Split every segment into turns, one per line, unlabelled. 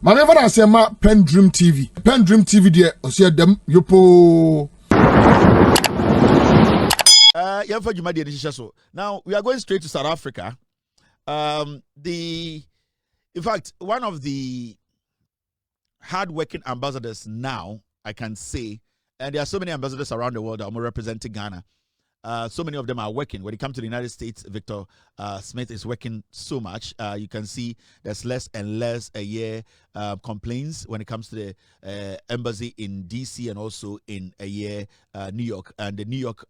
Maneva na sema PENDREAM TV. PENDREAM TV de osia dem yopo.
Now we are going straight to South Africa. In fact, one of the hard-working ambassadors now, I can say, and there are so many ambassadors around the world that are representing Ghana. So many of them are working. When it comes to the United States, Victor Smith is working so much. You can see there's less and less a year complaints when it comes to the embassy in DC and also in a year New York. And the New York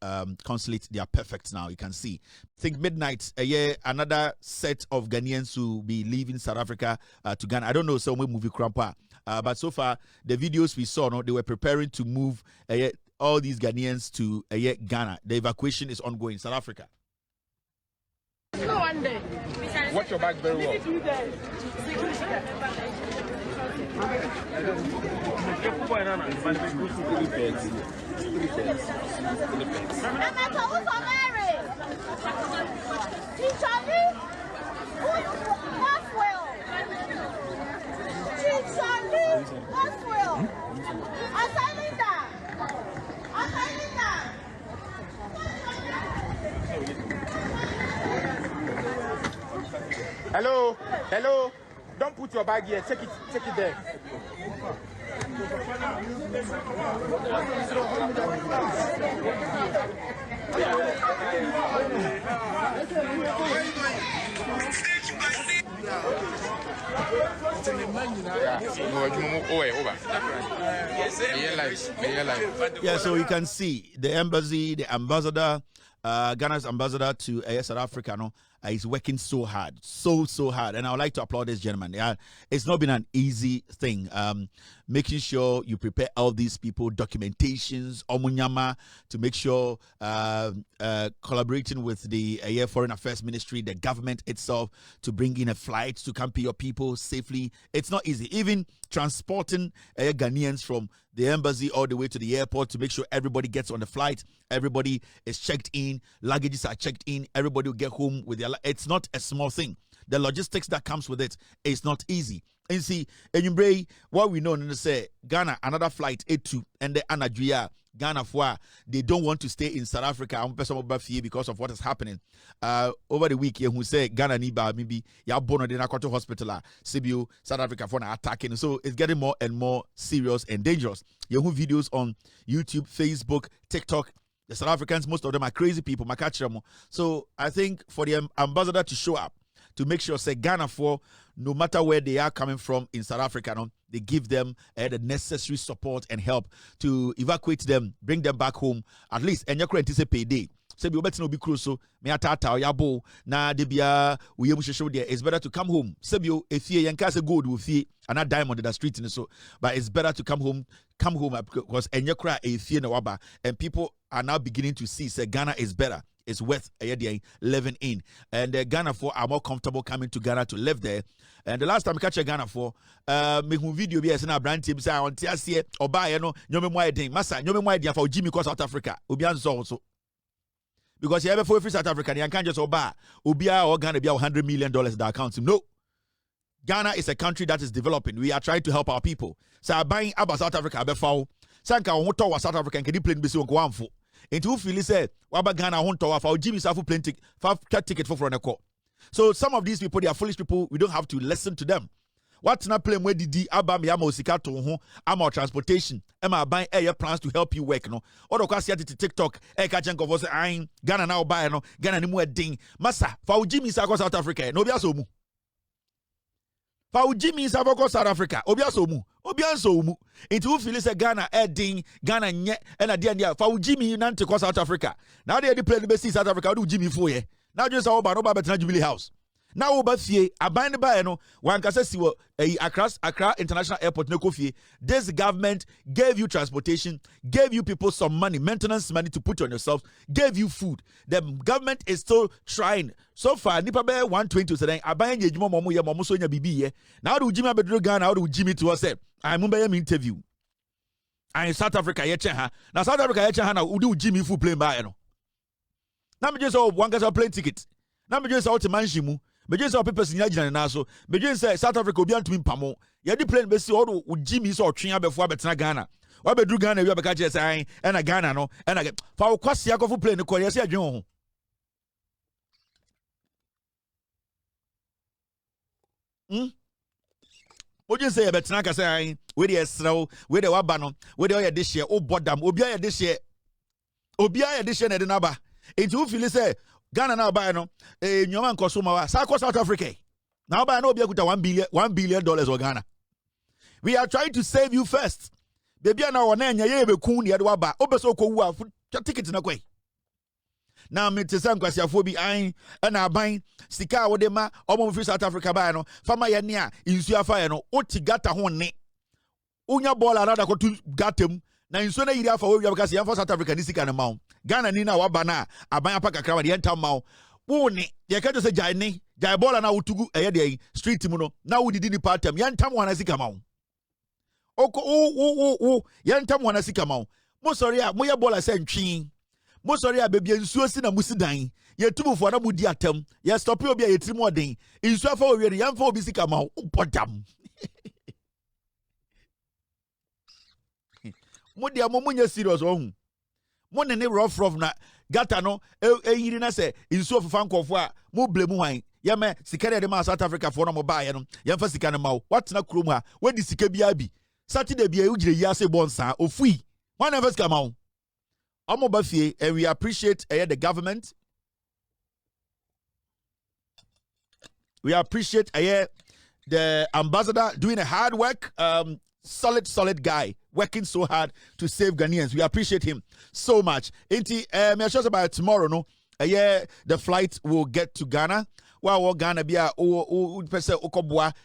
consulate, they are perfect now. You can see. I think midnight a year, another set of Ghanaians will be leaving South Africa to Ghana. I don't know, so we movie Krampa. But so far, the videos we saw, no, they were preparing to move all these Ghanaians to Ghana. The evacuation is ongoing in South Africa.
No one day.
Watch your back very well. Hello, hello. Don't put your bag here. Take it there.
Yeah, so you can see the embassy, the ambassador, Ghana's ambassador to South Africa, no, is working so hard, so hard, and I would like to applaud this gentleman. Yeah, it's not been an easy thing. Making sure you prepare all these people, documentations, omunyama, to make sure collaborating with the Foreign Affairs Ministry, the government itself, to bring in a flight to come pay your people safely. It's not easy. Even transporting Ghanaians from the embassy all the way to the airport to make sure everybody gets on the flight, everybody is checked in, luggages are checked in, everybody will get home with their. It's not a small thing. The logistics that comes with it is not easy. And see, and what we know, and say Ghana, another flight A2, and the Anadria, Ghana for they don't want to stay in South Africa because of what is happening. Over the week, who say Ghana Niba, maybe ya born in a hospital, Sibiu, South Africa for attacking. So it's getting more and more serious and dangerous. You have videos on YouTube, Facebook, TikTok. The South Africans, most of them are crazy people. So I think for the ambassador to show up, to make sure, say Ghana for no matter where they are coming from in South Africa, no, they give them the necessary support and help to evacuate them, bring them back home, at least. And you're going to say payday. So be better no be cruise. So me atata yabo na debia we able to show there. It's better to come home. Sebio if you yanka say gold with you and not diamond in the street and so. But it's better to come home because and you cry a fear no waba and people are now beginning to see say Ghana is better. It's worth living in, and Ghana for are more comfortable coming to Ghana to live there. And the last time I catch Ghana for make one video be as na brand team say on TSC or buy no nyome mo den masa nyome mo idea for Jimmy cause South Africa obian so because you ever for free South Africa you can't just oba obia or Ghana be $100 million the account. No, Ghana is a country that is developing. We are trying to help our people. So buying about South Africa be foul sanka won to South Africa can di plane be so go amfo. Into Philly said, Waba Ghana won't tower for Jimmy Safu plane ticket for a call. So some of these people, they are foolish people. We don't have to listen to them. What's not playing with the Abam Yamo Sikato home, Amo transportation, Emma buying air plans to help you work, no? Or the question to TikTok, Ekachenko was saying, Ghana now buy no, Ghana no ding. Massa, for Jimmy Sako South Africa, no biasomu. For Jimmy Sako South Africa, Obiasomu. Obiansomu. Into Philly say Ghana ding, Ghana nye, and at the end, for Jimmy Nante South Africa. Now they play the best in South Africa, do Jimmy for ye. Now just all about no Jubilee House. Now over fie abine by no one can say Accra International Airport no kofie. This government gave you transportation, gave you people some money, maintenance money to put on yourself, gave you food. The government is still trying. So far, nipa be 120 today. Abine ye juma momu ye momu so nya bibi ye. Now do Jimmy bedro Ghana, how do Jimmy to us say I mumba ye interview. I in South Africa ye chen ha. Now South Africa ye chen ha na do Jimmy full plane by no. Now me just one gets a plane ticket. Now me just out to Manshimu. Begin say people in na so. Begin say South Africa obi antumi pamo. Ye di plane be see all wo Jimmy so otwe abefo abetena Ghana. Wa bedru Ghana wi abeka che say an na Ghana no e na fa wo kwase akofo plane ko ye say adwen ho. Begin say abetena ka say we dey esrew, we dey waba no, we dey oye this year, o bodam, obi aye this year. Obi aye this year na de na ba. Enti wo feel say Ghana now buy no nyoma nkoso ma wa South Africa now buy no obi akuta $1 billion or Ghana. We are trying to save you first. Baby na wona anya ye be kun ne de wa ba obeso ko wu afu ticket na kwai. Now me tesa nkwasiafo bi an na aban sika wo de ma omo fi South Africa buy no fama ye ne a insu afa ye no oti gata ho ne. Unya ball another ko tu gatem na insu na yiri afa wo wi because ye for South Africa ni sika na ma Ghana ni na waba na aban apaka krawa de enta mawo wo ne ye ka to say jai ne jai bola na wutugu eye de street mu no na wudidi ni partem ye ntam wana sika mawo oko wo ye ntam wana sika mawo mo sorry a mo ye bola se ntwi mo sorry a bebia nsuo si na musi dan ye tumufo na mudi atam ye stop obi a ye tiri mo den nsuo afa owie ye mfa obi sika mawo podam mo dia mo munya serious ohun mo ne rough na gata no yiri na se insu offa nkofo a mo blemu hwan ye me sika de ma South Africa for no mo ba ye no ye mfa sika no ma wo watena krom ha wadi sika bia bi Saturday bia u gire yi ase bonsa ofui wan never sika ma wo omo ba fie. And we appreciate the government, we appreciate the ambassador doing a hard work, solid guy working so hard to save Ghanaians. We appreciate him so much. Inti me sure about tomorrow no the flight will get to Ghana. Wow, Ghana be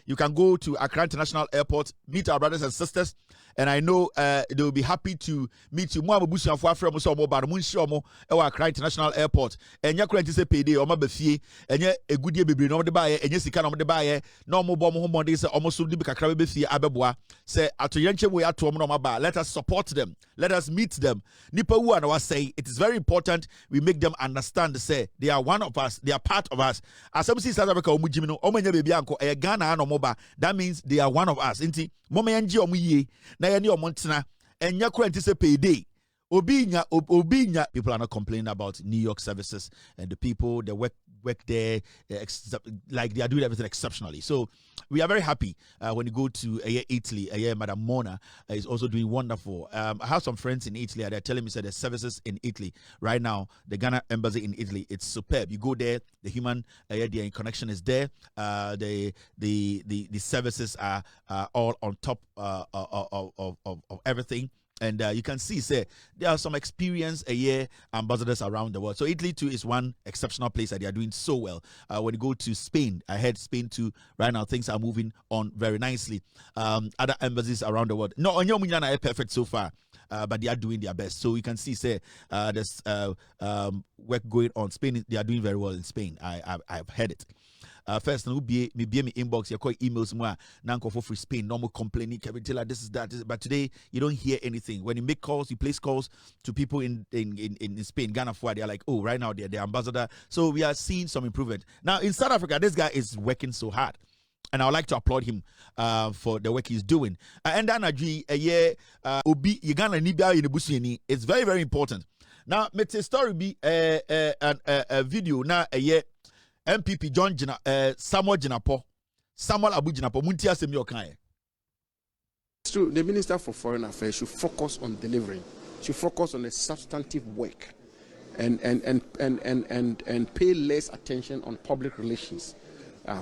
you can go to Accra International Airport, meet our brothers and sisters, and I know they will be happy to meet you. Mo abusu afo afre mo so mo ba mo nshi mo e wa Accra International Airport. Enya kura ntise payday o ma ba fie, enya egudie bebre no de ba ye, enya sika no de ba ye, na mo bo mo ho monde se omo so de bi kakra be fie abeboa. Se atoyenche we ato mo no ma ba. Let us support them. Let us meet them. Nipa wu na wa say it is very important we make them understand say they are one of us, they are part of us. Some see South Africa omujimi no omanya baby anko e Ghana no moba. That means they are one of us. Inti moma yanji omuye na yani omontena enya kura ntise payday. Obinya people are not complaining about New York services and the people that work there like they are doing everything exceptionally. So we are very happy when you go to Italy. Madam Mona is also doing wonderful. I have some friends in Italy. They're telling me that the services in Italy right now, the Ghana embassy in Italy, it's superb. You go there, the human the connection is there. The services are all on top of everything. And you can see, say, there are some experienced ambassadors around the world. So Italy too is one exceptional place that they are doing so well. When you go to Spain, I heard Spain too, right now things are moving on very nicely. Other embassies around the world. No, Onyomunyana are perfect so far, but they are doing their best. So you can see, say, there's work going on. Spain, they are doing very well in Spain. I've heard it. First, no be me inbox. You call emails more. Nanko for free Spain. Normal complaining. Like this is that. But today you don't hear anything. When you make calls, you place calls to people in Spain, Ghana, they are like, oh, right now they're the ambassador. So we are seeing some improvement. Now in South Africa, this guy is working so hard. And I would like to applaud him for the work he's doing. And then Obi Uganda Nibia in the it's very, very important. Now, let's story be a video now MPP John Samuel Abu Jinapo Muntia Semi Okaye.
It's true. The Minister for Foreign Affairs should focus on delivering. Should focus on a substantive work, and pay less attention on public relations.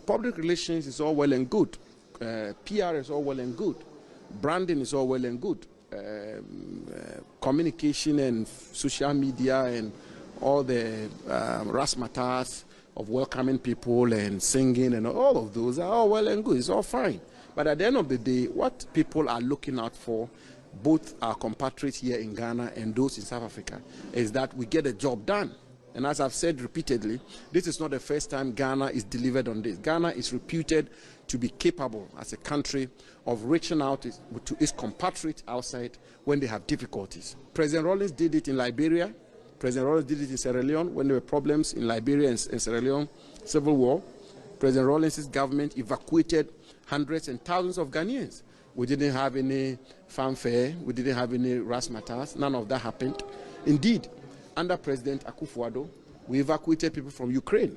Public relations is all well and good. PR is all well and good. Branding is all well and good. Communication and social media and all the razzmatazz of welcoming people and singing and all of those are all well and good. It's all fine. But at the end of the day, what people are looking out for, both our compatriots here in Ghana and those in South Africa, is that we get a job done. And as I've said repeatedly, this is not the first time Ghana is delivered on this. Ghana is reputed to be capable as a country of reaching out to its compatriots outside when they have difficulties. President Rawlings did it in Liberia. President Rawlings did it in Sierra Leone when there were problems in Liberia and Sierra Leone, civil war. President Rawlings' government evacuated hundreds and thousands of Ghanaians. We didn't have any fanfare. We didn't have any razzmatazz. None of that happened. Indeed, under President Akufo-Addo, we evacuated people from Ukraine.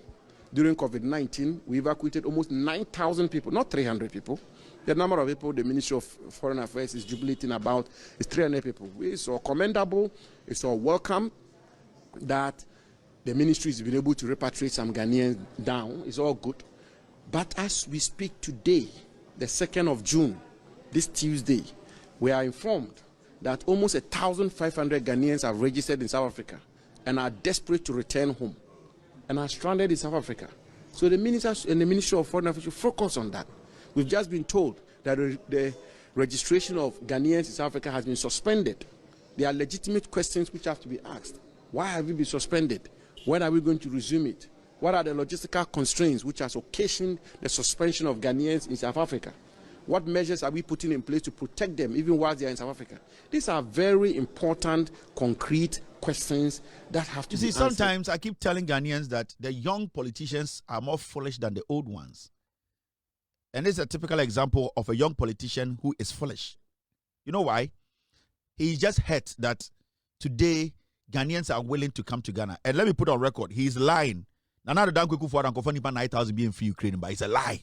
During COVID-19, we evacuated almost 9,000 people, not 300 people. The number of people the Ministry of Foreign Affairs is jubilating about is 300 people. It's all commendable. It's all welcome that the ministry has been able to repatriate some Ghanaians down. It's all good. But as we speak today, the 2nd of June, this Tuesday, we are informed that almost 1,500 Ghanaians have registered in South Africa and are desperate to return home and are stranded in South Africa. So the ministers and the Ministry of Foreign Affairs should focus on that. We've just been told that the registration of Ghanaians in South Africa has been suspended. There are legitimate questions which have to be asked. Why have we been suspended? When are we going to resume it? What are the logistical constraints which has occasioned the suspension of Ghanaians in South Africa? What measures are we putting in place to protect them even while they are in South Africa? These are very important, concrete questions that have to be answered.
Sometimes I keep telling Ghanaians that the young politicians are more foolish than the old ones. And this is a typical example of a young politician who is foolish. You know why? He just hurt that today Ghanaians are willing to come to Ghana. And let me put on record, he's lying. Nana Danko Kufuor and Kofanipa 9,000 being free Ukraine, but it's a lie.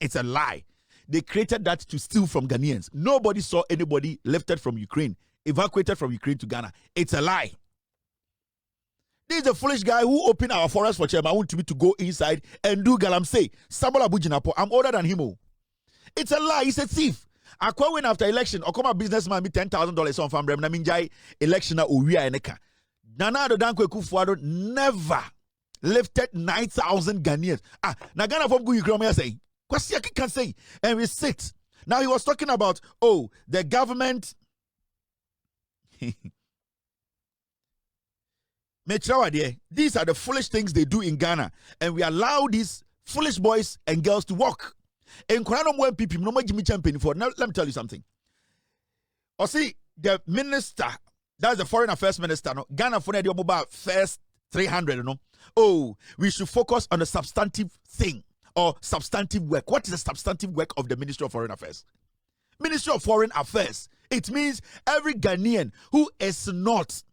It's a lie. They created that to steal from Ghanaians. Nobody saw anybody lifted from Ukraine, evacuated from Ukraine to Ghana. It's a lie. This is a foolish guy who opened our forest for Chairman want me to go inside and do galamsey. Sabola Bujinapo. I'm older than him. It's a lie. He's a thief. I win after election. Or come a businessman me $10,000 on from Brem Naminjai election na Uria Eneka. Nana Danko Kufuor never lifted 9,000 Ghanaians. Na Ghana from Ukraine say. Kwasiaki can say, and we sit. Now he was talking about, the government. These are the foolish things they do in Ghana, and we allow these foolish boys and girls to walk. And now let me tell you something. Or see, the minister, that's the foreign affairs minister, no, Ghana for the mobile first 300, we should focus on the substantive thing. Or substantive work. What is the substantive work of the Ministry of Foreign Affairs? Ministry of Foreign Affairs. It means every Ghanaian who is not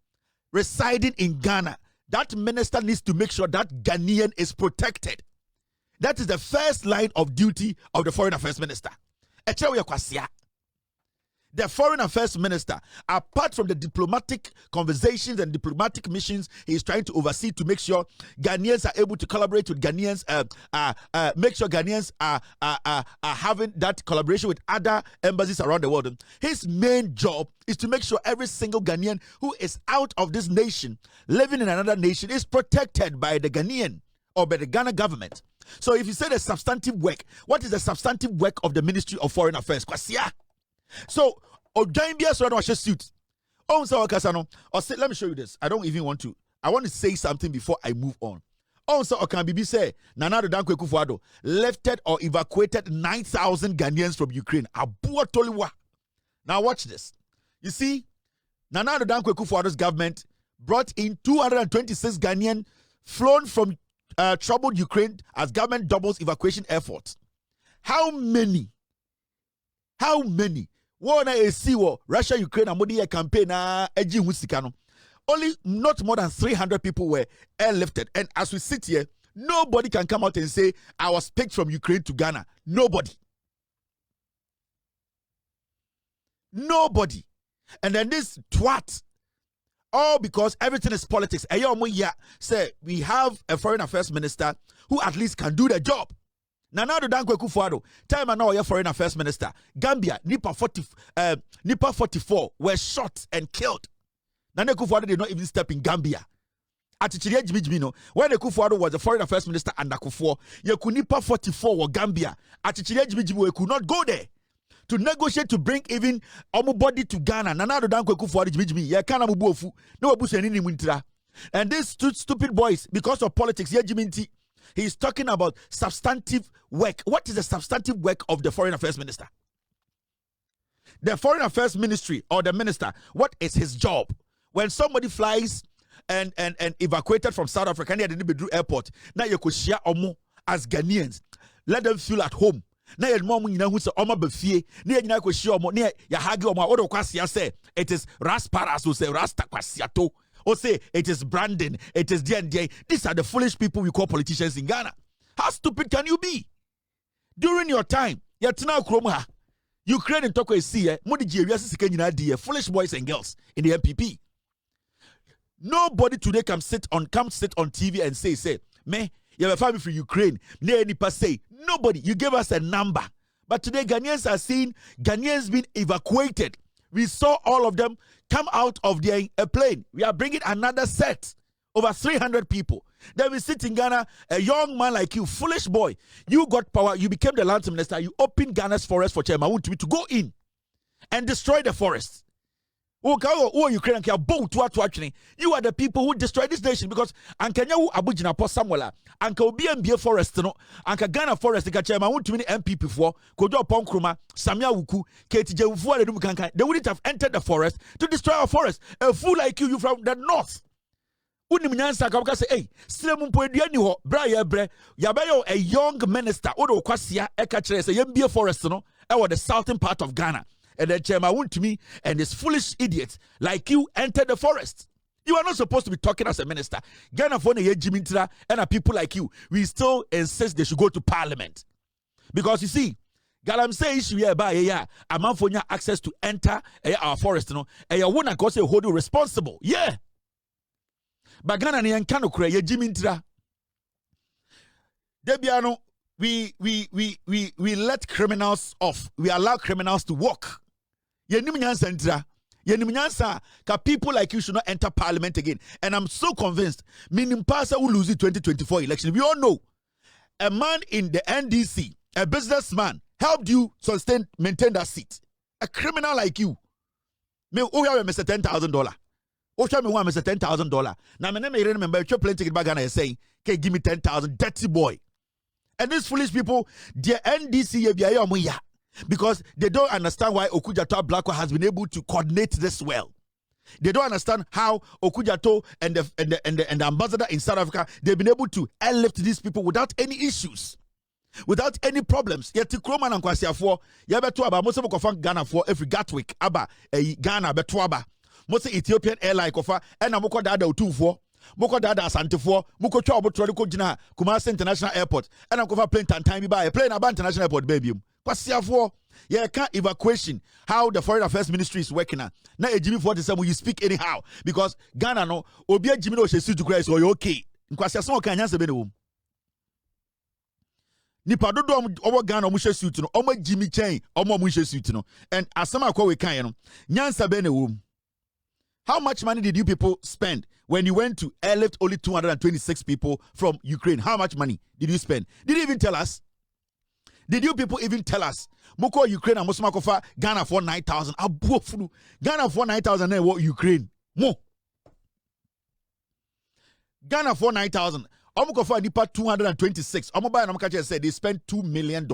residing in Ghana, that minister needs to make sure that Ghanaian is protected. That is the first line of duty of the Foreign Affairs Minister. The Foreign Affairs Minister, apart from the diplomatic conversations and diplomatic missions he is trying to oversee to make sure Ghanaians are able to collaborate with Ghanaians, make sure Ghanaians are having that collaboration with other embassies around the world. His main job is to make sure every single Ghanaian who is out of this nation, living in another nation, is protected by the Ghanaian or by the Ghana government. So if you say the substantive work, what is the substantive work of the Ministry of Foreign Affairs? So, Ojanbia so I don't suit. Oh, so Okasano. Or say, let me show you this. I don't even want to. I want to say something before I move on. Oh, so Okambibi say, Nana Danko Kufuor lifted or evacuated 9,000 Ghanaians from Ukraine. Abua Toliwa. Now watch this. You see, Nana Danko Kufuor's government brought in 226 Ghanaians flown from troubled Ukraine as government doubles evacuation efforts. How many? One see Russia Ukraine and campaign only not more than 300 people were airlifted. And as we sit here, nobody can come out and say I was picked from Ukraine to Ghana. Nobody. And then this twat, all because everything is politics. Say we have a foreign affairs minister who at least can do the job. Nana Danko Kufuor, time and now your foreign affairs minister. Gambia, Nipa 44 were shot and killed. Nana Kufuor did not even step in Gambia. When the Kufuor was the foreign affairs minister under Kufuor, Nipa 44 were Gambia. We could not go there to negotiate to bring even body to Ghana. Nana Danko Kufuor, and these two stupid boys, because of politics, he's talking about substantive work. What is the substantive work of the foreign affairs minister? The foreign affairs ministry or the minister, what is his job? When somebody flies and evacuated from South Africa near the Nibedu airport, now you could share omo as Ghanaians. Let them feel at home. Na ye mom nyina hu se oma befie na ye nyina kwashi omo na ya hage omo wo do kwasia say it is rasparas o say rasta kwasiato o say it is branding, it is D&D. These are the foolish people we call politicians in Ghana. How stupid can you be? During your time yatina krom ha Ukraine and Toko see modi jiwiase sika nyina die foolish boys and girls in the MPP. Nobody today come sit on TV and say me you have a family from Ukraine. Say nobody. You gave us a number, but today Ghanaians are seeing Ghanaians being evacuated. We saw all of them come out of their plane. We are bringing another set, over 300 people. Then we sit in Ghana, a young man like you, foolish boy. You got power. You became the land minister. You opened Ghana's forest for Chairman to go in and destroy the forest. You are the people who destroy this nation because Ankanya Abujina po Samuela, Anka Obiambia forest no, Anka Ghana forest the chairman who to many MPP for Kojo Ponkruma, Samia Wuku, Katie Jewu de Dukanka. They wouldn't have entered the forest to destroy our forest. A fool like you from the north. Unimnyansa ka say, hey, Slemum Poediani ho, bra ye bre, yabayo a young minister, Odo Kwasia, Eka say Yambia forest no, or the southern part of Ghana. And then Chairman went to me and this foolish idiot like you entered the forest. You are not supposed to be talking as a minister. Ghana for the Jimintra and people like you, we still insist they should go to parliament. Because you see, Galam say issue here by a man for your access to enter our forest, you know, and you won't cause a hold you responsible. Yeah. But Ghana and Kano Kre, Jimintra. Debiano, we let criminals off. We allow criminals to walk. Yenimnyansa people like you should not enter parliament again. And I'm so convinced, meaning Pasa will lose the 2024 election. We all know a man in the NDC, a businessman, helped you maintain that seat. A criminal like you. Me have Mr. $10,000. Osha me want Mr. $10,000. Now my name I remember you're playing ticket back and I say, okay, give me 10,000, dirty boy. And these foolish people, their NDC, because they don't understand why Okujato Blackwell has been able to coordinate this well. They don't understand how Okujato and the ambassador in South Africa, they've been able to airlift these people without any issues, without any problems. Yet Kroman and Kwasia for Yabetuaba, most of the Ghana for every Gatwick, Abba, Ghana, Betuaba, most Ethiopian airline offer, and Amoko Dada 2-4. Moko Dada Asante for Moko Chobo Trolico Jina, Kumasi International Airport, and I'm going plane time by a plane about International Airport, baby. Kwasia for can't evacuation. How the Foreign Affairs Ministry is working now. Now Jimmy 47 you speak anyhow because Ghana no Obia Jimmy no shesu to Christ or you okay. Kwasia so kan yanse be no. Nipa dodo owo Ghana omo shesu to no omo Jimmy chain omo shesu to no. And asama kwa we kan no. Nyansa be no. How much money did you people spend when you went to airlift only 226 people from Ukraine? How much money did you spend? Did you even tell us? Did you people even tell us? Moko Ukraine and Musmakofa Ghana for 9,000. Abofunu Ghana for 9,000 and what Ukraine? Mo Ghana for 9,000. Omukofa nipa 226. Omoba and Omakache said they spent $2 million.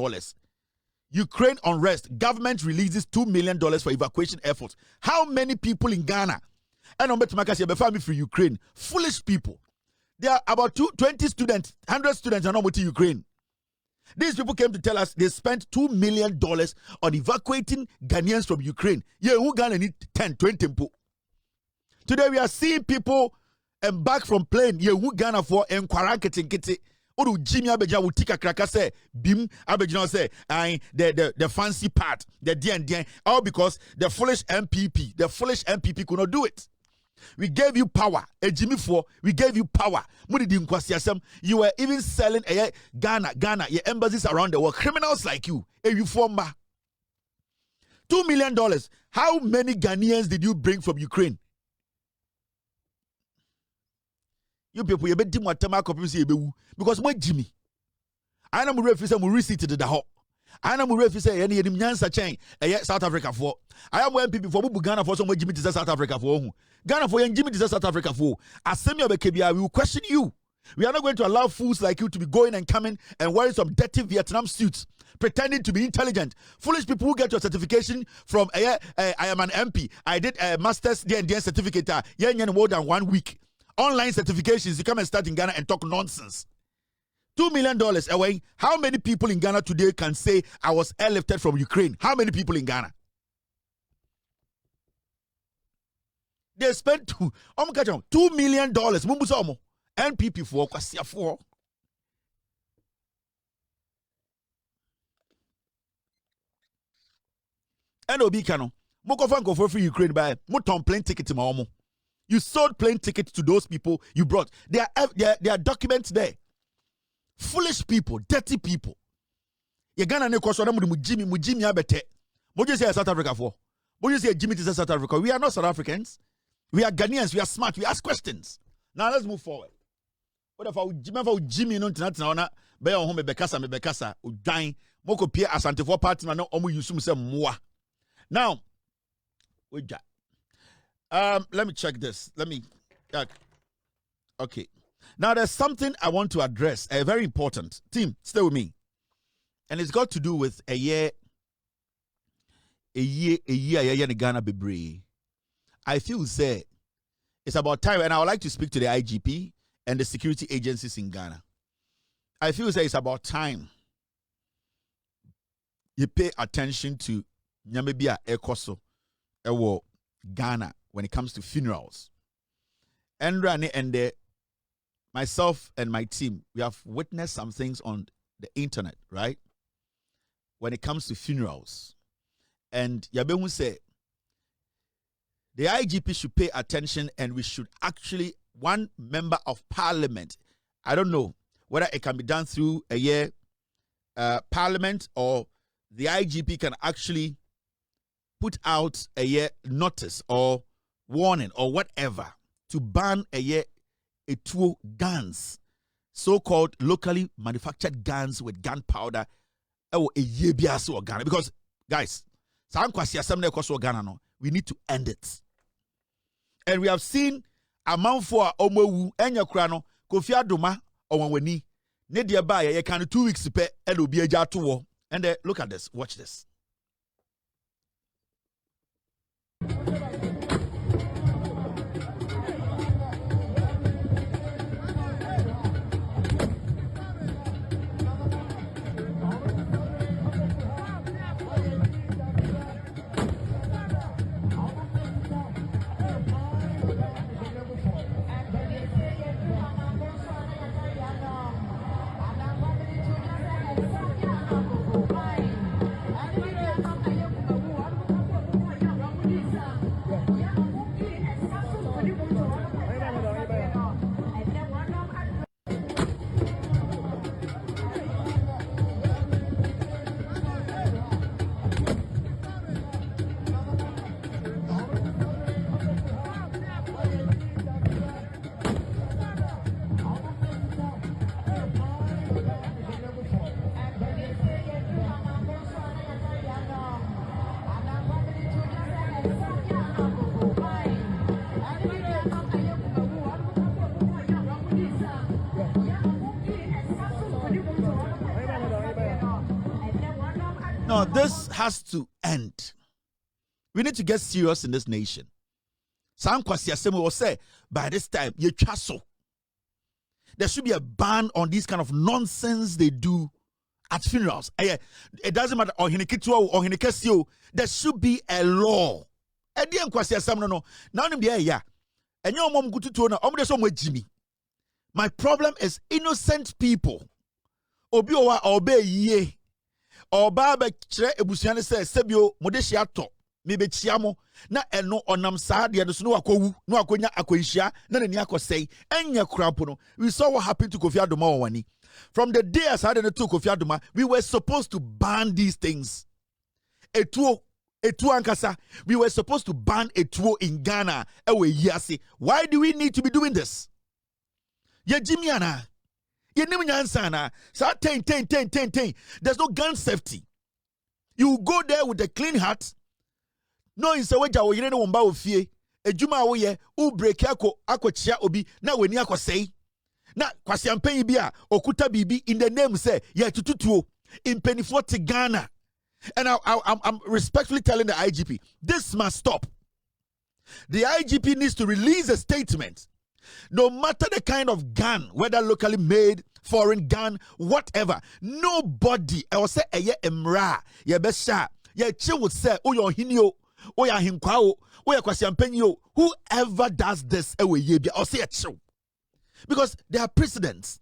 Ukraine unrest. Government releases $2 million for evacuation efforts. How many people in Ghana? And Ombetumakache be family for Ukraine. Foolish people. There are about 20 students, 100 students are not with Ukraine. These people came to tell us they spent $2 million on evacuating Ghanaians from Ukraine. Yeah, who Ghana need 10, 20 people. Today we are seeing people embark from plane. Yeah, who Ghana for Nkwaranketekete. Odu Jimmy Abeja will take a cracker say Bim Abeja say the fancy part, the D&D, all because the foolish MPP could not do it. We gave you power. Jimmy 4, we gave you power. You were even selling Ghana, your embassies around the world. Criminals like you. You former. $2 million. How many Ghanaians did you bring from Ukraine? You people, you bet him what because my Jimmy. I am refusing to receipt to the hot. I am refusing any Nyansa chain South Africa for. I am one people for Ghana for some Jimmy to South Africa for. Ghana for Jimmy to South Africa for. As Samuel Bekebia, we will question you. We are not going to allow fools like you to be going and coming and wearing some dirty Vietnam suits, pretending to be intelligent. Foolish people who get your certification from I am an MP. I did a master's D&D certificate. More than 1 week. Online certifications. You come and start in Ghana and talk nonsense. $2 million away. How many people in Ghana today can say I was airlifted from Ukraine? How many people in Ghana? They spent $2 million. NPP for Kwasia for. And Obi Kano. Mokofan go for free Ukraine by Muton plane ticket to Maomo. You sold plane tickets to those people you brought. There are documents there. Foolish people, dirty people. You Ghana ne koso na mujimi abete. What you say South Africa for? What you say Jimmy is South Africa? We are not South Africans. We are Ghanaians. We are smart. We ask questions. Now let's move forward. What if I Jimmy no na be on home bekasa me bekasa udwan moko pie asante for party na no omo yusum se moa. Now we got let me check this. Okay. Now there's something I want to address, very important. Team, stay with me. And it's got to do with a year in Ghana Bebre. I feel say it's about time, and I would like to speak to the IGP and the security agencies in Ghana. I feel say it's about time you pay attention to Nyamebia Ekoso Ewo Ghana when it comes to funerals. PENDREAM and myself and my team, we have witnessed some things on the internet, right? When it comes to funerals. And Yabehu say the IGP should pay attention, and we should actually, one member of parliament, I don't know whether it can be done through a year parliament, or the IGP can actually put out a year notice or warning or whatever to ban a year two guns, so-called locally manufactured guns with gunpowder. Because guys, we need to end it. And we have seen amount for omowu enya krano Kofi Adoma owanwani ne de ba ye kan 2 weeks pe e obi aja to wo. And look at this, watch this. No, this has to end. We need to get serious in this nation. Sam Kwasi Asemu will say, by this time, you chasso. There should be a ban on these kind of nonsense they do at funerals. It doesn't matter, or there should be a law. My problem is innocent people. Obi owa obey ye. Oba be kire ebusuane se sebio modehia to me be chiamo na eno onam saa de so no akowu no akonya akonhia na nani akosei enya krapo no. We saw what happened to Kofi Adoma wani. From the day as I didn't took Kofi Adoma, we were supposed to ban these things. Etuo ankasa, we were supposed to ban etuo in Ghana. Ewe yasi. Why do we need to be doing this? Ye Jimiana. There's no gun safety. You go there with a clean heart. No, in Sawaja, or you know, Wamba fear. A Juma way, who break ako chia obi, na when you say. Na Kwasiampe Bia, Okuta Bibi, in the name say, yeah, to in Pennyforty Ghana. And I'm respectfully telling the IGP, this must stop. The IGP needs to release a statement. No matter the kind of gun, whether locally made, foreign gun, whatever. Nobody else say eye emra ye besha ye chi would say oyo hinio oya hinkwao oya kwasiampenyo. Whoever does this ewe ye bia or say a chill. Because there are precedents.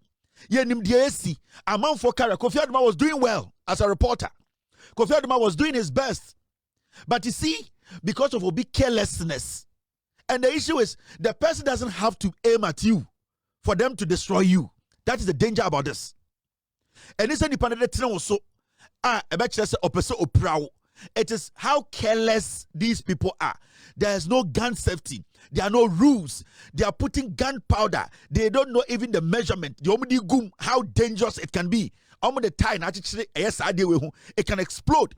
Ye nim diesi amount for Kara Kofi Adoma was doing well as a reporter. Kofi Adoma was doing his best. But you see, because of obi carelessness, and the issue is the person doesn't have to aim at you for them to destroy you. That is the danger about this. And it's independent also. It is how careless these people are. There is no gun safety. There are no rules. They are putting gunpowder. They don't know even the measurement. How dangerous it can be. It can explode.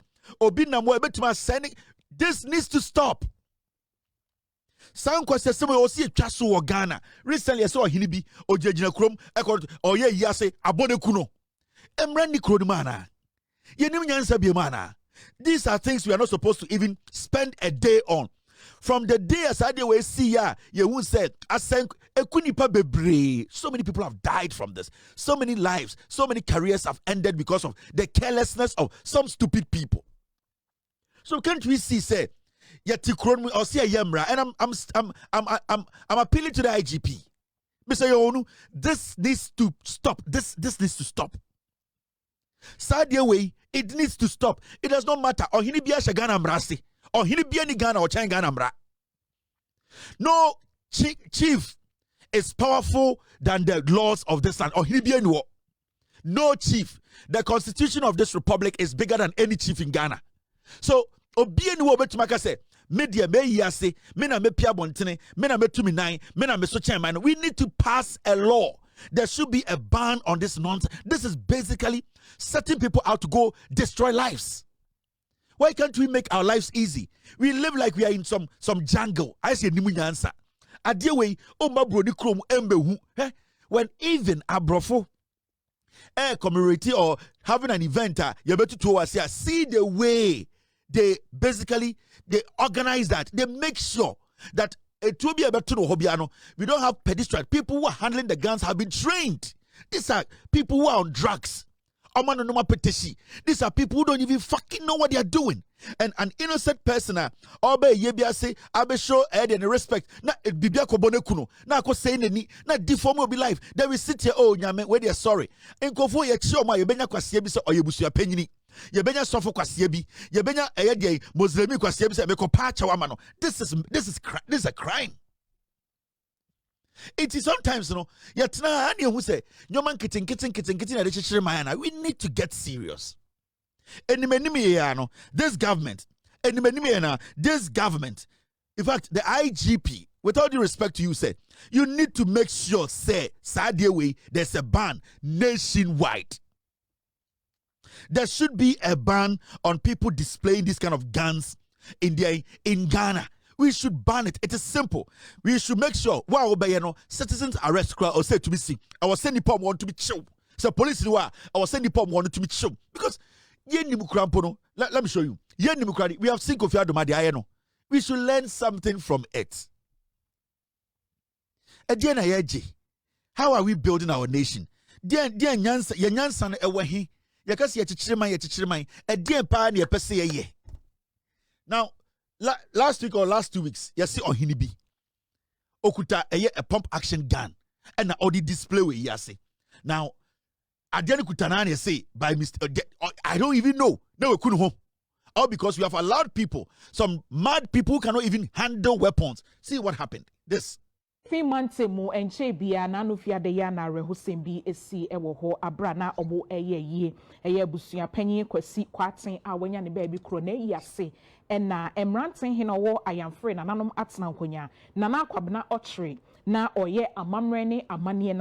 This needs to stop. Some questions some will see a chasu or Ghana. Recently I saw a hinibi or Jejina Krum or ye yase abone kuno. Emrani Krodumana. Yenimian. These are things we are not supposed to even spend a day on. From the day as I we see ya, you won't say so many people have died from this. So many lives, so many careers have ended because of the carelessness of some stupid people. So can't we see say Yatikron or see a Yemra? And I'm appealing to the IGP. Mr. Yonu, this needs to stop. This needs to stop. Sadia way, it needs to stop. It does not matter. Or hinibia shagana mrasi. Or hinibia ni Ghana or Changana mra. No chief is powerful than the laws of this land. Or hinibia ni. No chief. The constitution of this republic is bigger than any chief in Ghana. So obieni wo betumaka say media me yase me na me pia bontene me na me tumi nine me na me so chairman. We need to pass a law. There should be a ban on this nonsense. This is basically setting people out to go destroy lives. Why can't we make our lives easy? We live like we are in some jungle. I say nimunya answer. Adie way o mabroni krom embehu. When even abrofo community or having an event you better to us here, see the way they basically they organize that. They make sure that it will be able to know. We don't have pedestrians. People who are handling the guns have been trained. These are people who are on drugs. These are people who don't even fucking know what they are doing. And an innocent person, say, show and respect. Na bibia kobone kuno. Na ko say ni na deform be life. They will sit here. Oh, nyame, where they are sorry. Enkofo ye chi oma ye benya kwasie bi se oyebusu apanyini. Ye benya sofo kwasie bi. Ye benya eyede Muslimi kwasie bi se meko pa chawa no. This is a crime. It is sometimes, yet na ani who say, "Nyoman kitten we need to get serious. This government, this government, in fact, the IGP, with all due respect to you, said, you need to make sure, say, Sadia way, there's a ban nationwide. There should be a ban on people displaying this kind of guns in Ghana. We should ban it. It is simple. We should make sure citizens arrest or say to be seen. I was sending pom want to be chill. So police I was sending pom wanted to be chill. Because let me show you. We have seen Kofi Adoma. We should learn something from it. How are we building our nation? Now, last week or last 2 weeks, you see on Hinibi. Okuta a pump action gun. And all the display we yase. Now, Adiani Kutanani say by mistake. I don't even know. No, we couldn't home. All because we have allowed people, some mad people who cannot even handle weapons. See what happened. This.
3 months mo enche bia na no fia de ya na rehosem bi esi ewo ho abra na omo eye busua panyin kwasi kwaten a wanya ne ba bi kro na yase na emranten he no wo ayamfre na nanom atena nkonya na na akwabna ochre na oye amamre ne amane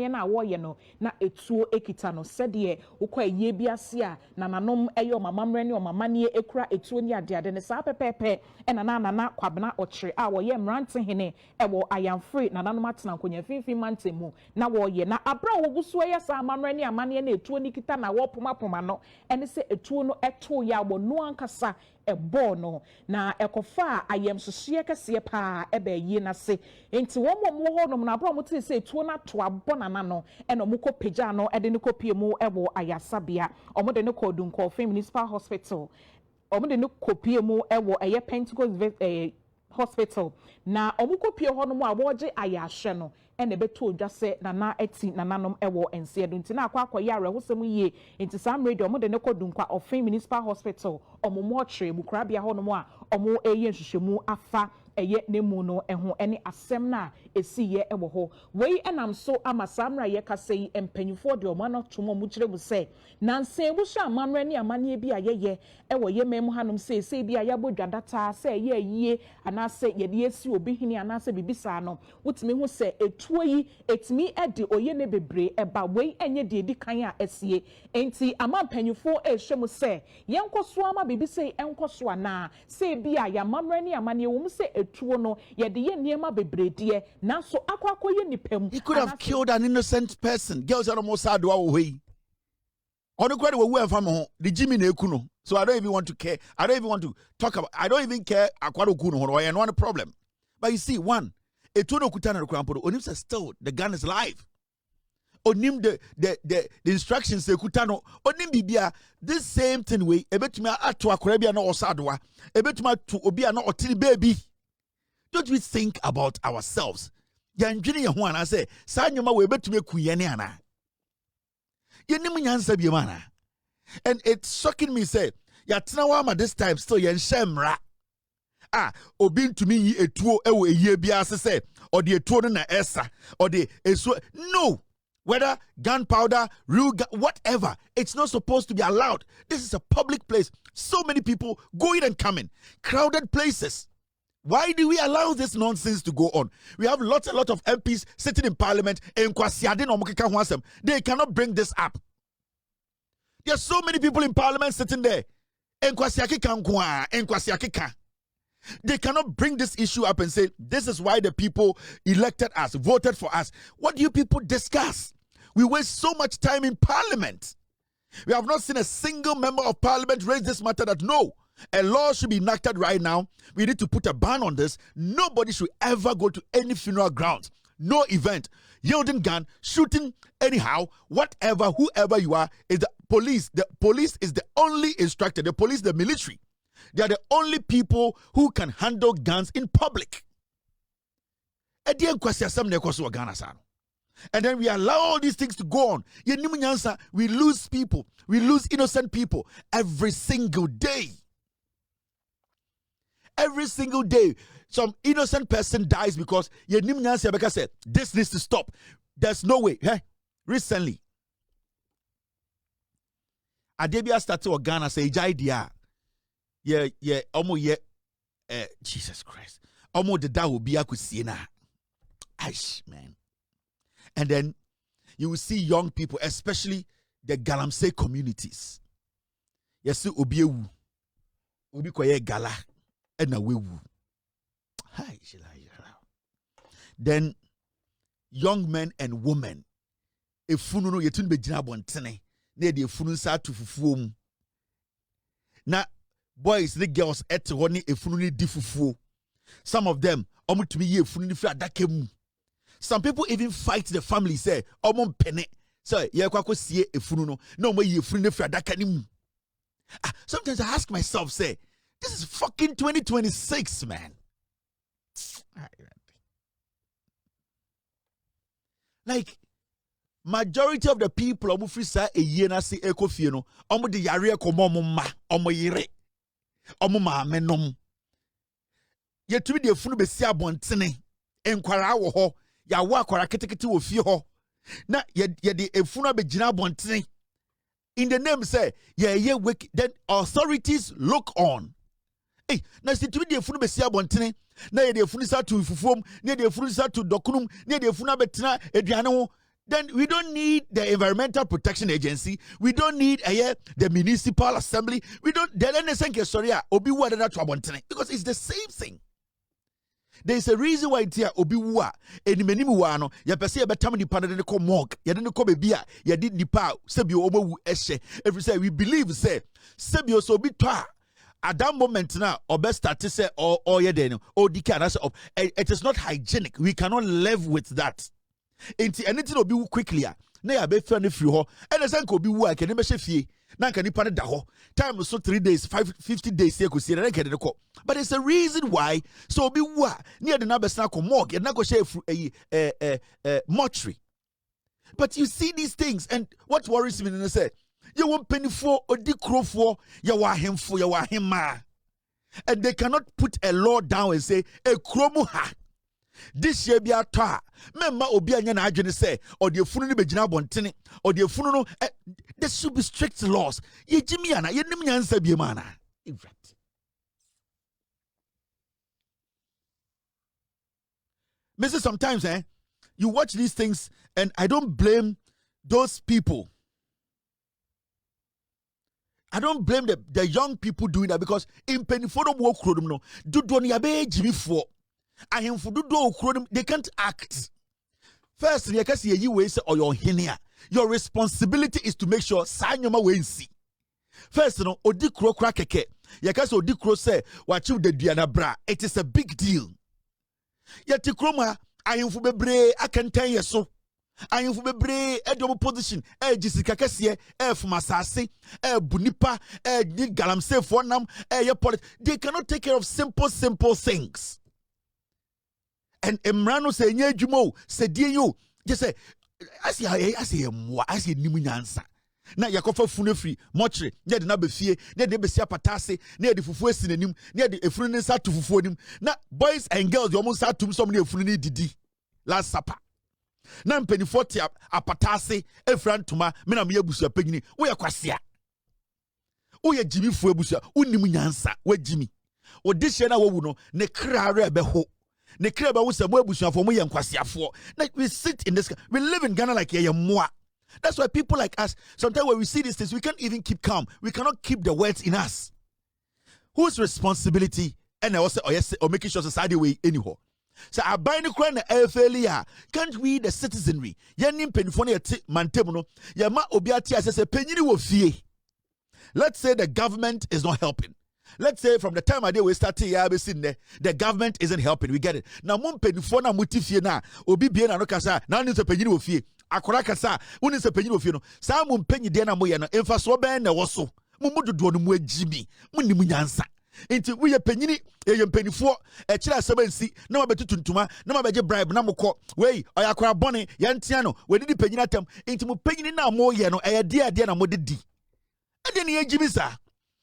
na woye no na etuo ekita no sede ukwa eye biase a na nanom eye amamre ne amane ekura etuo ni ade ne sa pepepe na kwabna ochre a woye emranten he ne ewo ayamfre na nanom atena nkonya fifi mantemu na woye na abra woguso ye sa amamre ne amane na etuo ni kita na wo poma no ene se etuo no eto ya wo no ankasa ɛbɔɔ no na ɛkɔfa ayɛm hyehyɛ kɛseɛ paa ɛbɛ yie na se enti wɔn mo hɔ no na abro mo te sɛ etuo na to abɔ nana no ɛna ɔmo kɔ pagya no ɛde ne kɔ pie mu ɛwɔ ayasabea ɔmo de ne kɔ Dunkɔɔfin Municipal Hospital ɔmo de ne kɔ pie mu ɛwɔ ɛyɛ Pentecost hospital na ɔmo kɔ pie hɔ no mu a wɔgye ayahwɛ no ɛna ɛbɛto odwa sɛ nana ati nananom ɛwɔ nseɛ do nti na akɔ yɛ awerɛhosɛm yie nti saa mmerɛ de ɔmo de ne kɔ Dunkɔɔfin Municipal Hospital ɔmo mo ɔkyerɛ mu korabea hɔ no mu a ɔmo ɛyɛ nhwehwɛmu afa ɛyɛ ne mu no ɛho ɛne asɛm na esi yɛ ɛwɔ hɔ wei ɛnam so ama saa mmerɛ yɛ kasa yi mpanyinfoɔ de ɔmo ano to mu kyerɛ mu sɛ nansa ebusu amanneɛ ne amanneɛ bi a yɛyɛ ɛwɔ yɛ mɛmu hanom sɛ bi a yɛabɔ dwa data sɛ ɛyɛ yie anaasɛ yɛde esi obi hini anaasɛ bibi saa no wotumi ho sɛ etuo yi etumi ɛde oyɛ ne bebree ɛba wei ɛnyɛ deɛ edi kan a ɛsie enti ama mpanyinfoɔ ɛhwɛ mu sɛ yɛnkɔ so ama bibi sɛ ɛnkɔ so anaa sɛ bi a yɛamammerɛ ne amanneɛ wɔn sɛ etuo no yɛde yɛ nneɛma bebree deɛ nanso akɔ yɛ nipa mu.
He could have killed an innocent person. Girls are almost sad to away. On the credit we have from the Jimmy Nekuno. So I don't even want to care. I don't even want to talk about. I don't even care. Akwado kuno or I want a problem. But you see, one, etuno kutana krampo. Onim says still the gun is live. Onim the instructions se kutano. Onim bibia this same thing way. Ebetuma atu akorebia no osadwa. Ebetuma to obia no otili baby. Don't we think about ourselves? Yanjini ya huana say, Sanyuma we bet to make kuyaniana. Yenim nyansa biemana. And it's shocking me, say, Yatinawama this time still yen shemra. Obin to me a tuo ewo a year biasa say, or the tuo na esa, or the no. Whether gunpowder, real whatever, it's not supposed to be allowed. This is a public place. So many people going and coming, crowded places. Why do we allow this nonsense to go on? We have a lot of MPs sitting in parliament and they cannot bring this up. There are so many people in parliament sitting there. They cannot bring this issue up and say, this is why the people elected us, voted for us. What do you people discuss? We waste so much time in parliament. We have not seen a single member of parliament raise this matter that no, a law should be enacted right now. We need to put a ban on this. Nobody should ever go to any funeral grounds. No event. Yielding gun, shooting anyhow, whatever, whoever you are, is the police. The police is the only instructor. The police, the military. They are the only people who can handle guns in public. And then we allow all these things to go on. We lose people. We lose innocent people every single day. Every single day, some innocent person dies because said, this needs to stop. There's no way. Hey, recently, Adebia started to Ghana say, idea. Yeah, Jesus Christ. Almost the da will be a kusina. Aish, man. And then you will see young people, especially the Galamsey communities. Yes, Obiewu. Obi koye gala. Then young men and women, if fununo yetun be jina bontene, ne de funun sa to fufuo. Na boys, the girls et honi e fununi di fufuo. Some of them omu to be ye fununi fi adakemu. Some people even fight the family, say, omon pene. So ye kwako sie e fununo. No mo ye fununi fi adakanimu. Sometimes I ask myself, say, this is fucking 2026, man. Like, majority of the people omu frisa e yena si ekofie no omu de yare komo ma omu yire omu ma menom yetumi de funu be si abontene enkwara wo ho ya wo akwara ketekete wo fie ho na ye de efunu be gina abontene in the name say ye wake, then authorities look on. Hey, na situmi de funu be si abontene na ye de funu sa to fufuom na ye de funu sa to dokunum na ye de funu betena aduane ho. Then we don't need the Environmental Protection Agency. We don't need the Municipal Assembly. We don't. Because it's the same thing. There is a reason why it's here. Obiwa enimenimuano. Ya pese betam ni panda de ko mog. Ya de ko bebia. Ya di nipa sebio omo wu eshe. Every say we believe say sebio so bi twa at that moment now, or best start to say, or yeah, then, or it is not hygienic. We cannot live with that. Anything will be quickly. Na ya be friend free ho and the ko bi wu a kene be hye na nka nipa ne da ho time so 3 days 50 days here ko see na kene ko but there's a reason why so bi wu a na de na be sna ko morgue na ko share mortuary. But you see these things, and what worries me is say you want penny for odi krofo you wa hemfo you wa hema, and they cannot put a law down and say a kromu ha this year be a ta memma obi anya na adwene say or the funu ni begina bontene or the funu no there should be strict laws. Ye jimi ana ye nim nyansa bi ma na Mrs. Sometimes you watch these things and I don't blame those people. I don't blame the young people doing that, because in penifodom wo krodum no do ni abe jimi for they can't act. First, your responsibility is to make sure Sanyama we see. First, no, Odikro crackeke. Yakas Odikro say, what you the Diana bra. It is a big deal. Yatikroma, I am for bebre, I can tell you so. I am for bebre, Edomo position, Jessica Cassia, from Masasi, Bunipa, Galam say for nam, they cannot take care of simple things. And Emrano say nye jumo say you just say I see nimunyansa na yakofa funu free mochre ne de na be fie ne de be sia patase ne de fufu asinenim ne de efunu ne sa to fufu nim na boys and girls yo mo sa tum som ne efunu ne didi last supper na mpeni 40 apatase efrantuma me na me abusua panyini wo ye kwasea wo ye jimi fu abusua unimunyansa wa jimi wo de hye na wo wu no ne krare be ho. We sit in this. We live in Ghana like moi. That's why people like us, sometimes when we see these things, we can't even keep calm. We cannot keep the words in us. Whose responsibility? And I also or making sure society way anyhow. So I buy the crown failure. Can't we the citizenry? Yanim penifone mantemono. Yama obiati as a penny wo fie. Let's say the government is not helping. Let's say from the time I did we started here, the government isn't helping. We get it. Now, mum penny na mutifie na obi bien no kasa. Now needs a penny wo fie. Akora kasa. Uni se penny wo fie no. Sa mum penny de na moye no. Emfa so ben na woso. Mumudu do no mu ajibi. Muni munyansa. Enti we ye penny pennyfo e kira asaba nsi na mabetutu ntuma na mabeje bribe na mokọ wey oyakora bone ye ntia no we di penny atam. Enti mu penny na moye no e de na modedi. Ade ne ajibi sa.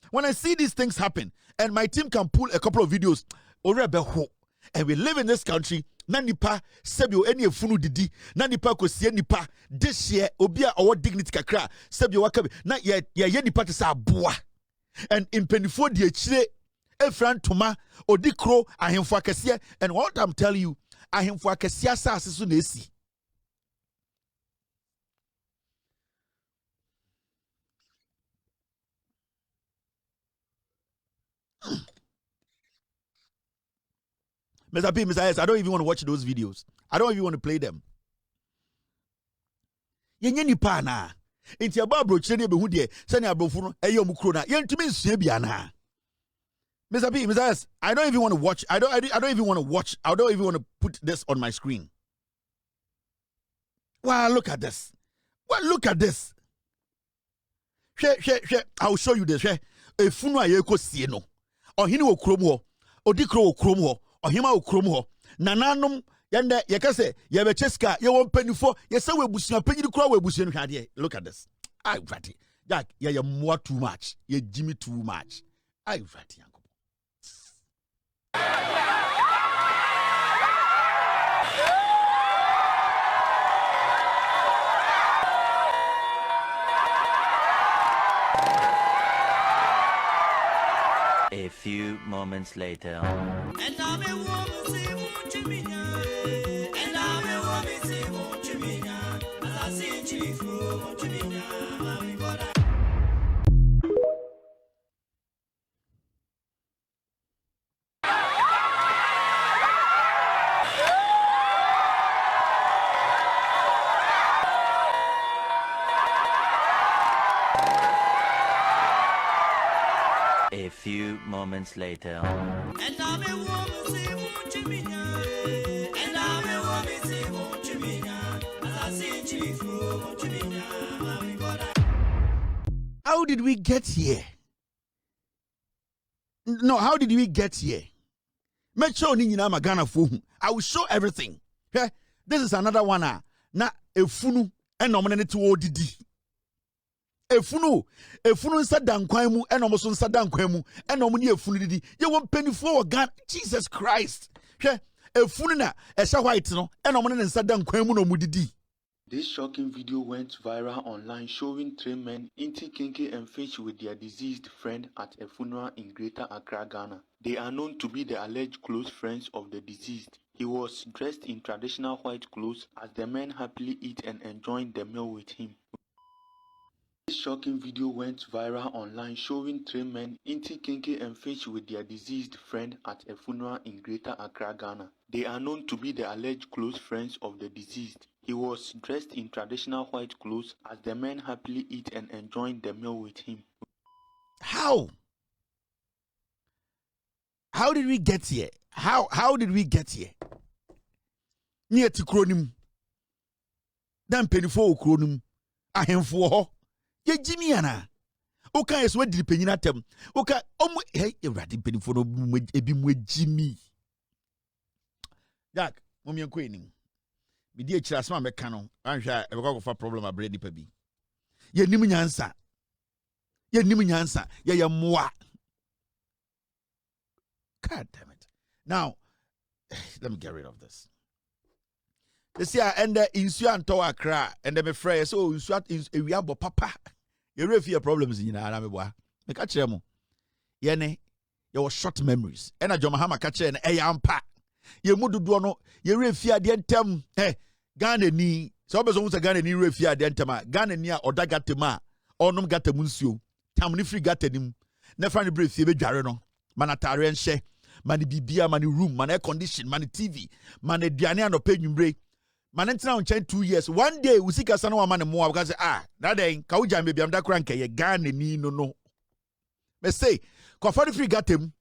When I see these things happen, and my team can pull a couple of videos, and we live in this country, nanipa sebio any funu didi, nanipa ko sie nipa this year obia our dignity kakra sebio wakabe na ye nipa te sa boa, and in penifo die chire efran toma odikro ahemfo akese, and what I'm telling you, ahemfo akese asase so na esi. Mr. P, Mr. S, I don't even want to watch those videos. I don't even want to play them. Yenye nipa na. Inti ababro chene be hu de sani abrofu no eyo mukro na. Yentumi nsue bia na. Mr. P, Mr. S, I don't even want to watch. I don't even want to watch. I don't even want to put this on my screen. Wow, look at this. Well, look at this. I'll show you this. Efunu ayeko sie no. Ohini wo krom ho. Odikro wo krom ho. Ohima wo krom ho. Nananom yende yekase yebecheska ye won panifo yese we busua panyini kro we busua no hwade. Look at this. I vati. Jack ye more too much. Ye Jimmy too much. I vati yanko.
A few moments later. A few moments later.
How did we get here? No, how did we get here? Make sure Nina Magana Fu. I will show everything. Okay? This is another one. Na efunu and nominate to ODD. Efunu nsa dankwan mu and almost nsa dankwan mu and nomini efunu didi. You want penny for God, Jesus Christ. Okay? Efunu na esha white no and nomini nsa dankwan mu no mudidi.
This shocking video went viral online showing three men eating kinky and fish with their deceased friend at a funeral in Greater Accra, Ghana. They are known to be the alleged close friends of the deceased. He was dressed in traditional white clothes as the men happily eat and enjoyed the meal with him. This shocking video went viral online showing three men eating kinky and fish with their deceased friend at a funeral in Greater Accra, Ghana. They are known to be the alleged close friends of the deceased. He was dressed in traditional white clothes as the men happily eat and enjoyed the meal with him.
How? How did we get here? How did we get here? Near to Kronim. Dan penifo Kronim. Ahemfo ho. Ye Jimmy ana. Oka is what did penina tem. Oka hey eradi penifo no ebi mu Jimmy. Jack, mommy and queening. Me die chirasma meka no anhwa e go fa problem abre nipa bi ye nim nyansa ye moa. God damn it. Now let me get rid of this. This year and the insu anto Accra and me frey so insu we abo papa you refi problems in na me boa me ka kire mo ye ne ye was short memories and a Jomahama ka kire na e ya mpa ye mududo no ye refi ade ntem Ghana ni so be so mu Ghana ni refi ade ntama Ghana ni a oda gatema onum gatamu nsuo tam ni free gatanim na fa ni brefi be dware no manatare nhye mani bibia mani room mani air condition mani TV mani diane anope nwumbre mani ntina on 2 years one day we see kasa no mani mo because that day ka uja me biam da kura nke ye Ghana ni no me say ko for the free gatem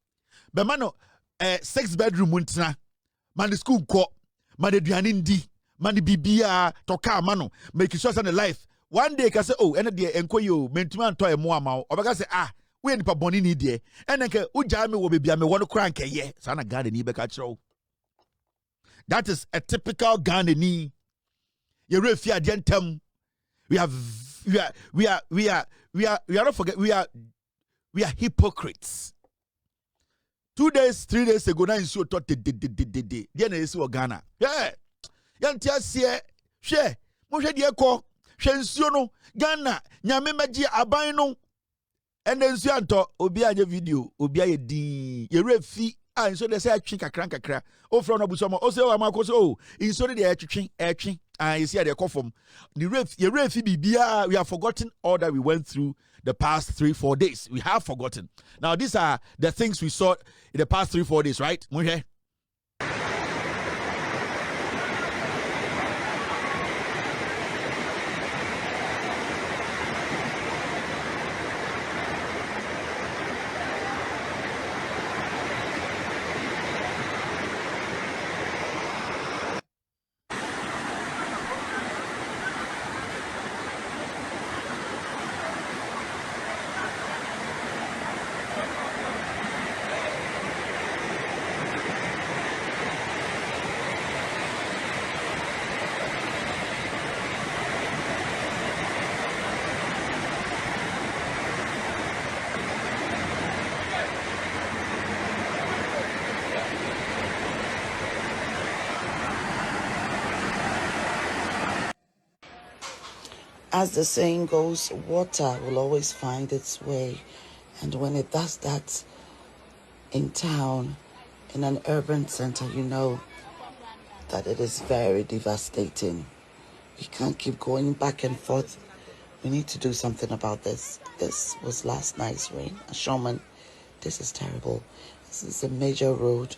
be mano 6 bedroom ntina mani school ko mani diane ndi mani bibia toka mano make sure say the life one day ka say ene de enko yo mentuma anto e mo ama obeka say we nipa boni ni de enenke uja me wo bibia me won kra nke ye sana Ghana ni beka chiro. That is a typical Ghana ni ye refi ade ntem. We are not forget we are hypocrites. 2 days 3 days ago na insu to de na esi wo Ghana yanti asie hwe mo hwe de ekọ hwe nsuo no Ghana nyame magi aban no ene nsuo anto obi anye video obi aye din ye refi nso de say atwe kakra o from no buso mo o say o amakoso nsuo de atwe you see de ekofom the refi bibia we have forgotten all that we went through the past 3-4 days. We have forgotten. Now these are the things we saw in the past 3-4 days, right? Okay.
As the saying goes, water will always find its way. And when it does that in town, in an urban center, you know that it is very devastating. We can't keep going back and forth. We need to do something about this. This was last night's rain. Ashoman, this is terrible. This is a major road.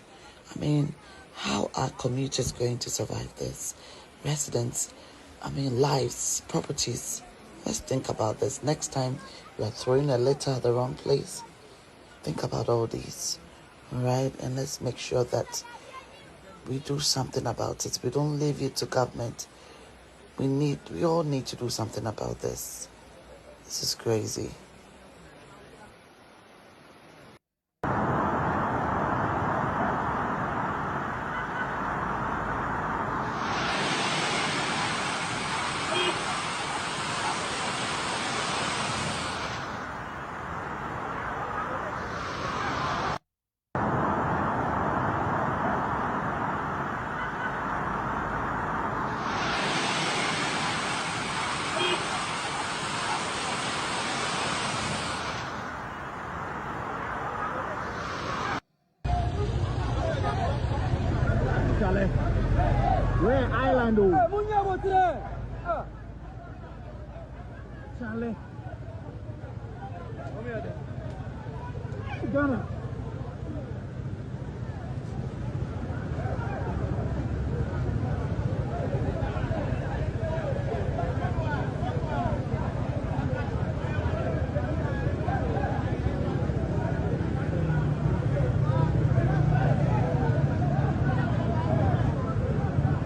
I mean, how are commuters going to survive this? Residents, lives, properties. Let's think about this. Next time you are throwing a litter at the wrong place, Think about all these, all right? And let's make sure that we do something about it. We don't leave it to government. We all need to do something about this. This is crazy.
Where island? Charlie. Ghana.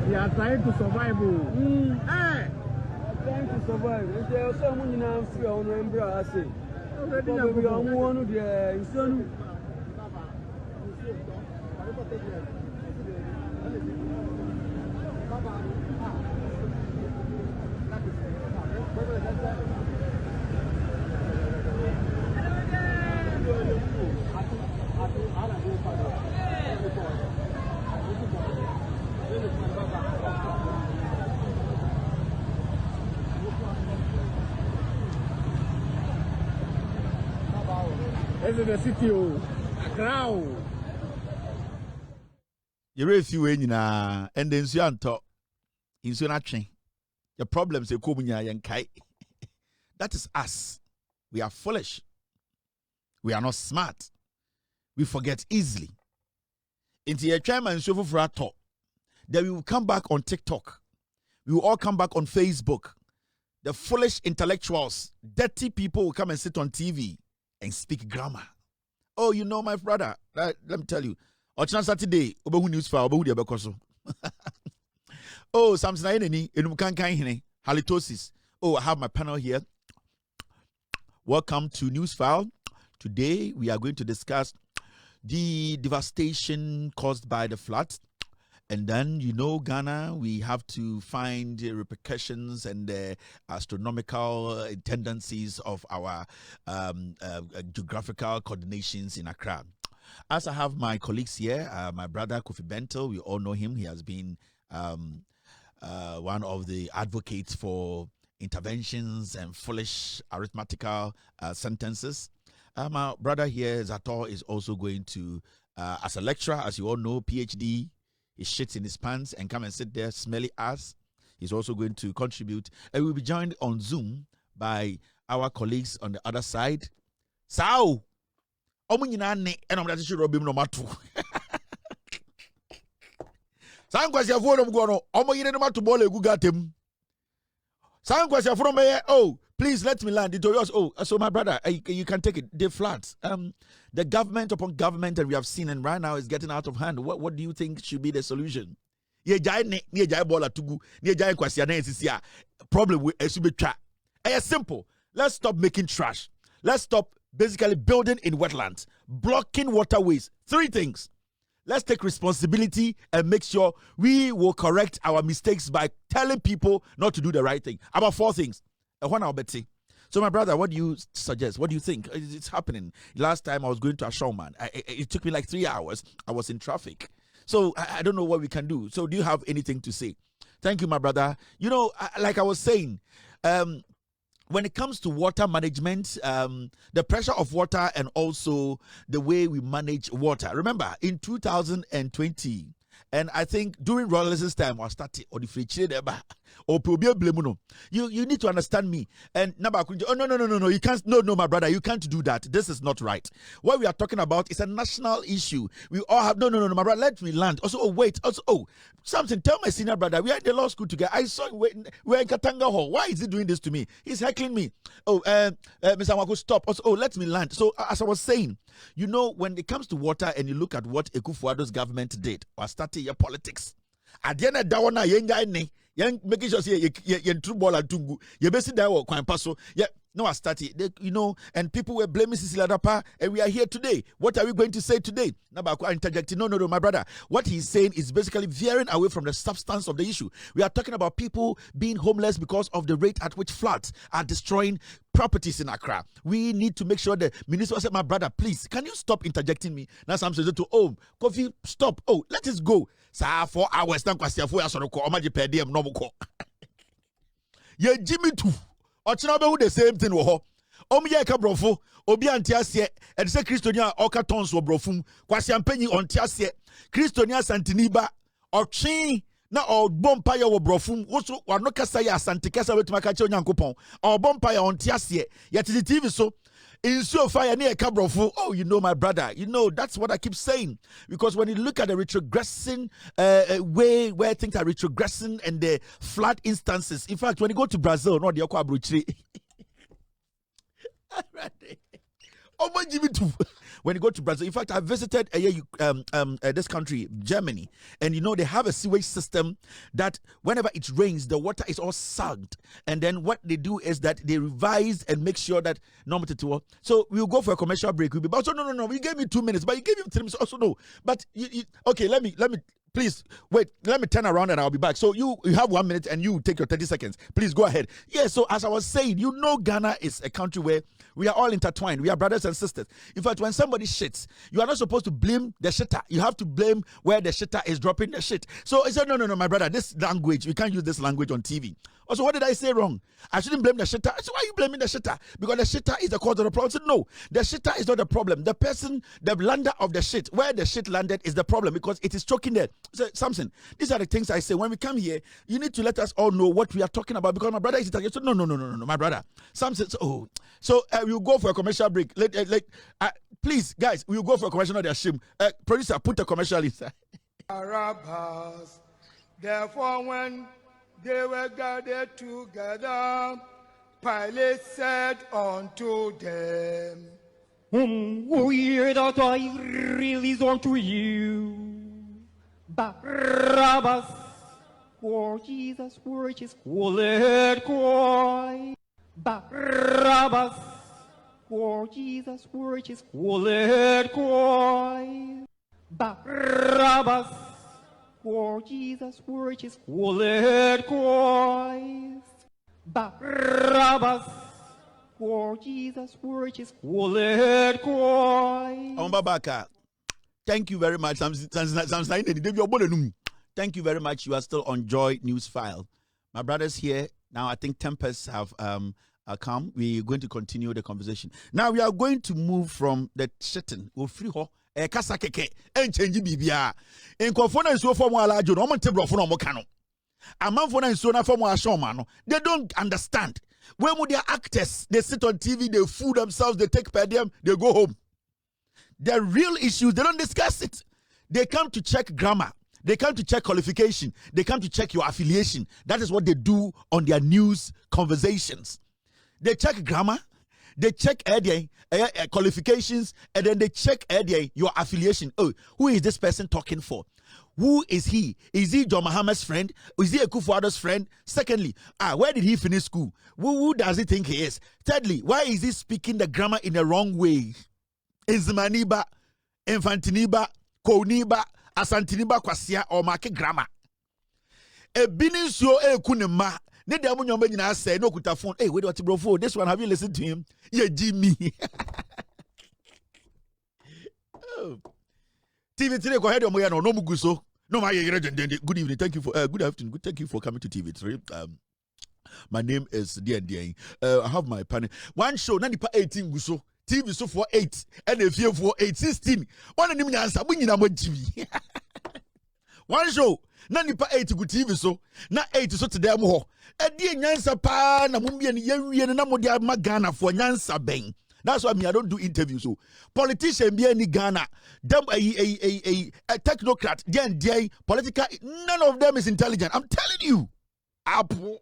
We are trying to survive. Hey! Trying to survive. There are so many now free on Rembra. I say. Already, we are one of the son. This is the city of Accra.
You raise you in and then you on top. In Sunatching. The problems are coming here. That is us. We are foolish. We are not smart. We forget easily. Into your chairman, so for a talk. Then we will come back on TikTok. We will all come back on Facebook. The foolish intellectuals, dirty people will come and sit on TV and speak grammar. Oh, you know, my brother, let me tell you. On Saturday, Obahu News File, Obahu Diabekoso. Oh, Samson Aineni, Enukankai, halitosis. Oh, I have my panel here. Welcome to News File. Today, we are going to discuss the devastation caused by the floods. And then, you know, Ghana, we have to find the repercussions and the astronomical tendencies of our geographical coordinations in Accra. As I have my colleagues here, my brother Kofi Bento, we all know him. He has been one of the advocates for interventions and foolish arithmetical sentences. My brother here, Zato, is also going to, as a lecturer, as you all know, PhD, he shits in his pants and come and sit there, smelly ass. He's also going to contribute. And we'll be joined on Zoom by our colleagues on the other side. Sao! Omunyina and I'm not sure Robin no matu. Sankwasi aforo mgono. Omunyina no matu bole gugatem. Sankwasi aforo me oh. Please let me land. Oh, so my brother, you can take it. The floods. The government upon government, and we have seen, and right now is getting out of hand. What do you think should be the solution? Problem with it's simple. Let's stop making trash. Let's stop basically building in wetlands, blocking waterways. 3 things. Let's take responsibility and make sure we will correct our mistakes by telling people not to do the right thing. About 4 things. One hour, Betsy. So, my brother, what do you suggest? What do you think? It's happening. Last time I was going to a showman. It took me like 3 hours. I was in traffic. So, I don't know what we can do. So, do you have anything to say? Thank you, my brother. You know, like I was saying, when it comes to water management, the pressure of water and also the way we manage water. Remember, in 2020, and I think during Rollins' time, I started on the free or blame no. You need to understand me. And oh no, you can't. No, my brother, you can't do that. This is not right. What we are talking about is a national issue. We all have no, my brother. Let me land. Also, wait. Also, something. Tell my senior brother. We are in the law school together. I saw we're in Katanga Hall. Why is he doing this to me? He's heckling me. Mr. Wako, stop. Also, let me land. So, as I was saying, you know, when it comes to water and you look at what Akufo-Addo's government did or started your politics, at the end of that one, making sure you true ball and tungu, you basically that or quite paso. Yeah, no, I started, you know, and people were blaming Sisi Ladapa, and we are here today. What are we going to say today? Nabako interjecting. No, my brother. What he's saying is basically veering away from the substance of the issue. We are talking about people being homeless because of the rate at which floods are destroying properties in Accra. We need to make sure the minister said, my brother, please, can you stop interjecting me? Now some say to Kofi, stop. Let us go. Sa 4 hours then kwasi afo ya soro ko omaje PENDREAM no mko. Ye Jimmy too. Ochina be the same thing wo ho. Omye ka brofo, obi antiase, e say Christonia oka tons wo brofum, kwasi ampanyi ontiase, Christonia santiniba, otwe na obompa ya wo brofum, wo so wano kasa ya asante kasa wetima ka che onyankopon. Obompa ya ontiase, ya TV so in so fire near Cabrofo. Oh, you know, my brother, you know, that's what I keep saying. Because when you look at the retrogressing way where things are retrogressing and the flood instances, in fact, when you go to Brazil, not the Aquabruchi. When you go to Brazil, in fact, I visited this country, Germany, and you know they have a sewage system that whenever it rains, the water is all sucked, and then what they do is that they revise and make sure that so we'll go for a commercial break. We'll be about no. You gave me 2 minutes, but you gave him 3 minutes. Also no, but okay. Let me. Please wait. Let me turn around and I'll be back. So you have 1 minute and you take your 30 seconds. Please go ahead. Yeah. So as I was saying, you know, Ghana is a country where we are all intertwined. We are brothers and sisters. In fact, when somebody shits, you are not supposed to blame the shitter. You have to blame where the shitter is dropping the shit. So I said, no, my brother. This language, we can't use this language on TV. Also, what did I say wrong? I shouldn't blame the shitter. I said, why are you blaming the shitter? Because the shitter is the cause of the problem. I said, no, the shitter is not the problem. The person, the lander of the shit, where the shit landed is the problem because it is choking there. So, Samson, these are the things I say. When we come here, you need to let us all know what we are talking about because my brother is Italian. So, no, my brother. Samson, so we'll go for a commercial break. Please, guys, we'll go for a commercial. Not their shame. Producer, put a commercial inside.
Therefore, when they were gathered together, Pilate said unto them,
Whom will ye that I release unto you? Barabbas, for Jesus which is called Christ. Barabbas, for Jesus which is called Christ. Barabbas, for Jesus which is called Christ. Barabbas, for Jesus which is called Christ.
Ombabaka, thank you very much. Thank you very much. You are still on Joy News File. My brothers here now. I think tempers have come. We're going to continue the conversation. Now we are going to move from the shitting. We'll free her. Kasa keke and change bibia in confona so for more large no table for no mokano amanfo na so na for more shoma no they don't understand when would their actors they sit on TV, they fool themselves, they take PENDREAM, they go home. The real issues they don't discuss it. They come to check grammar, they come to check qualification, they come to check your affiliation. That is what they do on their news conversations. They check grammar, they check qualifications, and then they check your affiliation. Oh, who is this person talking for? Who is he? Is he John Mahama's friend? Is he Akufo-Addo's friend? Secondly, where did he finish school? Who does he think he is? Thirdly, why is he speaking the grammar in the wrong way? Inzimaniba, infantiniba, koniba, asantiniba kwasia or market grammar. E binisio kunema. Ne de amu nyomba nyina say no kuta phone. Hey, wait, what bro phone? This one, have you listened to him? Yeah, Jimmy. Oh. TV3 go ahead no muguso. No my good evening. Thank you for good afternoon. Thank you for coming to TV3. My name is DND. I have my panel. One show 18 guso. TV so for 8 and if you for 8 16. One of them answer we nyina TV. One show na nipa 8 go TV so na 8 so tede am ho e die nyansa pa na mumbie ne yawie na mo dia ma Ghana for nyansa ben. That's why me I don't do interviews. So politician be any Ghana, them a technocrat, they political, none of them is intelligent. I'm telling you. Apple.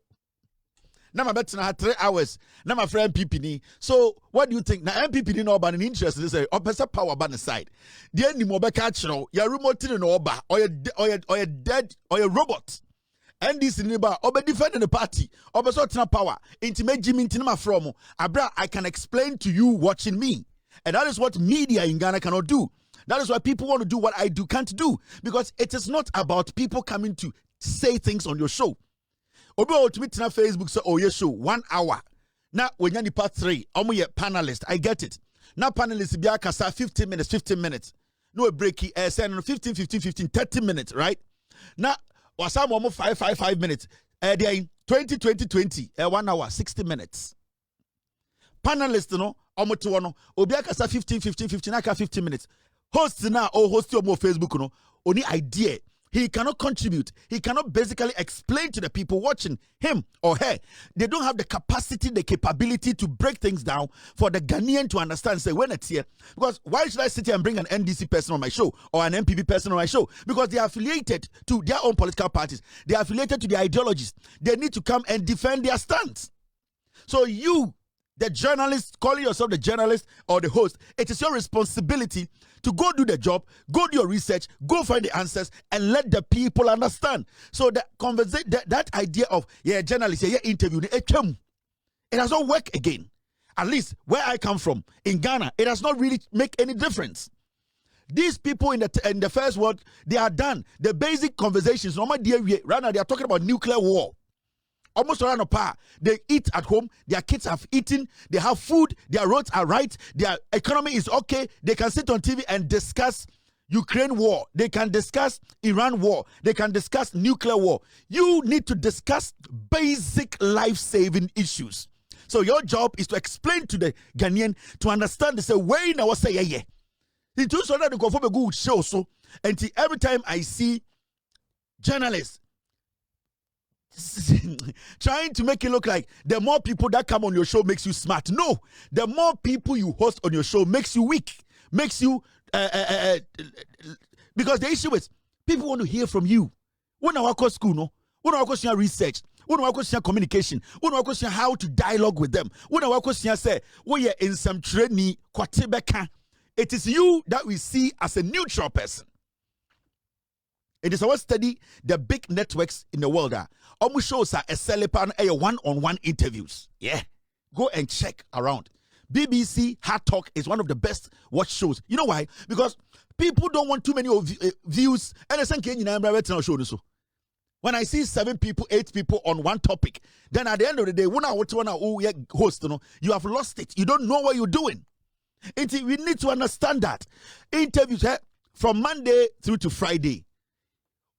Now my bet na 3 hours. Now my friend PPD. So what do you think? Now MPPD no ban interest. They say opposite power ban side. The end mo be catch no. Your remote no oba or you dead or you robot. And this neighbor obe defending the party obe so tina power intimate Jimmy intima from abra. I can explain to you watching me, and that is what media in Ghana cannot do. That is why people want to do what I do can't do, because it is not about people coming to say things on your show. Obe ultimate na Facebook say oh yes show 1 hour. Now when you part 3 omo panelist, I get it. Now panelist be akasa 15 minutes. No a breaky send 15 30 minutes, right? Now was some almost 5 minutes. They 20 1 hour 60 minutes. Panelist no almost one obiaka sa 15 aka 15 minutes. Host now or host your more Facebook no only idea. He cannot contribute. He cannot basically explain to the people watching him or her. They don't have the capacity, the capability to break things down for the Ghanaian to understand. Say, when it's here. Because why should I sit here and bring an NDC person on my show or an MPP person on my show? Because they are affiliated to their own political parties. They are affiliated to their ideologies. They need to come and defend their stance. So you, the journalist, calling yourself the journalist or the host, it is your responsibility to go do the job, go do your research, go find the answers, and let the people understand. So the conversation, that idea of journalist, interview, it does not work again. At least where I come from in Ghana, it does not really make any difference. These people in the first world, they are done. The basic conversations, right now they are talking about nuclear war. Almost around a par. They eat at home. Their kids have eaten. They have food. Their roads are right. Their economy is okay. They can sit on TV and discuss Ukraine war. They can discuss Iran war. They can discuss nuclear war. You need to discuss basic life-saving issues. So your job is to explain to the Ghanaian to understand. They say, "Wait now, say yeah." It also that the go for a good show. So until every time I see journalists trying to make it look like the more people that come on your show makes you smart. No, the more people you host on your show makes you weak, makes you because the issue is people want to hear from you. When I work at school, no, when I work on research, when I work on communication, when I work on how to dialogue with them, when I work on say we are in some training, it is you that we see as a neutral person. It is our study the big networks in the world are almost shows a celepan a one-on-one interviews. Yeah. Go and check around. BBC Hard Talk is one of the best watch shows. You know why? Because people don't want too many views. And when I see 7 people, 8 people on one topic, then at the end of the day, when I want to host, you have lost it. You don't know what you're doing. We need to understand that. Interviews from Monday through to Friday.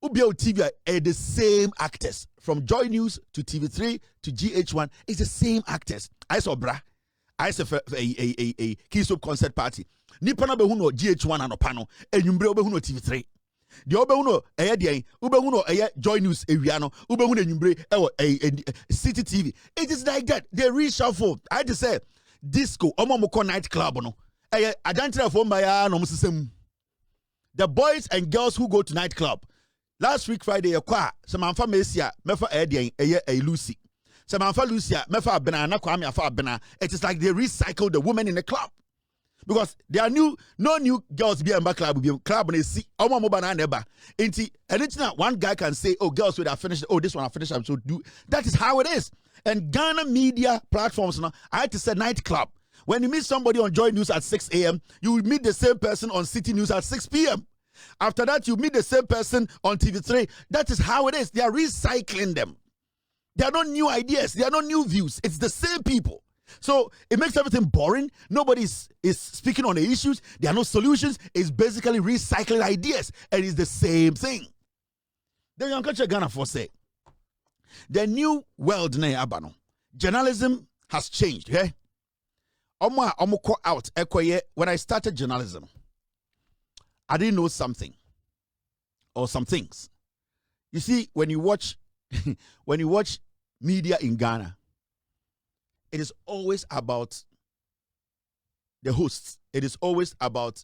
Ubio TV are the same actors. From Joy News to TV3 to GH1, it's the same actors. I saw Bra. I saw a Keystone concert party. Nipana behuno GH1 and Opano. And you behuno TV3. The obehuno ubehuno Joy News Eviano. Ubehuno yumbre City TV. It is like that. They reshuffle. I just say disco. Omomoko night club. No. Adantra for my no musisem. The boys and girls who go to night club. Last week Friday, some amfa Mesia, mefa a Lucy. Some amfa Lucia, mefa banana, kwame afa banana. It is like they recycle the women in the club. Because there are no new girls be in the club and they see omo banana neba. Anything one guy can say, oh, girls would have finished, oh, this one I finished, so do that is how it is. And Ghana media platforms now, I had to say nightclub. When you meet somebody on Joy News at 6 a.m., you will meet the same person on City News at 6 p.m. After that, you meet the same person on TV3. That is how it is. They are recycling them. They are not new ideas. They are not new views. It's the same people. So it makes everything boring. Nobody is speaking on the issues. There are no solutions. It's basically recycling ideas. And it's the same thing. The young culture Ghana for say, the new world na abano. Journalism has changed. Yeah? Omo out. When I started journalism, I didn't know something or some things. You see, when you watch media in Ghana, it is always about the hosts. It is always about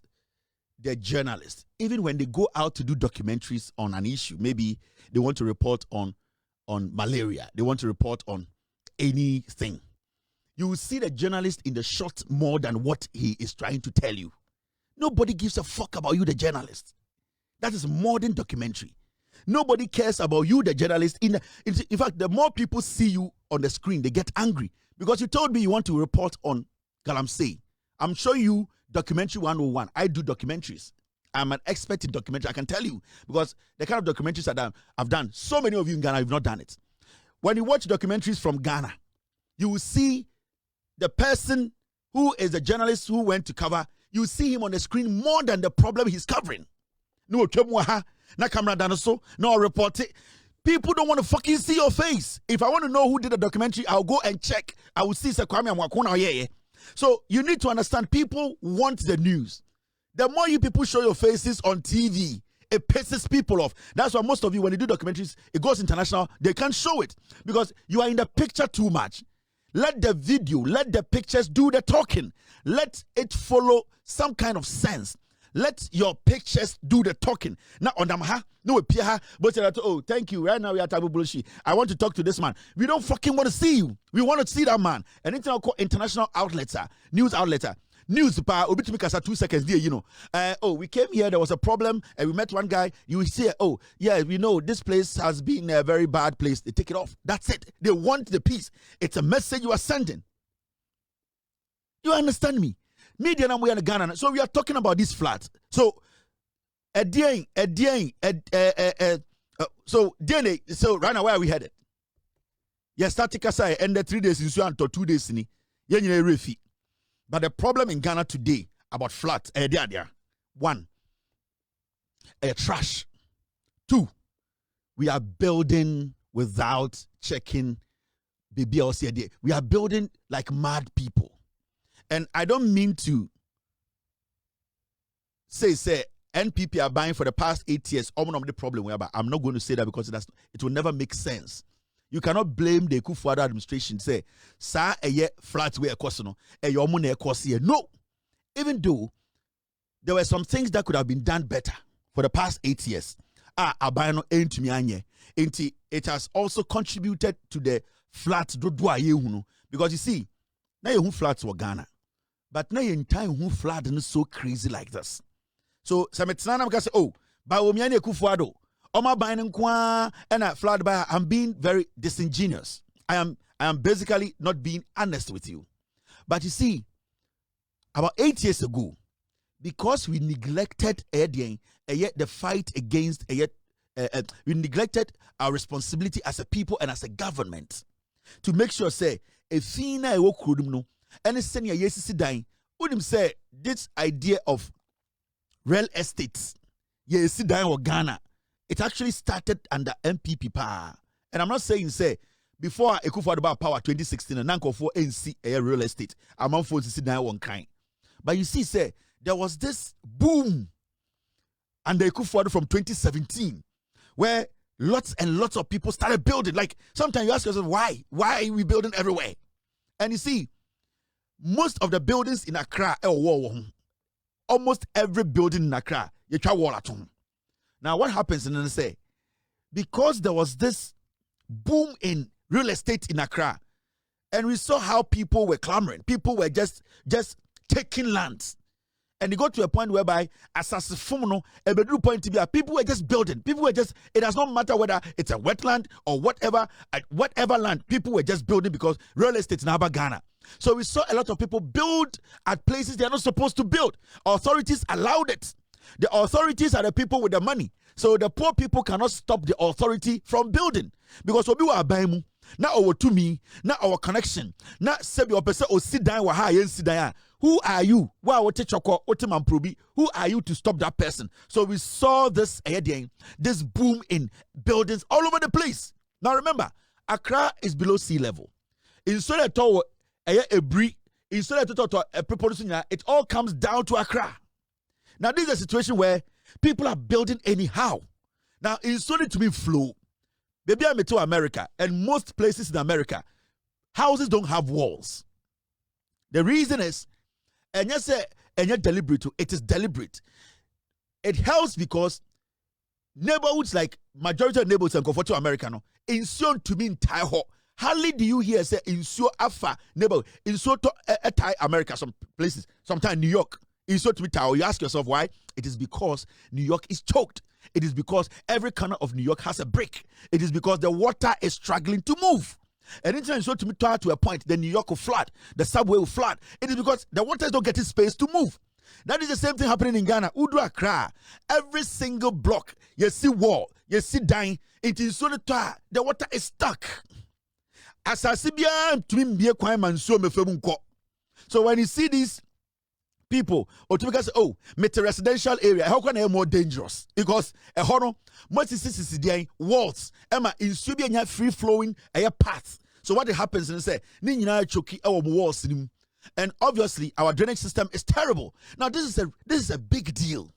the journalists. Even when they go out to do documentaries on an issue, maybe they want to report on malaria, they want to report on anything, you will see the journalist in the shot more than what he is trying to tell you. Nobody gives a fuck about you, the journalist. That is modern documentary. Nobody cares about you, the journalist. In fact, the more people see you on the screen, they get angry because you told me you want to report on Galamsey. I'm showing you documentary 101. I do documentaries. I'm an expert in documentary. I can tell you because the kind of documentaries I've done, so many of you in Ghana have not done it. When you watch documentaries from Ghana, you will see the person who is the journalist who went to cover, you see him on the screen more than the problem he's covering. No, na camera dinosaur, no report it. People don't want to fucking see your face. If I want to know who did the documentary, I'll go and check. I will see Kwame Mwakuna. Yeah. So you need to understand, people want the news. The more you people show your faces on TV, it pisses people off. That's why most of you, when you do documentaries, it goes international, they can't show it because you are in the picture too much. Let the video, let the pictures do the talking. Let it follow some kind of sense. Let your pictures do the talking. Now on them, no appear, but oh, thank you. Right now we are Tabu Bullshit. I want to talk to this man. We don't fucking want to see you. We want to see that man. And international outlets, news outlets, news pa obitumi kasa 2 seconds there, you know. Oh, we came here, there was a problem, and we met one guy. You see, oh yeah, we know this place has been a very bad place. They take it off. That's it. They want the peace. It's a message you are sending. You understand me? Media and we are in Ghana, so we are talking about this flat. So, so right now where are we headed? Yes, static aside, and the 3 days in Suan to 2 days in refi. But the problem in Ghana today about flats, one, trash. 2, we are building without checking BBLC. We are building like mad people. And I don't mean to say NPP are buying for the past 8 years. The problem whereby I'm not going to say that because it will never make sense. You cannot blame the Kufuor administration. Say, "Sa eye flat way ekosono, eyomune ekosie." No, even though there were some things that could have been done better for the past 8 years. Abayano entumi anye. It has also contributed to the flat dodua yehunu because you see, now you flats were Ghana. But now in time who flat is so crazy like this. So Sametzana can say, oh, by Omiani Kufuado, Oma Biden Kwa and a flat by I'm being very disingenuous. I am basically not being honest with you. But you see, about 8 years ago, because we neglected the fight against we neglected our responsibility as a people and as a government to make sure say a fina no. And senior yes dying. Wouldn't say this idea of real estate, yes, dying or Ghana. It actually started under MPP power. And I'm not saying say before Ekufuor about power 2016 and Nanko for NC real estate. I'm on for to dying one kind. But you see, say there was this boom under Ekufuor from 2017 where lots and lots of people started building. Like sometimes you ask yourself, why? Why are we building everywhere? And you see, most of the buildings in Accra, almost every building in Accra, you try wall at home. Now, what happens in the say? Because there was this boom in real estate in Accra, and we saw how people were clamoring. People were just taking lands. And it got to a point whereby, as a point to be, people were just building. People were just, it does not matter whether it's a wetland or whatever land, people were just building because real estate in Ghana. So we saw a lot of people build at places they are not supposed to build. Authorities allowed it. The authorities are the people with the money. So the poor people cannot stop the authority from building. Because we were buying now our to me, now our connection, now sebi opese o sit down wa ha yen sit down. Who are you? Who are you to stop that person? So we saw this boom in buildings all over the place. Now remember, Accra is below sea level. Instead of it all comes down to Accra. Now this is a situation where people are building anyhow. Now instead to be flow, Baby, I'm to America, and most places in America, houses don't have walls. The reason is, and you say, and you're deliberate, it is deliberate. It helps because neighborhoods like majority of neighborhoods and comfort to America, no, in soon to mean tie ho. Hardly do you hear say in so afa neighborhood, in so to tie America, some places, sometimes New York, in so to be tie. You ask yourself why? It is because New York is choked. It is because every corner of New York has a break. It is because the water is struggling to move. And anytime so to a point, the New York will flood, the subway will flood. It is because the water is not getting space to move. That is the same thing happening in Ghana. Udu Accra, every single block, you see wall, you see dying. It is so the water is stuck. So when you see these people, automatically say, oh, meet a residential area, how can I be more dangerous? Because a horror, most is walls, Emma, in Subian free flowing a path. So what happens is say, Nina choki our walls. And obviously our drainage system is terrible. Now this is a big deal.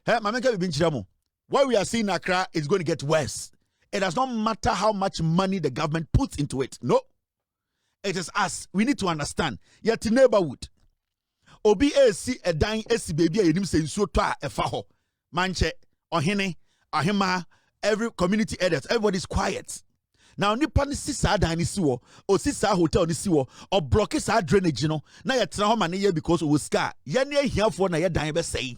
Hey, what we are seeing in Accra is going to get worse. It does not matter how much money the government puts into it. No. It is us. We need to understand. Yet neighborhood. Obi esi a dying esi baby a yenim se nsuo to a efa ho. Manche, ohene, ahema, every community edit, everybody's quiet. Now nipa ni si sa dan ni si wo, o si sa hotel ni si wo, o block sa drainage no. Na ye tena ho ma ne ye because o ska. Ye ne ahiafo na ye dan be sei.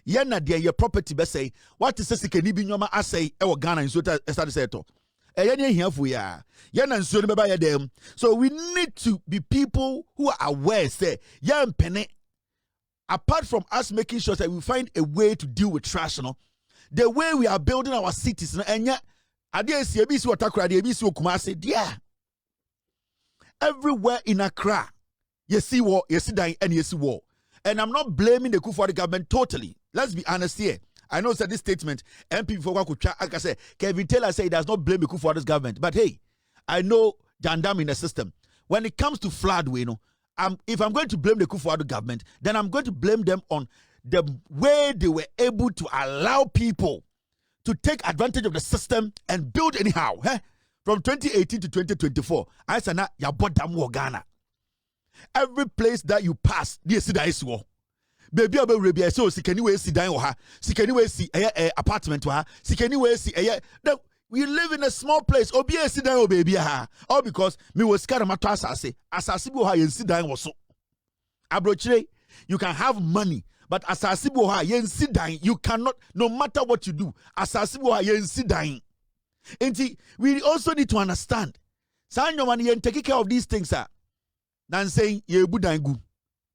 Ye na de ye property be say what is sikani bi nyoma asay e wo Ghana nso ta start say to e ye ne hiafo ya ye na nso ne be ba ye dem. So we need to be people who are aware say ye mpene, apart from us making sure that we find a way to deal with trash, you know, the way we are building our cities, you know, and yet ade si ebi si Watakra, ade ebi si Kumasi, yeah, everywhere in Accra you see war, you see dying, and you see war. And I'm not blaming the Kufuor government totally. Let's be honest here. I know that this statement, MP for Wakucha, like I said, Kevin Taylor said he does not blame the Kufuor government. But hey, I know Jandam in the system. When it comes to flood, you know, if I'm going to blame the Kufuor government, then I'm going to blame them on the way they were able to allow people to take advantage of the system and build anyhow. Eh? From 2018 to 2024, I said, "Ya bought Ghana." Every place that you pass, this is the war. Baby, I so see can you see dying or her? See can you see a apartment to her? See can you see a we live in a small place. Obi see dying baby ha. All because me was scared of my asase. Asase bo ha yen see dying also. Abrochire, you can have money, but asase bo ha yen see dying. You cannot, no matter what you do. Asase bo ha yen see dying. And we also need to understand. Sanyo man yen take care of these things, sir. Nan saying ye budangu.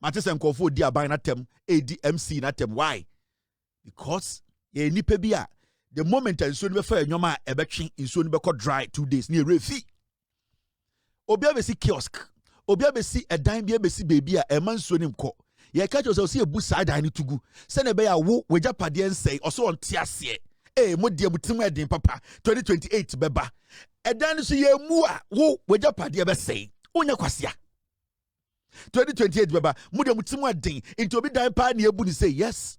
Matesen kofo di aban na tem, ADMC na tem. Why? Because ye ni pebia. The moment I so be fa nyoma ebetwe nso ni be dry 2 days ni refi. Obi abesi kiosk. Obi abesi edan bi abesi baby a eman so ni mko. Ye ka cho se ebu sa dan ni tugu. Se na be ya wo wejapade ensei oso on tiase. Mo de mutim eden papa 2028 beba. Edan so ye mu a wo wejapade be sei. Onya kwasea. 2028 baba mude mutimu adin into obi dying pa na ebu ni say yes.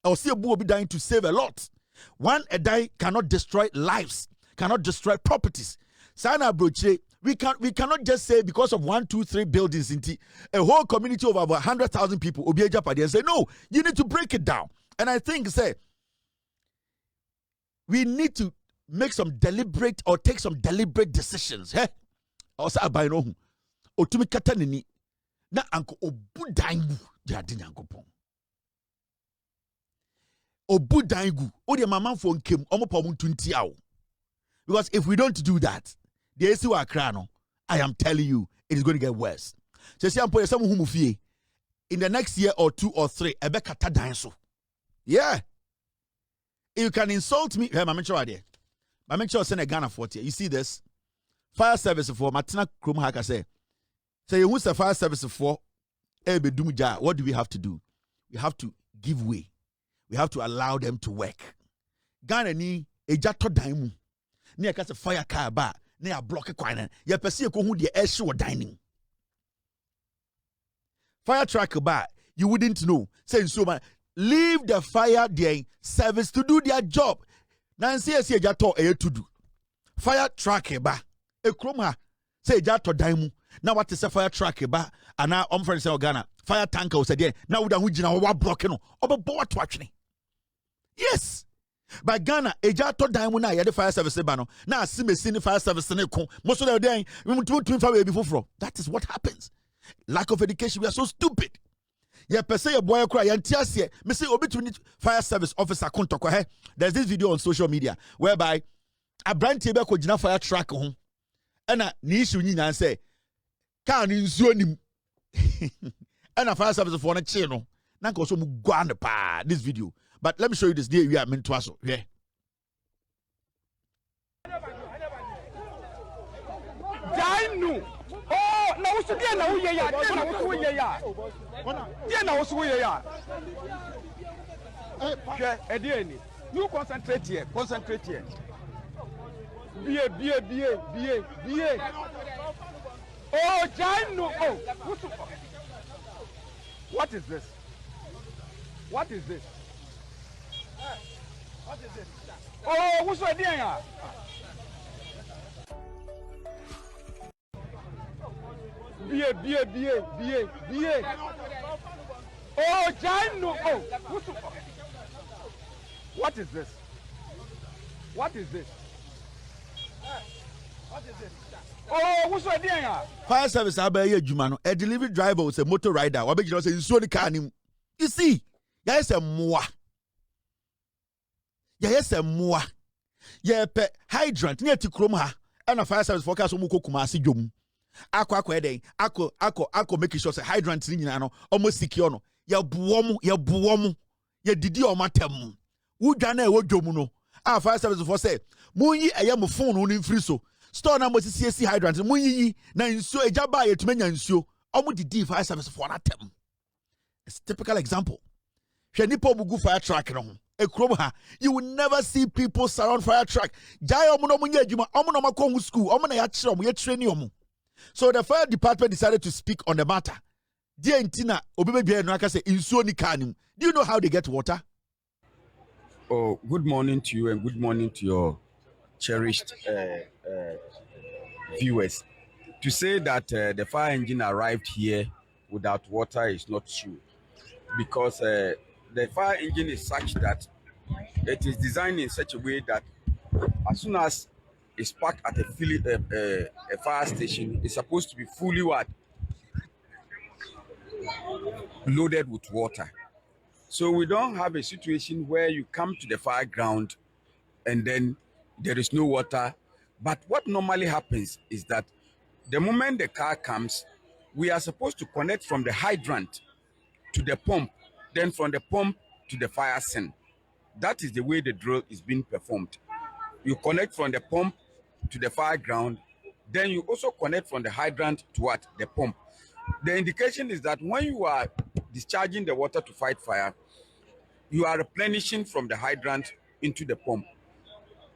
I'll see ebu obi dying to save a lot. One a die cannot destroy lives, cannot destroy properties. Sana broche, we cannot just say because of 1, 2, 3 buildings into a whole community of over 100,000 people obi ejapade and say no, you need to break it down. And I think say we need to make some deliberate or take some deliberate decisions. Hey, also abaino otumi kata nini na anko obudangu di adi nyankopon obudangu o de mamanfo nkem omopa mu tunti awo. Because if we don't do that, the esi wa Accra no, I am telling you it is going to get worse. So see ampo yesam hu mu fie in the next year or 2 or 3 ebe kata dan so. Yeah, you can insult me. Hey, make sure there. But make sure send a Ghana 40. You see this fire service for Matina Krum Haka say you who's the fire service for what do we have to do? We have to give way. We have to allow them to work. Ghana ni ejato daimu. Ni akase fire car ba ni a block kwan. Ya pese ko hu de ehwe dining. Fire truck ba you wouldn't know. Say so man leave the fire their service to do their job. Nancy ejato to do. fire truck eba ekrom ha say eja to dan mu na what is a fire truck eba ana friend say Ghana fire tanker o say there na wo da ho gina wo block no obebo to atwene. Yes, by Ghana eja to dan mu na ye the fire service eba no na asimesi ni fire service ne ko mo so dey we mutu fa we before. That is what happens. Lack of education. We are so stupid. Yeah, per se your boy cry and tears here. Me say obi to fire service officer kontoko he. There's this video on social media whereby a brand table ko gina fire truck ho. Ena ni issue nyina say car ni nsuo nim. Ena fire service for na che no. Na ko so mu gwa ne pa this video. But let me show you this day we are meant to aso. Yeah.
Jainu. Oh, na usu dia na uye ya, dia na usu uye ya. Dia na usu uye ya. Edieni. You concentrate here, concentrate here. Bie. Oh, Jainu. Oh, what is this? What is this? What is this? Oh, what's the idea? Bie. Oh, Jainu. Oh, what is this? What is this? What is this? Oh, what's the idea?
Fire service abaye adwuma no a delivery driver was a motor rider. Wabegina say nsuo ni car nim. You see, yes a moa. Yes a moa. Ye pe hydrant near to krom ha. And a fire service forecast omu Kumasi dwom. Akwa eden. Ako make sure say hydrant ni nyina no almost secure no. Ye buomu. Ye didi o matem. Wo dwa na e wo dwom no. A fire service for say, "Munyi eye mo phone no mfiri so." Store na mo CC hydrant munyi na nsuo eja ba ye tumenya nsuo. Omo didi fire service for na tem. It's a typical example. Hwe nipa obugu fire truck no ho. Ekrom ha, you will never see people surround fire truck. Jai omo no munye adwuma, omo no makon school, omo na ya kire omo, ye train omo. So the fire department decided to speak on the matter. Dear Intina, Obibebia no aka say nsuo ni kanim. Do you know how they get water?
Oh, good morning to you and good morning to your cherished viewers. To say that the fire engine arrived here without water is not true, because the fire engine is such that it is designed in such a way that as soon as it's parked at a fire station, it's supposed to be fully loaded with water. So we don't have a situation where you come to the fire ground and then there is no water. But what normally happens is that the moment the car comes, we are supposed to connect from the hydrant to the pump, then from the pump to the fire scene. That is the way the drill is being performed. You connect from the pump to the fire ground, then you also connect from the hydrant to what? The pump. The indication is that when you are discharging the water to fight fire, you are replenishing from the hydrant into the pump.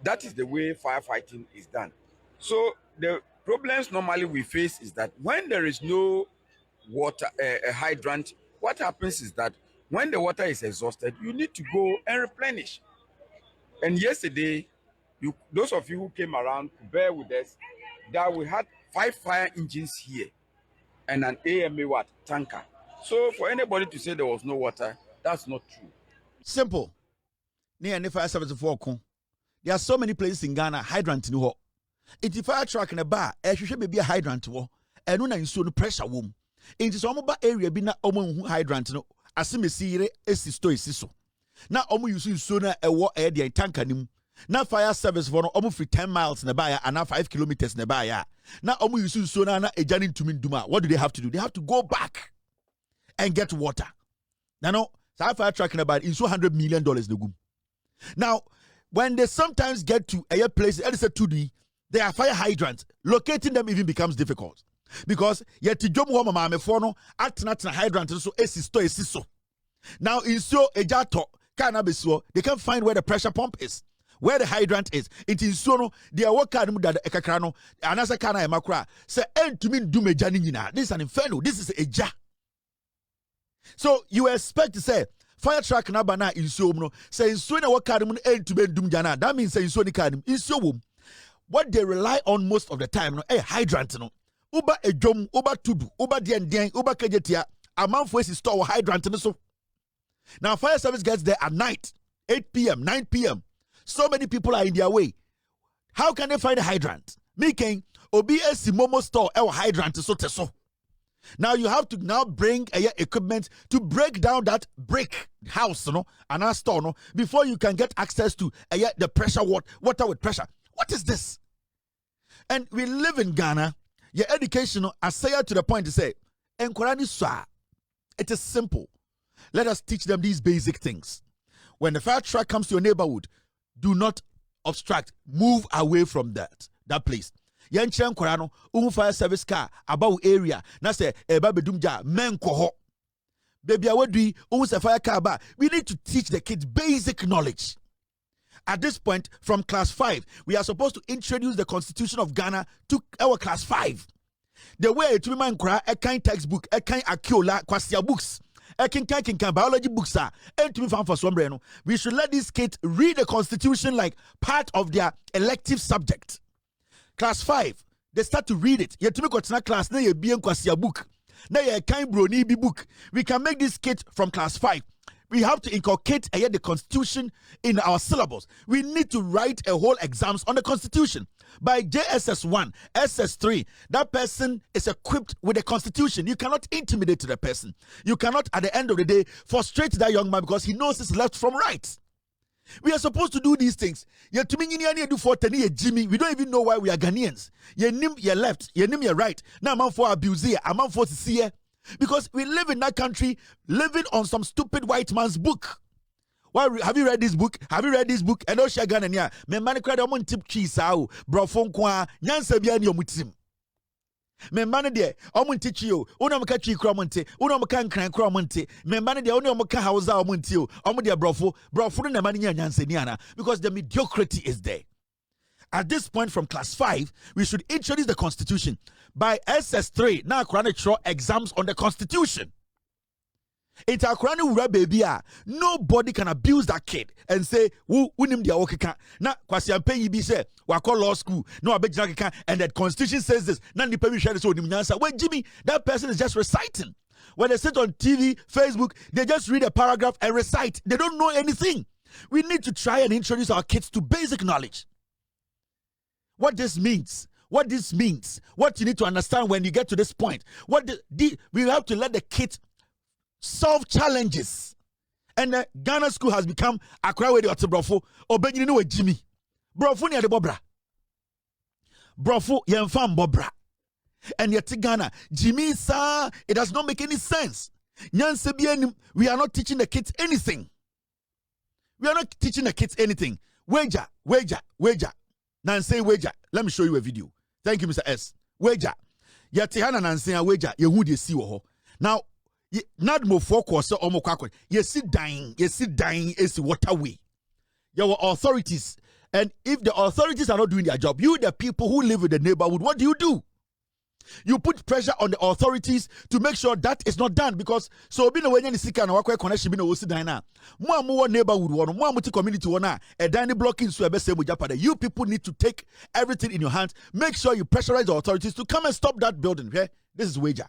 That is the way firefighting is done. So the problems normally we face is that when there is no water, a hydrant, what happens is that when the water is exhausted, you need to go and replenish. And yesterday, those of you who came around to bear with us, that we had 5 fire engines here and an AMA tanker. So for anybody to say there was no water, that's not true.
Simple. Near any fire service for there are so many places in Ghana, hydrant in ho. It's a fire truck in a bar, should be a hydrant wo, and no nsuo pressure womb. It is almost area be na omo hydrant no, asimesire esisto esiso. Na omo use nsuo na ewo the tanker nim. Na fire service for no omo free 10 miles in the bar and 5 kilometers in the bar. Na omo use nsuo na ejani ntumi nduma. What do they have to do? They have to go back and get water. Now, fire truck in about $100 million the Now, when they sometimes get to a place, there are fire hydrants. Locating them even becomes difficult. Because yet atna hydrant so esisto. Now in so ejato cannabis, they can't find where the pressure pump is, where the hydrant is. It is so they are working that ekakrano anasa kana emakra say end to mean do mejanina. This is an inferno. This is a ja. So you expect to say fire truck na bana insuo no say insuo na waka dem end to be dum jana. That means say insuo ni ka dem insuo wom. what they rely on most of the time, no, hydrant, no. Uba ejom, uba tudu, uba dien, uba kejetia. A man for his store hydrant, no so. Now fire service gets there at night, 8 p.m., 9 p.m. So many people are in their way. How can they find a hydrant? Making OBS Momo store our hydrant so. Now you have to now bring equipment to break down that brick house, and our store, before you can get access to the pressure water with pressure. What is this? And we live in Ghana. Your education, I say to the point to say, it is simple. Let us teach them these basic things. When the fire truck comes to your neighborhood, do not obstruct. Move away from that place. Yanchen Korano, fire service car, about area. Na say, bedumja, men koho. Baby, what do we fire car ba? We need to teach the kids basic knowledge. At this point, from class 5, we are supposed to introduce the Constitution of Ghana to our class 5. The way to man cry, a kind textbook, a kind akiola, kwasia books, a kind biology books are, and to be found for sombrero. We should let these kids read the Constitution like part of their elective subject. Class 5, they start to read it. Yet to me got class, na ye bien kwasia book, na ye kind broni bi book. We can make this kid from class 5. We have to inculcate the Constitution in our syllabus. We need to write a whole exams on the Constitution. By JSS 1, SS 3, that person is equipped with the Constitution. You cannot intimidate the person. You cannot, at the end of the day, frustrate that young man because he knows his left from right. We are supposed to do these things. We don't even know why we are Ghanaians. You're left, you're right. Now I'm for abuse here, I'm for see. Because we live in that country, living on some stupid white man's book. Why have you read this book? Have you read this book? And no shagan and ya. Me man cry on tip cheese out. Brofon kwa nyansa bia ni omutim. Me man de omunti chio. Una mka chi kromonte. Una mka nkran kromonte. Me man de ona mka hausa omunti o. Omu de brofo na man nyansa ni ana because the mediocrity is there. At this point from class 5, we should introduce the Constitution. By SS3, now Quranic exams on the Constitution. It's a Quranic baby. Nobody can abuse that kid and say, who nim dia okeka. Na kwasi ampe yibi say, wako law school, no abejina and that Constitution says this. Na ni pemi share so nim nyansa. Wait, Jimmy, that person is just reciting. When they sit on TV, Facebook, they just read a paragraph and recite. They don't know anything. We need to try and introduce our kids to basic knowledge. What this means, what you need to understand when you get to this point. We have to let the kids solve challenges. And the Ghana school has become Accra with the Brofo, or Benjamin with Jimmy. Brofo near the Bobra. Brofo, Yanfam Bobra. And yet Ghana, Jimmy, sir, it does not make any sense. We are not teaching the kids anything. We are not teaching the kids anything. Wager. Nancy wager. Let me show you a video. Thank you, Mr. S. Wager. Yatihana Nancy wager. You would see wo. Now, not more focus or more quack. You see dying is waterway. Your authorities. And if the authorities are not doing their job, you, the people who live in the neighborhood, what do? You put pressure on the authorities to make sure that is not done because so being away any sick and work connection being a dina. More neighborhood one, more community one, a dining blocking so you people need to take everything in your hands. Make sure you pressurize the authorities to come and stop that building. Okay? This is wager.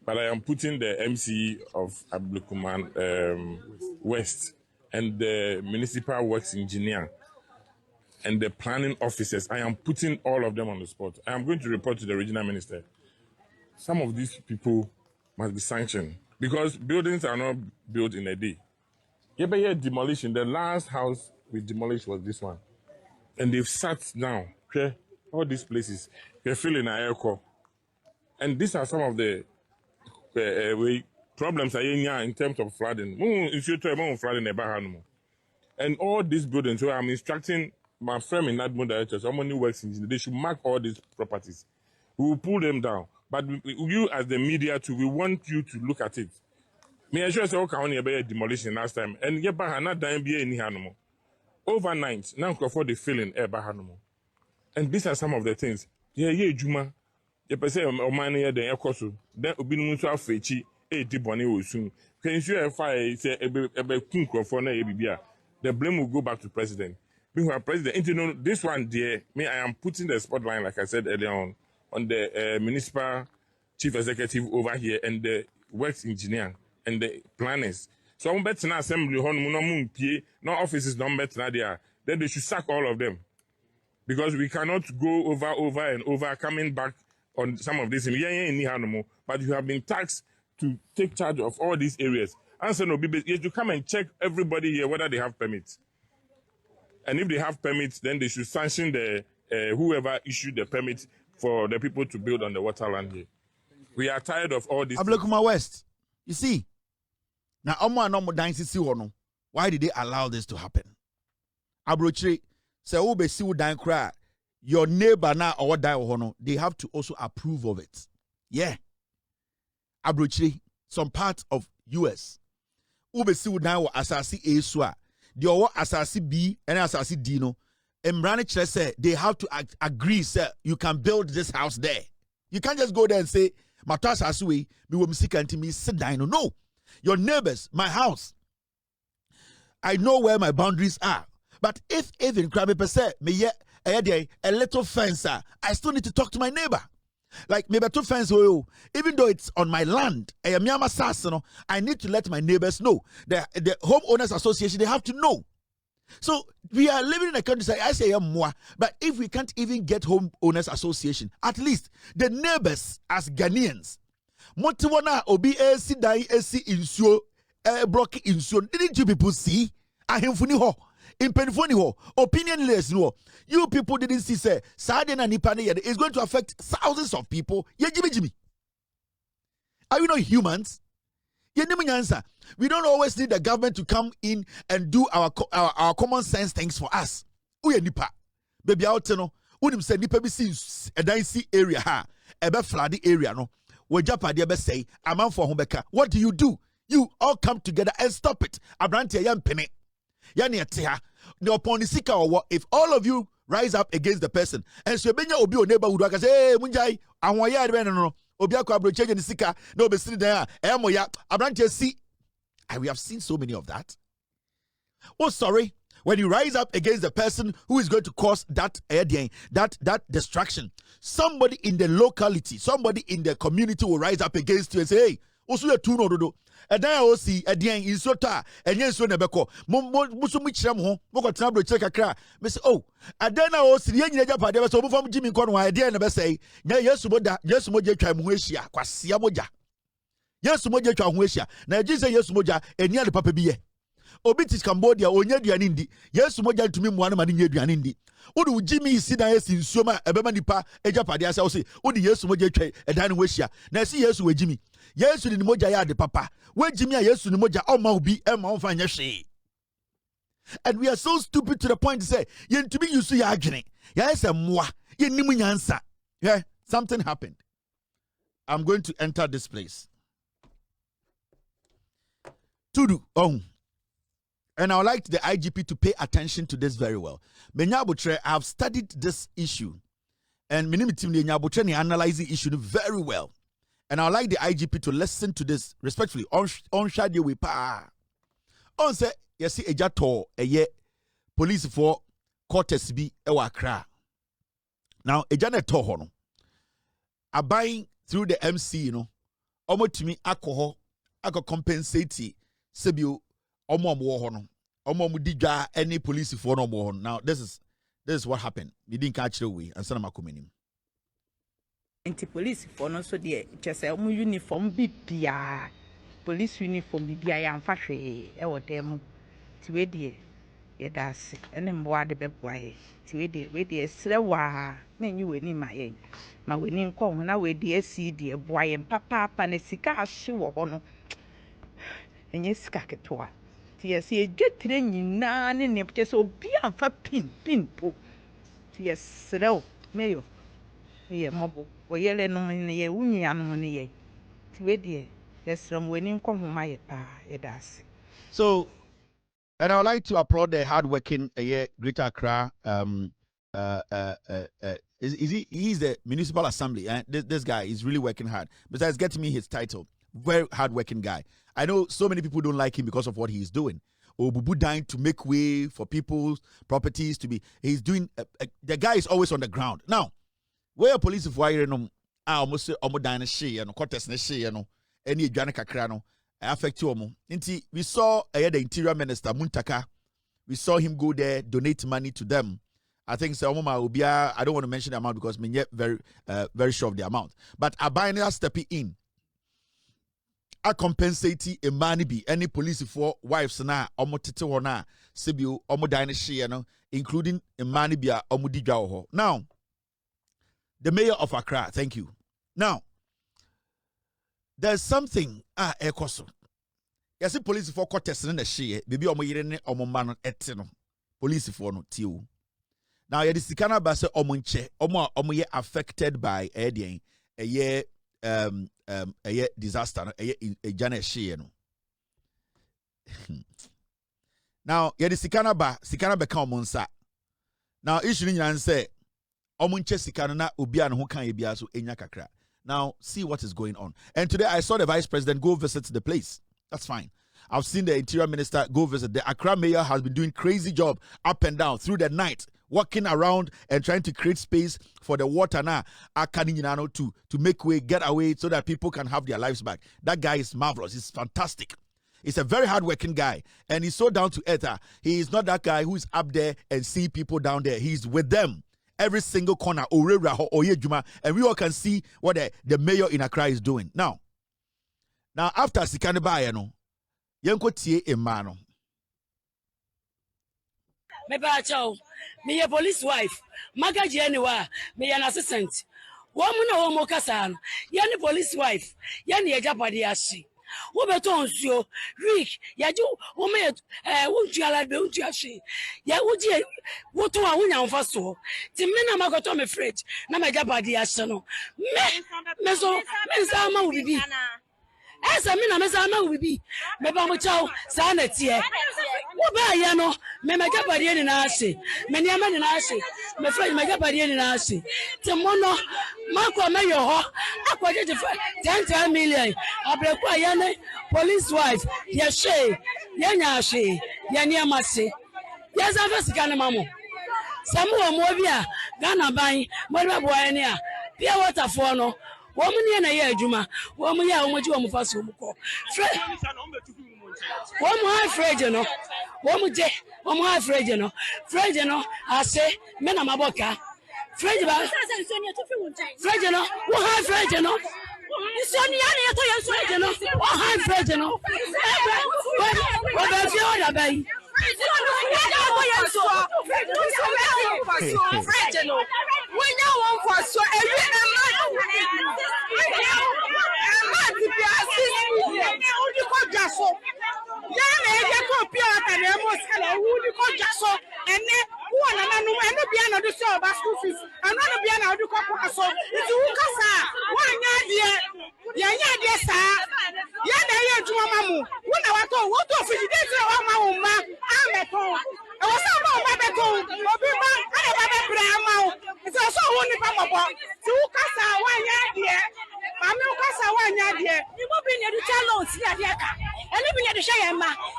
But I am putting the MC of Ablukuman West and the municipal works engineer and the planning officers. I am putting all of them on the spot. I am going to report to the regional minister. Some of these people must be sanctioned because buildings are not built in a day. Yeah, but demolition. The last house we demolished was this one. And they've sat down. Okay? All these places. They're filling an air core. And these are some of the problems in terms of flooding. And all these buildings, so I'm instructing my firm in admin directors, someone who works in, they should mark all these properties. We will pull them down. But you as the media too, we want you to look at it. Me I sure say okay on your demolition last time. And get back not dying be any animal. Overnight, now for the feeling animal. And these are some of the things. Yeah, Juma. You say money the air cost then obi no so afechi Boni will soon. Can you fire say a kunk for na the blame will go back to president. Being president, you know, this one there, me, I am putting the spotlight, like I said earlier on the municipal chief executive over here and the works engineer and the planners. So I'm betting assembly no offices don't bet there. Then they should sack all of them. Because we cannot go over and over coming back on some of this. But you have been tasked to take charge of all these areas. Answer no, you to come and check everybody here whether they have permits. And if they have permits, then they should sanction the whoever issued the permit for the people to build on the waterland here. We are tired of all this.
Ablekuma West, you see, now why did they allow this to happen? Abrochire, say ube si udan cry, your neighbor now or die hono, they have to also approve of it. Yeah. Abrochire, some parts of US. Ube si udan wa asasi eswa. The owo asasi B and asasi D no. Embrane say they have to agree, say you can build this house there. You can't just go there and say, Matas asui, me wo msika anti me sit down. No. Your neighbors, my house. I know where my boundaries are. But if even crabby per se, me a little fence, I still need to talk to my neighbor. Like maybe two fence, even though it's on my land, I need to let my neighbors know. The homeowners association, they have to know. So we are living in a country, I say more, but if we can't even get homeowners association, at least the neighbors as Ghanaians, Motiwana obi AC dai AC insuo block insuo. Didn't you people see? Ahemfuni ho. Impenfoni ho. Opinionless no. You people didn't see say Saturday and Nipane is going to affect thousands of people. Yeah, Jimmy. Are we not humans? We don't always need the government to come in and do our common sense things for us. Uye nipa. Baby out no. Unim say nipa bi see a dicey area ha. Ebe floody area no. Wajapadi ebe say aman for humbeka. What do? You all come together and stop it. Abrantia yan pene. Yani atiha. No upon the sika or what if all of you rise up against the person and so benya obi o neighborhood waka say hey munjai anwaya de no obi akwa abro change the sika no be sitting there emoya abrantia see. We have seen so many of that. Oh, sorry. When you rise up against the person who is going to cause that destruction, somebody in the locality, somebody in the community will rise up against you and say, hey, also you two no do. And then I see a day in Sota and yes, so never call. Musumicham home, Mokotabro check a crack. Miss Oh, and then I was the young Japan, so from Jimmy Conway, I dare never say, yes, Moja, yes, Moja, Muesia, Quasia Moja. Yes, Moja Changwesha. Now, Jesus, yes, Moja, and near the Papa Bie. Obitis Cambodia, or Yedian Indi. Yes, Moja to me, one man in Yedian Indi. Odu Jimmy Sidas in Soma, a Bemanipa, a Japadia, I say, Odu yes, Moja, a Dan Wesha. Now, see, yes, with Jimmy. Yes, with the Moja, the Papa. Where Jimmy, yes, to the Moja, oh, Maubi, and Mount Yashi. And we are so stupid to the point to say, Yen to me, you see, Agony. Yes, a moi, Yen Nimunyansa. Yeah, something happened. I'm going to enter this place. And I would like the IGP to pay attention to this very well. I have studied this issue and I analyze the issue very well. And I would like the IGP to listen to this respectfully. On Shadi we pa. On say yes, ejato eye police for quarters be ewa kra. Now ejane to hono. Abuying through the MC, you know, omo to me alcohol, compensate. Sebio omo hono omo mudija any police for no more. Now this is what happened. We didn't catch the way and sana makomenim.
Anti police for no so de just omo uniform bibia police uniform bibia ya mfa hwe e wo dem ti we de ye das ene mboa de beboa ye ti we de sre wa na nyi weni ma ye ma weni nko na we de asi de boa ye papa na sika ahye wo ho no enye sika ketwa ti yesi edwetire nyina ne ne pche so obi amfa pin po ti yesrew meyo ye mobo wo yele no ne ye unya no ne ye ti we de yesrem weni nkohoma ye pa ye das.
So and I would like to applaud the hardworking Greater Accra he's the municipal assembly and this guy is really working hard besides getting me his title. Very hardworking guy. I know so many people don't like him because of what he's doing. Bubu dying to make way for people's properties to be. He's doing. The guy is always on the ground. Now, where police if wire no, almost dying she and quarters ne she any Jana Kakrano affect you. We saw the interior minister Muntaka. We saw him go there, donate money to them. I think so. I don't want to mention the amount because me yet very sure of the amount. But Abina stepping in. A compensate a money be any police for wives na omotete wona sebio omodine she no including a money be a omodiga ho. Now the mayor of Accra, thank you. Now there's something ekoso. Yes, police for contest na she baby omoyire ne omoma no ete no police for no tiu. Now ye disikana ba se omonche omoye affected by a year a disaster a Janet she no. Now ye the sikana beka omonsa. Now issue ni say omonche sikana na obi an ho kan ebia so enya kakra. Now see what is going on. And today I saw the vice president go visit the place. That's fine. I've seen the interior minister go visit. The Accra mayor has been doing crazy job up and down through the night, walking around and trying to create space for the water now to make way, get away so that people can have their lives back. That guy is marvelous. He's fantastic. He's a very hardworking guy and he's so down to earth. He is not that guy who is up there and see people down there. He's with them. Every single corner, and we all can see what the mayor in Accra is doing. Now after Sikane Yanko tie emano.
Me ba chao. Me a police wife. Magaji anywhere. Me an assistant. Woman no mo kasa no. Yani police wife. Yani ejapade ashi. Wo beton nsuo. Rick, yaju wo me wuntu ala be wuntu ashi. Ya wuji woto a wunya mfa so. Ti me na makoto me fridge. Na me ejapade ashi no. Me so me sa ma wo bibi. Esa mi na mesa na ubibi me ba mo chaw sa na tie wo ba ya no me megabade ni na ase me ne ama ni na ase me friend megabade ni na ase te mo no mako me yo ho akwaje 10 million abreku ayane police wife ye she ye nya she ye ne amase ye za fa sika ne mamo samu wo mo bi a Ghana ban mo be bo ayane a pure water for no woman na ye adwuma woman ya omoji wo mfaso mko woman ha freje no woman ha freje no ase me na maboka freje ba freje no wo ha freje no isoni ya na to ye freje no wo ha freje no wo ba fi oda bai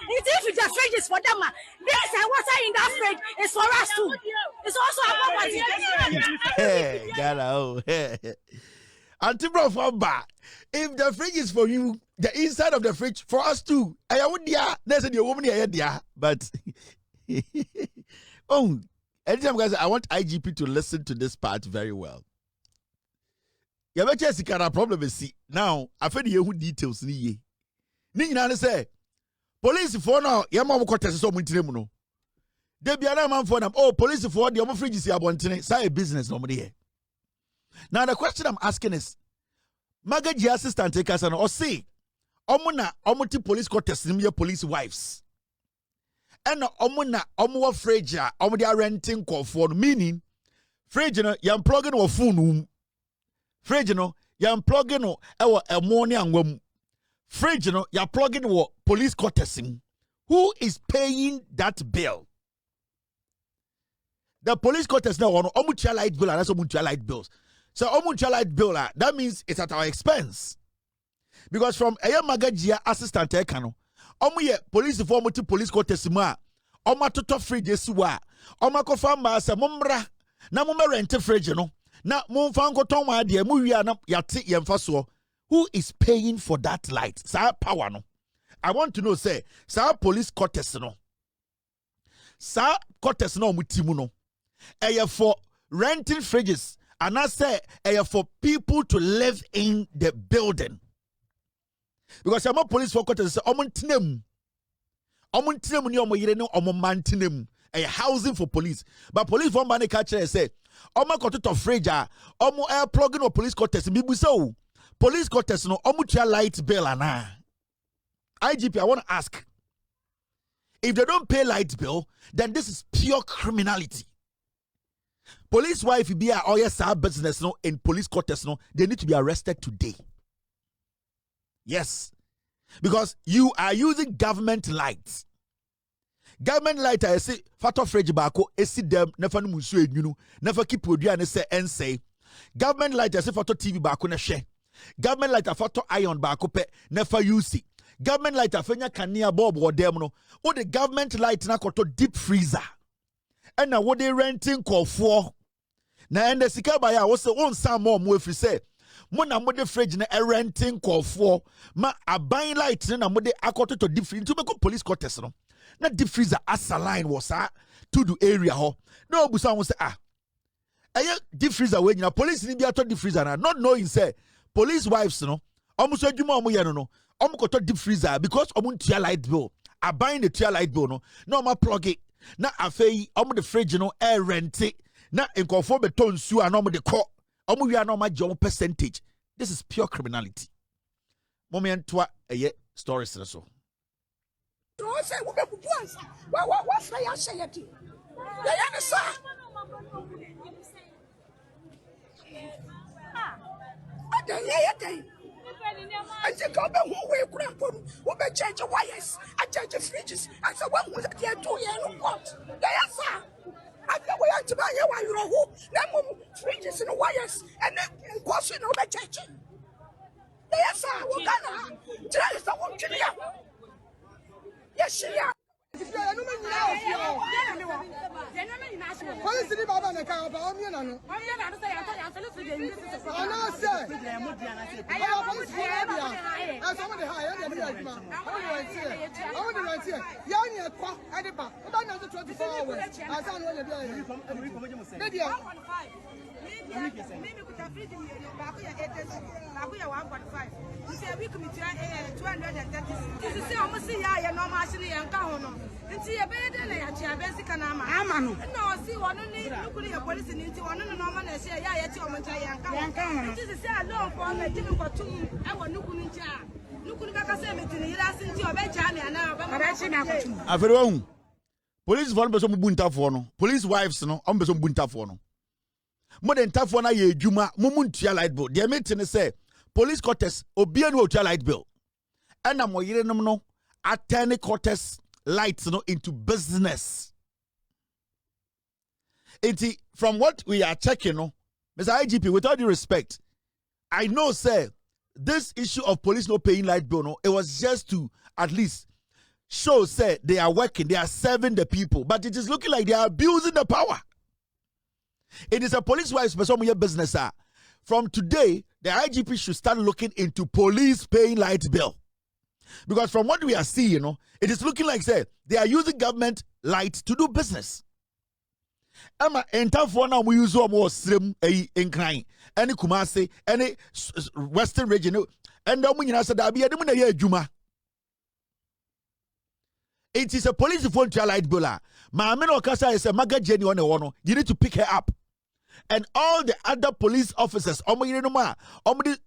If the fridge is for them, there's water in that fridge. It's for us too. It's also our property.
Hey, Gala, Auntie Bro Famba, if the fridge is for you, the inside of the fridge for us too. I would there's a woman here, but oh, anytime guys, I want IGP to listen to this part very well. You have a problem with see now. I feel you details ni say police for now. Yama test so no. They be another man for them. Oh, police for the fridge is abontine. Say a business normally here. Now the question I'm asking is, Magaji assistant take us or say, omuna police test your police wives. And omuna fridge they are renting for meaning fridge you plugging or phone fridge you plugging a morning and fridge you plugging or police courtesy. Who is paying that bill? The police courtesy now on omucha light bill and that's omucha light bills. So omucha light bill that means it's at our expense. Because from a magajia assistant ekano, ye police form to police quarters ma, toto fridge suwa, kofa masa mumra, na mumma rent fridge no, na mumfango tonwa de muya na yati yemfaso. Who is paying for that light? Sa power no. I want to know, say, sa police quarters no. Sa quarters no mutimu no. Eye for renting fridges, and I say eye for people to live in the building. Because some police for quarters say omuntinem ni omo yire no omo mantinem. A housing for police. But police for money catcher say omo koto fridge a omo air plugging or police quarters bibu so. Police quarters no omutia light bill ana. IGP, I want to ask. If they don't pay light bill, then this is pure criminality. Police wife be a yes business no in police quarters no, they need to be arrested today. Yes. Because you are using government lights. Government light I say fato fridge bako esi dem never no musu edwunu never keep odua ne say ense. Government light I say fato TV bako na hwe. Government light afato iron bako pe never use it. Government light afenya kania bulb wo dem no. O the government light na koto deep freezer. And now what they renting call for. Na ende sika ba ya wo se won sam mo efri say mo na mo de fridge na renting call for ma aban light na mo de akoto to deep freezer to be police quarters no. Na deep freezer asaline was to do area ho. No busa won say deep freezer we na police ni bi ato deep freezer na not knowing say police wives no omuso adwuma omo ye no omukoto deep freezer because omuntua light bill aban the tia light bill no ma plug it na afei omo the fridge no air rent it na enkofo beton nsu a no omo de ko omo wi a no ma je percentage. This is pure criminality. Moment to a stories so
say what say I say it. I think I'll be who we grandpa will be change wires. I change the fridges. I said, what was it here 2 years? What? Yes, sir. I think we have to buy a wire who then fridges and wires and then question over changing. Yes, sir. We're gonna tell us the one to the yes, she are.
Police ni baba na ka ba omi na no.
Omi na no say I tell you to
ana say. Aya police for dia. As some the high and the aduma. I want to right here. Ya ni ekwa adeba. Oba na 24 hours. As I know you be. Media. Maybe could have freed me back here 1.5. You say we commit 230. This is almost ya no machine and kahono. Nti ye be de na ya chia basic na ama no see one ni nukuri ya police ni nti one no ma na share ya ti o mo ntia yanka nti se alone for na ti ko tum e wo nukuri nti a nukuri kaka se meti ni ira sinti o be ja me ana o be ma chi na ko tum
afere wo police for no be so mbunta for no police wives no o be so mbunta for no mo de ntafo na ye adwuma mo muntua light bill de meti ne say police quarters obia no otua light bill ana mo yire nom no attorney quarters lights into business. From what we are checking, Mr. IGP, with all due respect, I know, sir, this issue of police not paying light bill, it was just to at least show, sir, they are working, they are serving the people, but it is looking like they are abusing the power. It is a police wise business. From today, the IGP should start looking into police paying light bill. Because from what we are seeing, it is looking like say they are using government lights to do business. Ama entafo na we use more slim in crying any Kumasi, any Western region, and the woman said that be a juma. It is a police phone to light bula. Mameno Kasa is a maga jenny on the one. You need to pick her up. And all the other police officers,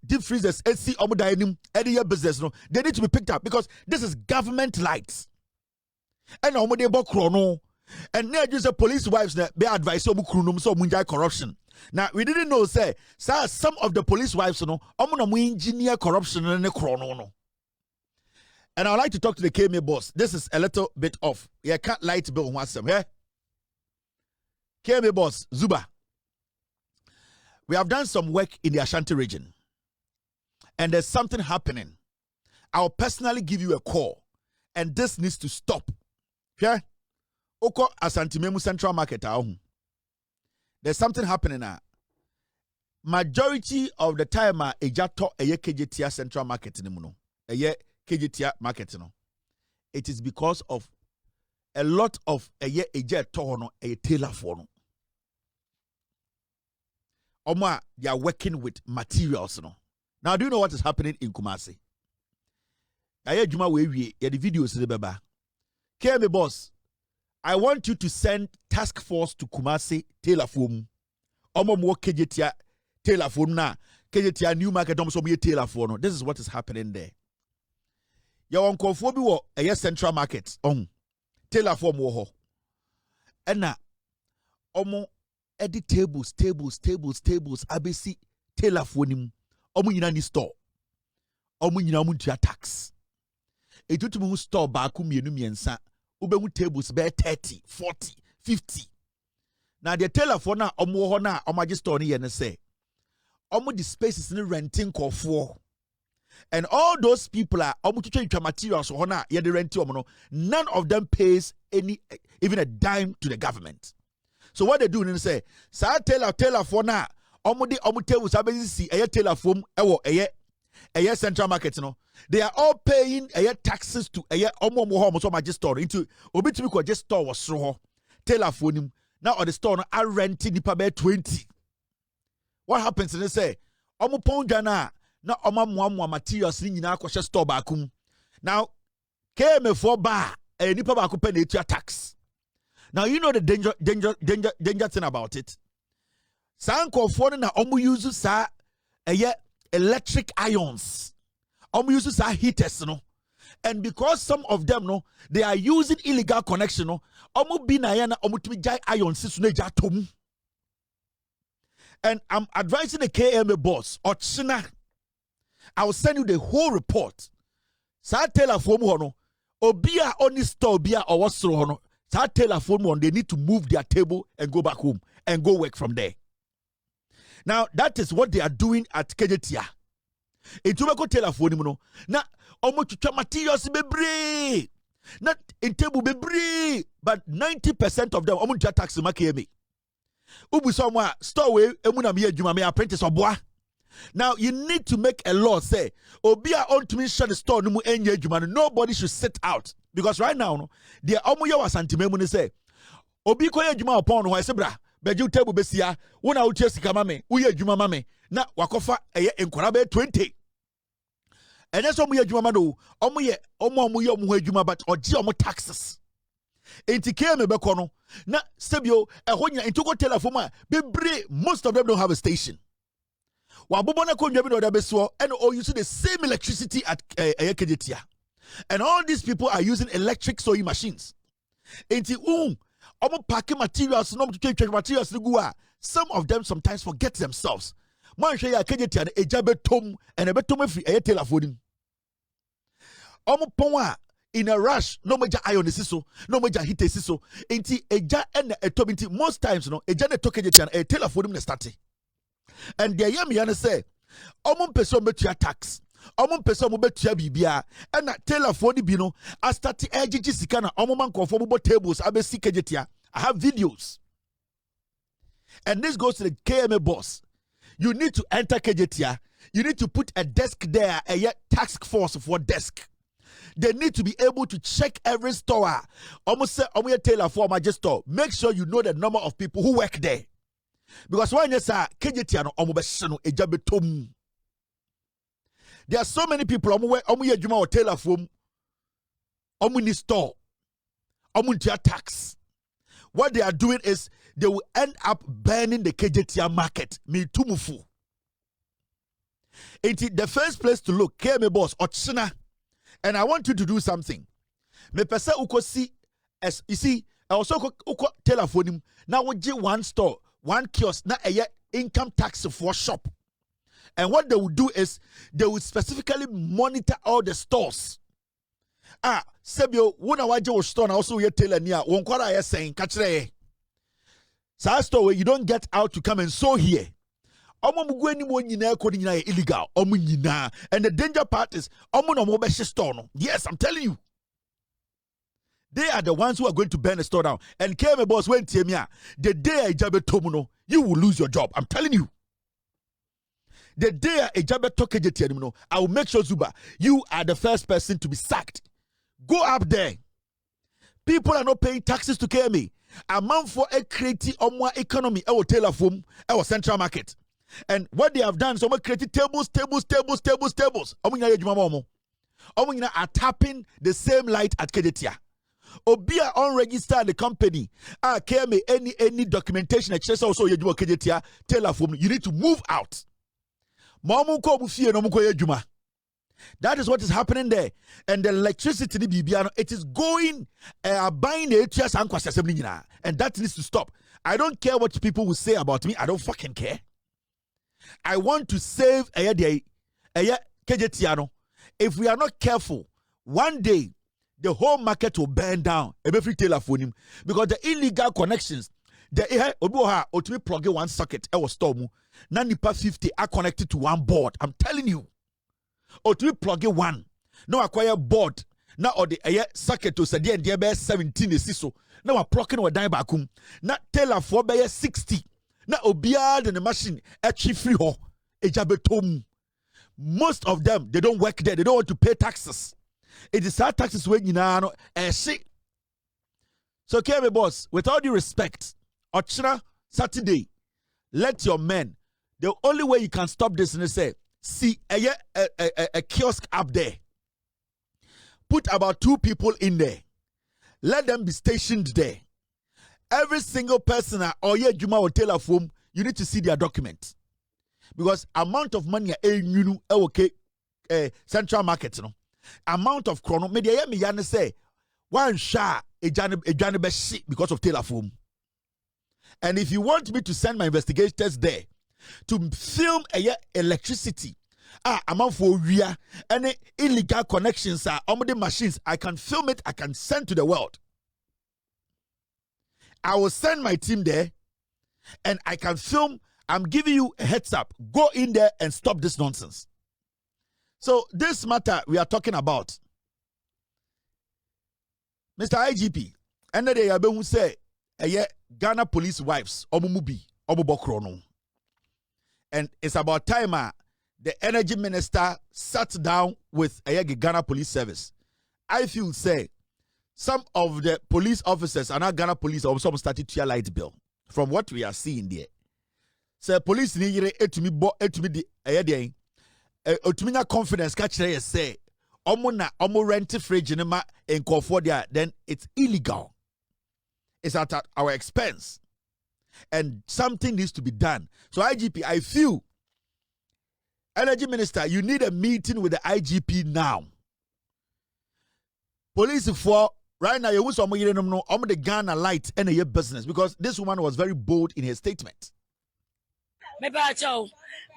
deep freezers, SC, any business, they need to be picked up because this is government lights. And and now just the police wives be advised so corruption. Now we didn't know say some of the police wives engineer corruption in the chrono. And I'd like to talk to the KMA boss. This is a little bit off. Yeah, can't light bill once some, yeah? KMA boss, Zuba. We have done some work in the Ashanti region. And there's something happening. I'll personally give you a call. And this needs to stop. Okay? Oko Asantimemu Central Market. There's something happening now. Majority of the time, ejato eye KJTia Central Market no. Eye KJTia Market no. It is because of a lot of eye ejato no eye tailor for no. Oma, they are working with materials no. Now, do you know what is happening in Kumasi? Eye juma we the videos the beba. KM boss, I want you to send task force to Kumasi tailor form. Omo mo KJTia tailor phone na KJTia new market so be tailor phone. This is what is happening there. Your uncle for bi wo a central market on tailor phone wo ho. Ena omo edit tables abc tailor phone nim omo nyina ni store. Omo nyina mu ntua tax. Etutumu store ba ku mienu miensa ubemu tables be 30, 40, 50. Now the tailor phone na omo ho na omo store ni ye ne say omo the spaces in renting for, and all those people are omo to materials so na ye the rent omo no, none of them pays even a dime to the government. So what they do is say sa tailor for na omo tables abezi si eye tailor phone ewo eye central market no, they are all paying taxes to omo ho so ma store into obi to be just store was so tailor phone now or the store no are renting the per 20. What happens in say omo ponja na omo materials ni nyina akoshe store bakum. Now came for bar nipa ba ko pay na tax. Now you know the danger thing about it. Sanko for na omo use sa electric irons. Omo use sa heaters no. And because some of them no they are using illegal connection no, omo bi na ya na omo tumi jai irons so na ja tom. And I'm advising the KMA boss, Ochina. I will send you the whole report. Sa telephone hono, obia only store obia or what's hono. Sa telephone one, they need to move their table and go back home and go work from there. Now that is what they are doing at KJTia. Itubeko telephone no. Na omo chucha materials bebre. Not in table bebre, but 90% of them omo chucha taxi makeme. Ubu somewhere store we emuna me adwuma me apprentice oboa. Now you need to make a law say obia on to me shut the store no mu enye adwuma. Nobody should sit out because right now no the omo ye wasantimemu ne say obi koye adwuma upon no say bra beju table besia wona wo chesi kama me wo ye adwuma ma me na wakofa eye enkora be 20. And that's omo ye adwuma ma no omo ye omo adwuma but oje omo taxes. Enti keme beko no na sebio ehonya enti go telephone a bebre most of them don't have a station. Wa bobo na konwa bi no da beso and all use the same electricity at KJTia. And all these people are using electric sewing machines. Enti omo pack materials no to materials no go. Some of them sometimes forget themselves. Man hwe ya KJTia na eja betom and e betom free telephone. Omo pon a in a rush, no major iron is so, no major heat is so. Inti eja and a tobinti most times no eja ne tokeje a telephone ne start. And the yam yana say, omon person betua tax, omon person betua bibia, and that telephone bino, I start the edgy sikana, omoman conformable tables, abesi kejetia. I have videos. And this goes to the KMA boss. You need to enter KJTia. You need to put a desk there, a task force for desk. They need to be able to check every store. Almost say, tailor for my store. Make sure you know the number of people who work there. Because when you say, there are so many people who tailor for store. Tax. What they are doing is they will end up burning the KJTia market. Me tumufu. The first place to look, KMA boss, Ochina. And I want you to do something. Me pesa uko see, as you see, I also uko telephone him. Now we get one store, one kiosk, na a income tax for shop. And what they will do is they will specifically monitor all the stores. Sebio, when I watch your store, also you tell near one quarter I saying, catch there. So store where you don't get out to come and sew here. Omo mugu any mo nyina ko nyina illegal. Omo nyina. And the danger part is omo no mo be store no. Yes, I'm telling you. They are the ones who are going to burn the store down. And KM boss when Tiemia, the day I jabe tomuno, you will lose your job. I'm telling you. The day I jabe toke I will make sure Zuba, you are the first person to be sacked. Go up there. People are not paying taxes to KMA. Amount for a creative omwa economy, our telephone, our central market. And what they have done is created tables. Omunya are tapping the same light at Kedetia. Obia unregistered the company. KMA any documentation also Kedetia telephone. You need to move out. That is what is happening there. And the electricity, it is going, buying the and that needs to stop. I don't care what people will say about me. I don't fucking care. I want to save if we are not careful, one day, the whole market will burn down. Every telephone because the illegal connections, the plug one socket, I was storm. Nanipa 50 are connected to one board. I'm telling you. Or to plug one. Now acquire board. Now or the socket to say the 17 is so. Now a plucking or die back. Now tell a 4 by 60. Now obia the machine actually free ho. Ejabetom. Most of them they don't work there. They don't want to pay taxes. It is our taxes when you know see. So KM boss, with all due respect, Ochina Saturday, let your men. The only way you can stop this is say, see a kiosk up there. Put about 2 people in there. Let them be stationed there. Every single person or Juma or telephone, you need to see their document. Because amount of money central market, no. Amount of chrono, media me yana say one shot a best because of telephone. And if you want me to send my investigators there to film electricity, amount for real any illegal connections on the machines, I can film it, I can send to the world. I will send my team there and I can film. I'm giving you a heads up. Go in there and stop this nonsense. So this matter we are talking about, Mr. IGP, and the day I say, Ghana police wives, Omumubi, Omubokrono. And it's about time the energy minister sat down with a Ghana police service. I feel say some of the police officers are not Ghana police or some started to light bill from what we are seeing there. So police need the confidence catch say omo rent fridge ma en for there, then it's illegal. It's at our expense. And something needs to be done. So IGP, I feel Energy Minister, you need a meeting with the IGP now. Police for right now, you want some the Ghana light and your business because this woman was very bold in her statement.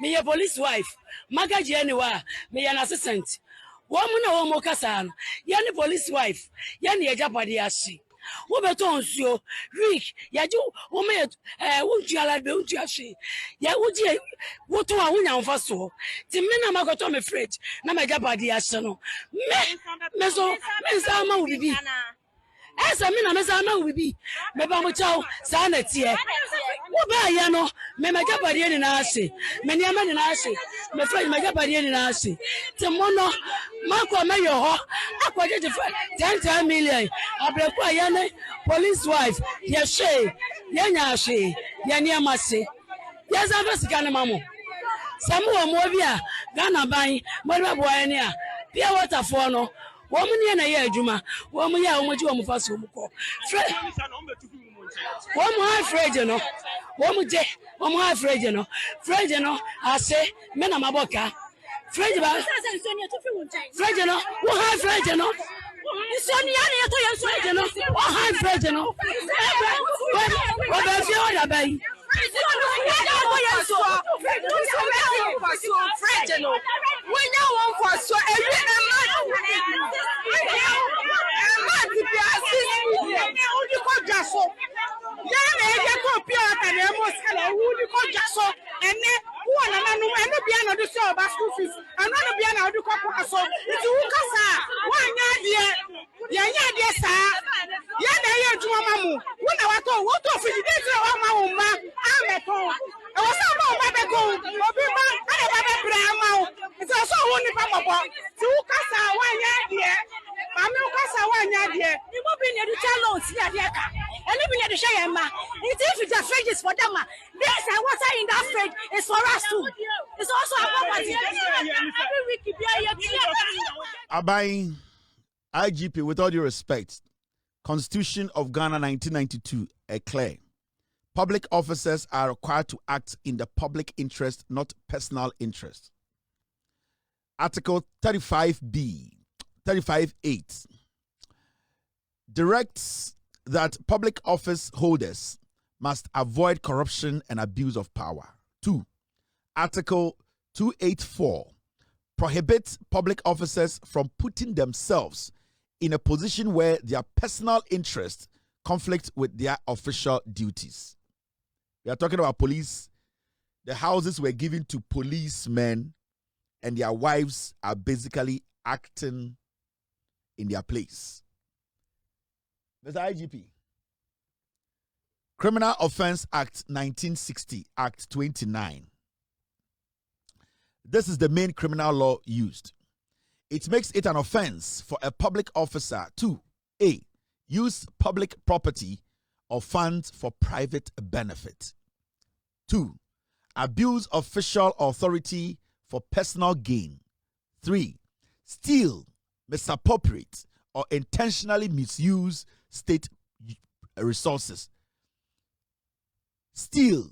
Me a police wife. Magaji anywhere. Me an assistant. Woman or more casan. Yani police wife. Yani a japadi ashi. Wobeton's yo. Rick. Yaju. Woman. Would you allow me to ashi? Ya would you? What do I win on first? The men are got on a fridge. Na my japadi ashano. Me so. Mensama will be. As a mina mesama will be. Me bamuchao. Sanity. Uba yano, me majabari in Nasi, many a man in Nasi, my friend Majabari in Nasi. Timono, Marco Mayo, aquated 10 million. Abrapayane, police wife, Yashe, Yanashi, Yanyamasi. Yes, I was Ganamamo. Samuel Movia, Ghana Bay, Marabuania, Pia Water Fono, woman in a year, Juma, woman, Omoju Faso. One more Fred, you know. One more Fred, you know. Fred, you know, I say, Mena Maboka. Fred, you know. Fred, you know. One high Fred, you know. It's only Fred, you know. One high Fred, you know. What about the other bay? Fred, you know. We know one for so
It's Ukasa, one idea. Yanya dear, sir. Yana, you to Mamu. When I was told, what of it? I'm at home. I was about my home. I have a grandma. It's also only from about Ukasa, one idea. I'm Ukasa, one idea. You will be near the channel, and even at the Shayama. If it's a fridge is for them, there's a water in that fridge. It's for us too. It's also a property.
Abai, IGP, with all due respect, Constitution of Ghana 1992, clear. Public officers are required to act in the public interest, not personal interest. Article 35B, 35.8 directs that public office holders must avoid corruption and abuse of power. 2. Article 284 prohibits public officers from putting themselves in a position where their personal interests conflict with their official duties. We are talking about police. The houses were given to policemen and their wives are basically acting in their place. Mr. IGP, Criminal Offence Act 1960, Act 29. This is the main criminal law used. It makes it an offence for a public officer to A. Use public property or funds for private benefit. 2. Abuse official authority for personal gain. 3. Steal, misappropriate, or intentionally misuse state resources. Steal,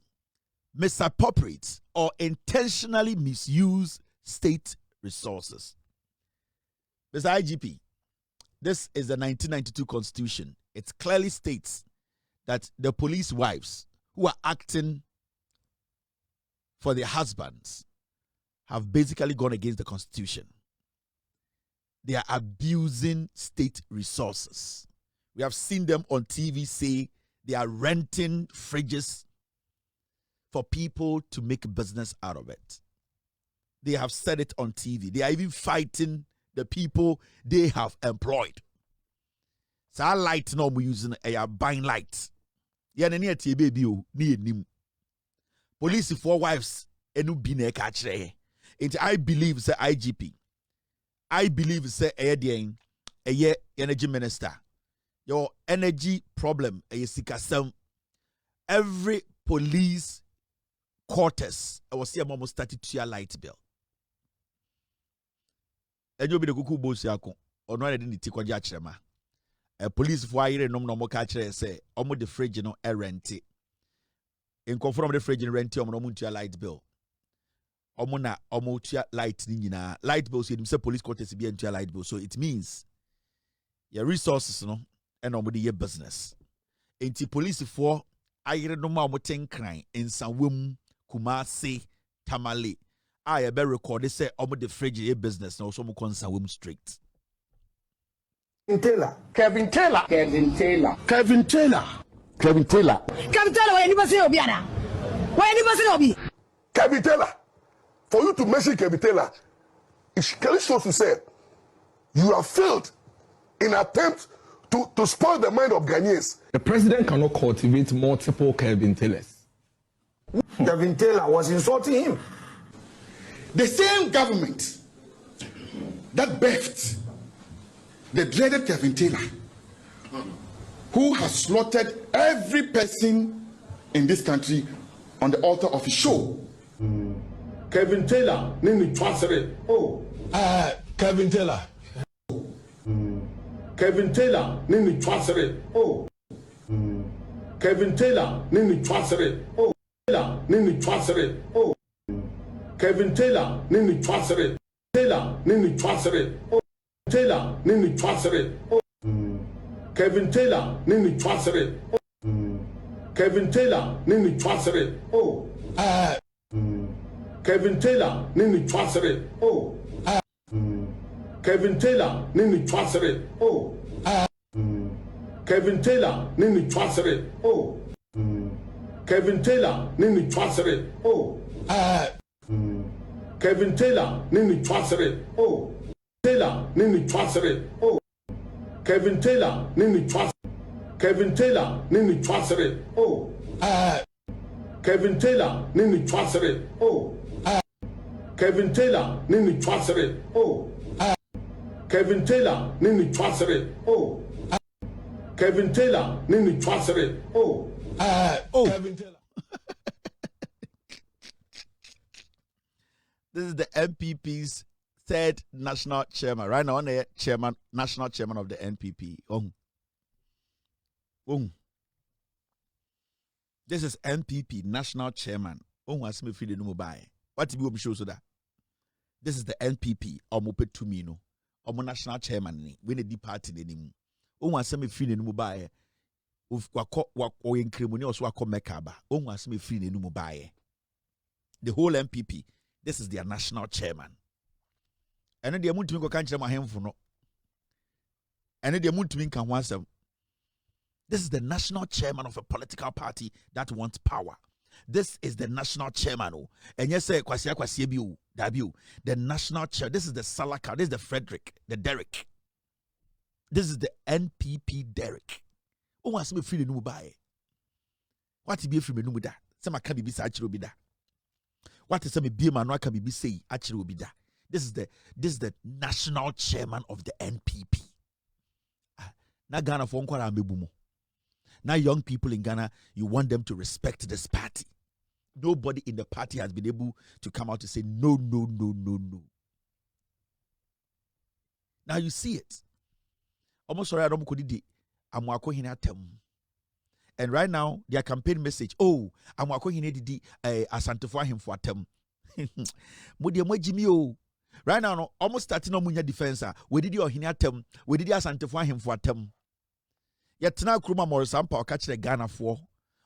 misappropriate, or intentionally misuse state resources. Mr. IGP, this is the 1992 Constitution. It clearly states that the police wives who are acting for their husbands have basically gone against the Constitution. They are abusing state resources. We have seen them on TV say they are renting fridges for people to make business out of it. They have said it on TV. They are even fighting the people they have employed. So our light no we using a buying lights. Yeah, near baby near nim. Police for wives enu bi na catch. I believe say IGP. I believe say a energy minister. Your energy problem a sikasem. Every police quarters I was see almost 32 light bill. Ejo bi de kuku bosi akon ono na de ni tikwaje akirema. Police for ayire nom no mo ka kire say omo de fridge no rent. In conform the fridge rent omo no mo ntua light bill. Omo na omo tua light ni nyina. Light bill so say police quarters be ntua light bill. So it means your resources no and omo de your business. Enti police for ayire no ma omo tenkran Nsawam, Kumasi, Tamale. I be record say omo the fridge your business na also mo Nsawam straight.
Kevin Taylor, where anybody say Obiana? Where anybody say Obi?
Kevin Taylor. For you to mention Kevin Taylor, it clearly shows to say you have failed in attempt to spoil the mind of Ghanaians.
The president cannot cultivate multiple Kevin Taylors.
Kevin Taylor was insulting him.
The same government that birthed the dreaded Kevin Taylor, who has slaughtered every person in this country on the altar of his show.
Kevin Taylor, Nini Twasere. Oh.
Kevin Taylor.
Kevin Taylor, Nini Twasere. Oh. Kevin Taylor, Nini Twasere. Oh. Taylor, Nini Twasere. Oh. Kevin Taylor, Nini Twasere. Taylor, Nini Twasere. Oh. Taylor, Nini Twasere. Oh. Kevin Taylor, Nini Twasere. Oh. Kevin Taylor, Nini Twasere. Oh. Kevin Taylor, Nini Twasere. Oh. Kevin Taylor, Nini Twasere. Oh. Kevin Taylor, Nini Twasere. Oh. Kevin Taylor, Nini Twasere. Oh. Kevin Taylor, Nini Twasere. Oh. Nini Twasere. Oh, Kevin Taylor, Nini Twasere. Kevin Taylor, Nini Twasere. Oh, Kevin Taylor, Nini Twasere. Oh, Kevin Taylor, Nini Twasere. Oh, Kevin Taylor, Nini Twasere. Oh, Kevin Taylor, Nini Twasere. Oh, Kevin Taylor.
This is the MPP's third national chairman. Right now, on the national chairman of the NPP. This is NPP national chairman. What do you show so that? This is the NPP. Omope Tumino. Omo national chairman. We need the party name. Me free the mobile. Wako in criminal also wako mekaba. Me free the mobile. The whole NPP. This is their national chairman. And then they want to make a country my hand for no. And then they want to make a once. This is the national chairman of a political party that wants power. This is the national chairman. And yes, the national chair. This is the Salaka. This is the Frederick, the Derek. This is the NPP Derek. Oh, wants me free the new buy. What be free the new da? Some can be beside you be that. What is some be man? What can be say? Actually, will be that. This is the national chairman of the NPP. Now Ghana for Nkwa. Now young people in Ghana, you want them to respect this party. Nobody in the party has been able to come out to say no, no, no, no, no. Now you see it. Almost sorry, I don't could and right now, their campaign message, oh, I'm going to asantefo him for them. Right now, almost starting on Munya defense. We did your hinatem, we did asantefo him for them. Yet now, Kruma Morrisampa or catch the Ghana for,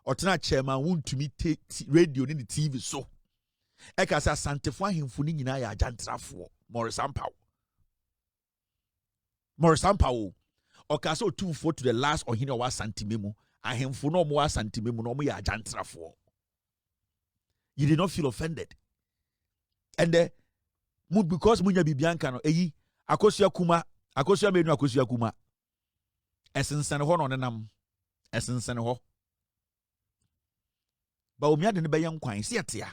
or tonight chairman won't to me take radio in the TV so. Eka sa asantefo him for Nina ya jantra for Morrisampa. Morrisampa, or caso 2-4 to the last or hina was santimemo. I am for no more santimemo no more jantra for. You did not feel offended. And mood because Munya Bibianca no akosia kuma akosia menu akosia kuma esensen ho no nenam esensen ho ba omia de ne beyan kwan se atia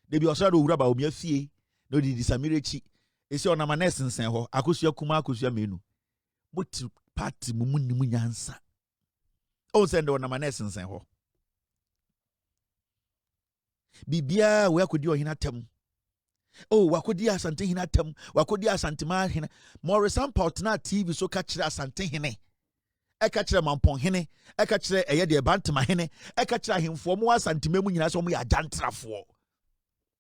de bi osado wura ba omia fie no di disamirechi esi onama na esensen ho akosia kuma akosia menu but party mumu nyansa o sende onama na esensen ho bibia we akodi ohina tem. Oh, wakodi asante hina tem, wakodi asante ma hina. Morrisampa otna TV so kachira asante hine. E kachira mampon hine, e kachira eye de bantama hine, e kachira himfo mo asante memu nyina so mo ya jantrafo.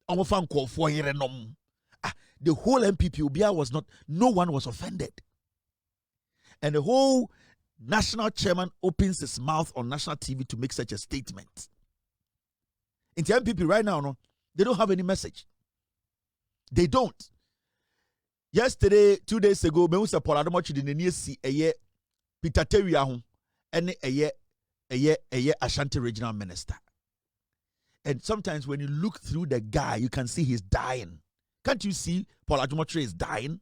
Omo fa nkofo yere nom. The whole MPP Obia was not, no one was offended. And the whole national chairman opens his mouth on national TV to make such a statement. In the MPP right now, no, they don't have any message. They don't. Yesterday, 2 days ago, me usa Paul Adomochi di nenie si eye Peter Teria ho ene eye Ashanti regional minister. And sometimes when you look through the guy, you can see he's dying. Can't you see Paul Adomochi is dying?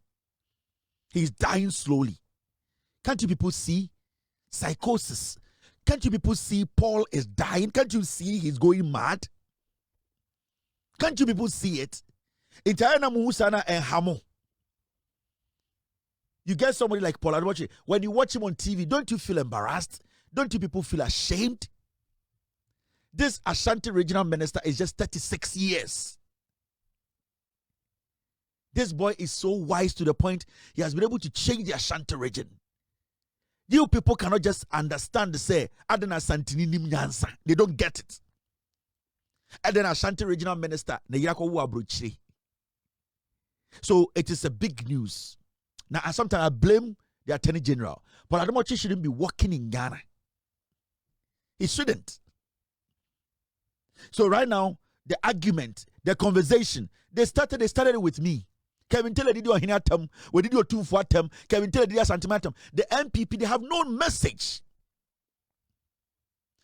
He's dying slowly. Can't you people see psychosis? Can't you people see Paul is dying? Can't you see he's going mad? Can't you people see it? You get somebody like Paul Adomochi. When you watch him on TV, don't you feel embarrassed? Don't you people feel ashamed? This Ashanti regional minister is just 36 years. This boy is so wise to the point he has been able to change the Ashanti region. You people cannot just understand the say, Adana Santini Nim Nyansa. They don't get it. Adana Ashanti regional minister, Neyako Wabruchi. So it is a big news. Now, sometimes I blame the Attorney General. But Adomochi shouldn't be working in Ghana. He shouldn't. So right now, the argument, the conversation, they started it with me. Kevin Taylor did your hinatum, we did your 2-4 term, Kevin Taylor did your sentimentum. The MPP, they have no message.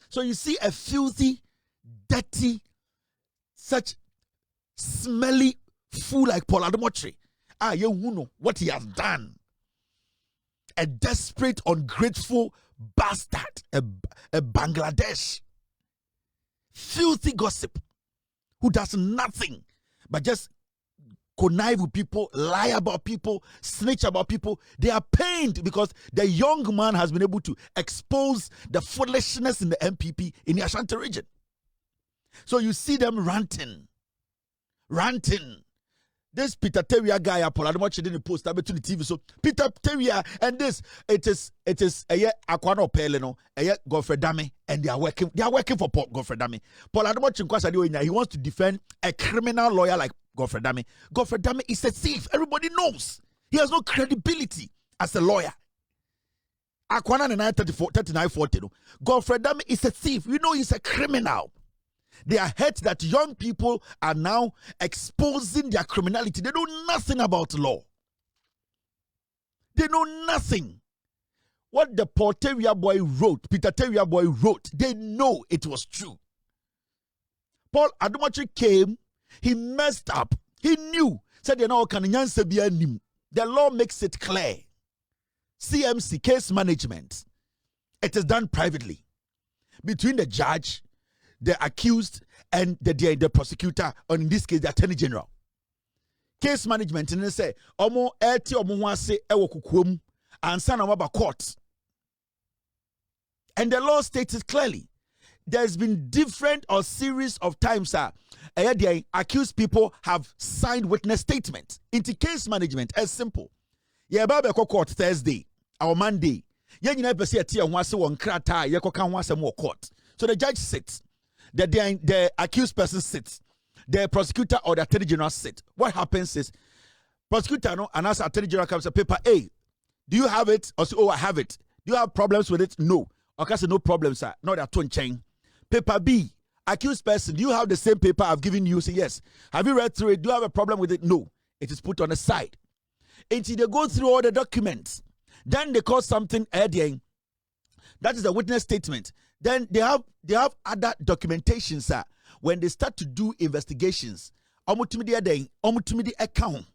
So you see a filthy, dirty, such smelly fool like Paul Adomochi, you know what he has done. A desperate, ungrateful bastard, a Bangladesh, filthy gossip, who does nothing but just connive with people, lie about people, snitch about people. They are pained because the young man has been able to expose the foolishness in the MPP in the Ashanti region. So you see them ranting. This Peter Teria guy, I watched it in the post, I bet to the TV. So Peter Teria and this, it is a Aquano Peleno, a Godfrey Dame, and they are working for Godfrey Dame. Paul Adamochi, he wants to defend a criminal lawyer like Godfrey Dame. Godfrey Dame is a thief. Everybody knows. He has no credibility as a lawyer. Aquana 3940. Godfrey Dame is a thief. You know he's a criminal. They are hurt that young people are now exposing their criminality. They know nothing about law. They know nothing. What the Paul Teria boy wrote, Peter Teria boy wrote, they know it was true. Paul Adomachi came, he messed up. He knew. Said, you know, the law makes it clear. CMC, case management, it is done privately between the judge, the accused, and the prosecutor, or in this case, the attorney general. Case management, and they say, omo eti omo wase ewo kukuom, and sana waba court. And the law states it clearly. There's been different or series of times the accused people have signed witness statements. Into case management, as simple. Yeah, Baba court Thursday or Monday. Yeah, you never see a tea once one krata, you can once more court. So the judge sits. The accused person sits. The prosecutor or the attorney general sits. What happens is, prosecutor and as attorney general comes to paper A. Do you have it? Or say, oh, I have it. Do you have problems with it? No. Okay, so no problems, sir. No, that one chain. Paper B. Accused person. Do you have the same paper I've given you? Say yes. Have you read through it? Do you have a problem with it? No. It is put on the side. Until they go through all the documents. Then they call something adding. That is a witness statement. Then they have other documentation, sir. When they start to do investigations, omutumidi account.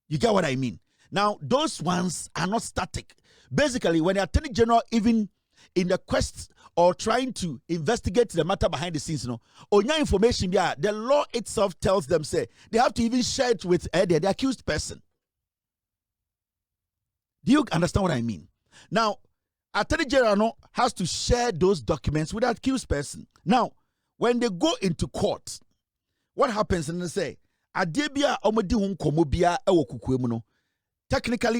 You get what I mean? Now, those ones are not static. Basically, when the attorney general, even in the quest or trying to investigate the matter behind the scenes, onya information, the law itself tells them, say, they have to even share it with the accused person. Do you understand what I mean? Now, Attorney General has to share those documents with the accused person. Now, when they go into court, what happens? And they say, technically,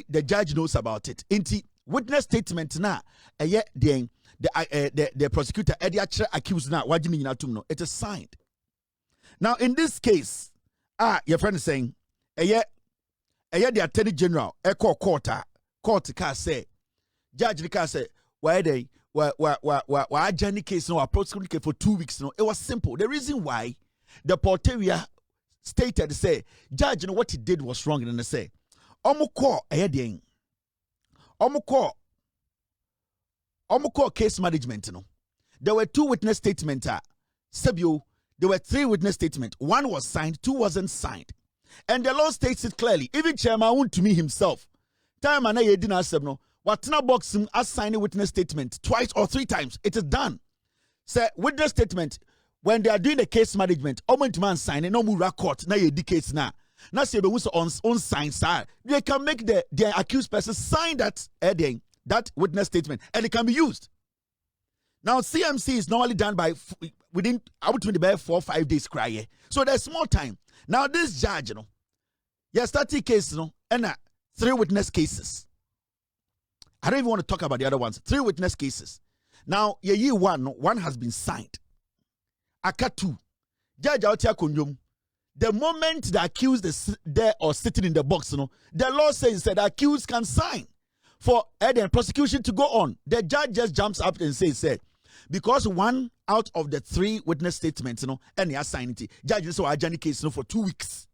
the judge knows about it. Inti witness statement na the prosecutor accused na it is signed. Now, in this case, your friend is saying, the Attorney General court can say. Judge can say, why they why Johnny case no prosecuted for 2 weeks. No, it was simple. The reason why the Porteria stated, say, judge, what he did was wrong, and they say, Omukor case management. There were 2 witness statements. Sebio, there were 3 witness statements. 1 was signed, 2 wasn't signed, and the law states it clearly. Even Chairman to me himself, time and I didn't ask no. What's box him as sign a witness statement twice or 3 times. It is done. Say witness statement when they are doing the case management. Man sign no more court na ye case na. Now say on sign sir. They can make the accused person sign that witness statement and it can be used. Now CMC is normally done by within between the 4 or 5 days cry. So there's more time. Now this judge, starting case, and 3 witness cases. I don't even want to talk about the other ones. 3 witness cases. Now, one has been signed. Aka 2. Judge Autia Kunyum. The moment the accused is there or sitting in the box, the law says that the accused can sign for the prosecution to go on. The judge just jumps up and says, because 1 out of the 3 witness statements, and he has signed it. Judge is a Johnny case for 2 weeks.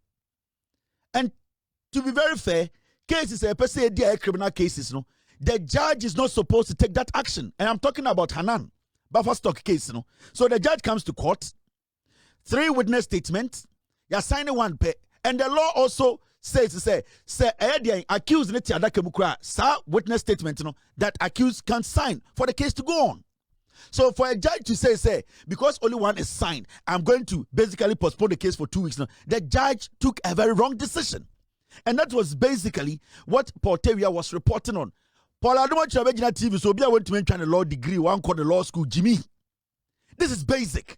And to be very fair, cases a person criminal cases, the judge is not supposed to take that action. And I'm talking about Hanan, buffer stock case. So the judge comes to court, 3 witness statements, you're signing 1 pay, and the law also says say accused ne tiadaka mu kra sa witness statement no that accused can sign for the case to go on. So for a judge to say because only one is signed, I'm going to basically postpone the case for 2 weeks now, the judge took a very wrong decision. And that was basically what Paul Tewia was reporting on. Paul, I don't want you to TV, so I went to mention a law degree, one called the law school, Jimmy. This is basic.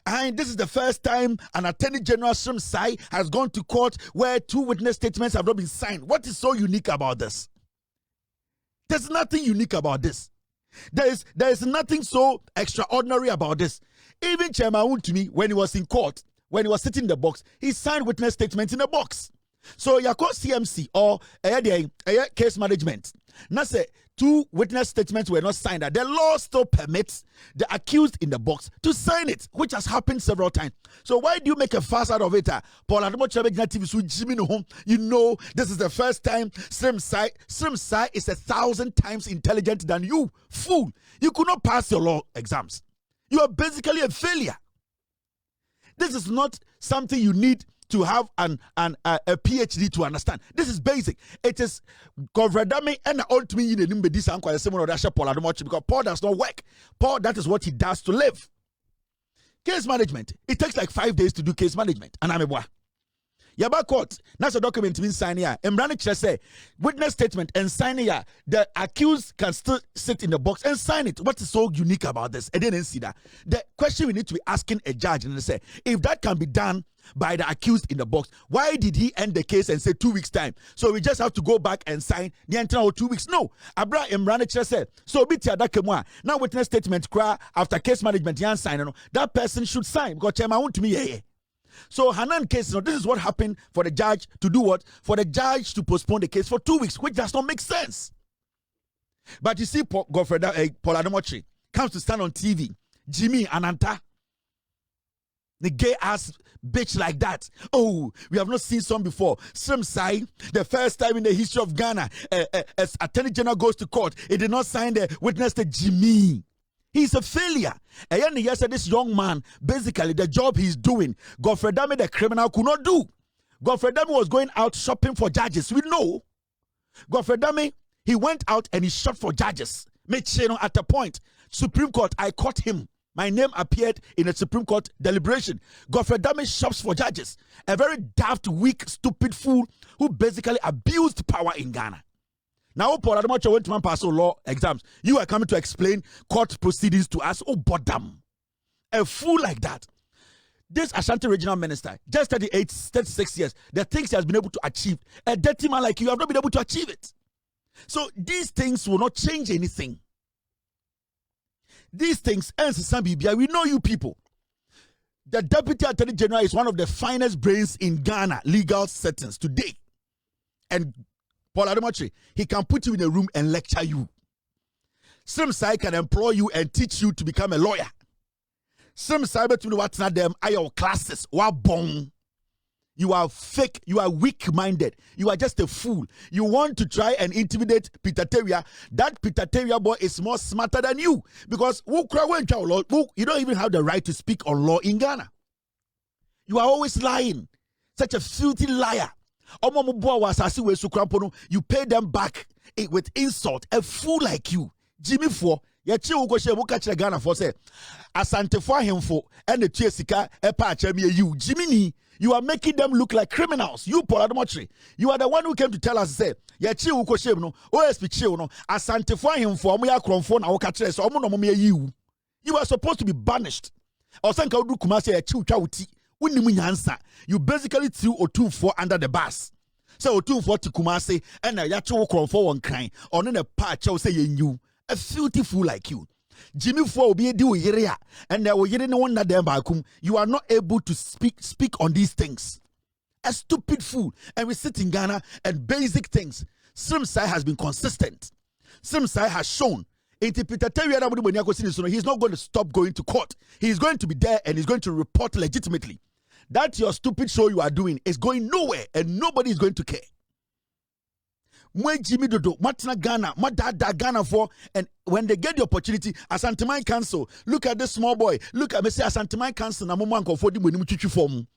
And this is the first time an Attorney General Srim Sai has gone to court where 2 witness statements have not been signed. What is so unique about this? There's nothing unique about this. There is nothing so extraordinary about this. Even Chairman Untumi, when he was in court, when he was sitting in the box, he signed witness statements in the box. So you call CMC or case management. Now say 2 witness statements were not signed. The law still permits the accused in the box to sign it, which has happened several times. So why do you make a fuss out of it? Paul Adomo TV so Jimmy no home. You know this is the first time Srim Sai is 1,000 times intelligent than you. Fool. You could not pass your law exams. You are basically a failure. This is not something you need to have a PhD to understand. This is basic. It is Govredame and ultimately in the this uncle Paul Adomo because Paul does not work. Paul, that is what he does to live. Case management. It takes like 5 days to do case management. And I'm a Yaba court. That's a document means sign here. Embranic say witness statement and sign here. The accused can still sit in the box and sign it. What is so unique about this? I didn't see that. The question we need to be asking a judge and say, if that can be done by the accused in the box, why did he end the case and say 2 weeks time? So we just have to go back and sign the entire 2 weeks. No. Abra Embranic said, so be that now witness statement cry after case management yan sign. That person should sign because Chairman want to me. So Hanan case, this is what happened for the judge to do what? For the judge to postpone the case for 2 weeks, which does not make sense. But you see, Paul Adomo comes to stand on TV. Jimmy Ananta, the gay ass bitch like that. Oh, we have not seen some before. Srim Sai, the first time in the history of Ghana, as Attorney General goes to court, he did not sign the witness to Jimmy. He's a failure. And yes, this young man, basically the job he's doing, Godfrey Dame, the criminal, could not do. Godfrey Dame was going out shopping for judges. We know. Godfrey Dame, he went out and he shot for judges. At a point, Supreme Court, I caught him. My name appeared in a Supreme Court deliberation. Godfrey Dame shops for judges. A very daft, weak, stupid fool who basically abused power in Ghana. Now, Paul Adomo went to pass law exams. You are coming to explain court proceedings to us. Oh, bottom. A fool like that. This Ashanti regional minister, just 36 years, the things he has been able to achieve. A dirty man like you have not been able to achieve it. So these things will not change anything. These things, we know you people. The Deputy Attorney General is one of the finest brains in Ghana legal settings today. And Paul Adomo, he can put you in a room and lecture you. Srim Sai can employ you and teach you to become a lawyer. Srim Sai between what's not them are your classes. Wabong. You are fake. You are weak-minded. You are just a fool. You want to try and intimidate Peter Tewia. That Peter Tewia boy is more smarter than you because you don't even have the right to speak on law in Ghana. You are always lying. Such a filthy liar. You pay them back with insult. A fool like you, Jimmy for Ghana for say Asante for him for and the Chesika you Jimmy. You are making them look like criminals. You Paul Adomo, you are the one who came to tell us say no OSP chill no Asante for him for you are supposed to be banished. You basically threw Otunfo under the bus. So Otunfo to Kumasi and a yacho for one kind on in a patch say you a filthy fool like you. Jimmy for will be do area and there were no one that them bakum. You are not able to speak on these things. A stupid fool. And we sit in Ghana and basic things. Srim Sai has been consistent. Srim Sai has shown. He's not going to stop going to court. He's going to be there and he's going to report legitimately. That your stupid show you are doing is going nowhere and nobody is going to care. Jimmy Dodo, Matna Ghana, Madada Ghana for, and when they get the opportunity, Asantemai Council, look at this small boy, look at me say Asantemai Council, na Mumanko for the Winuchi form.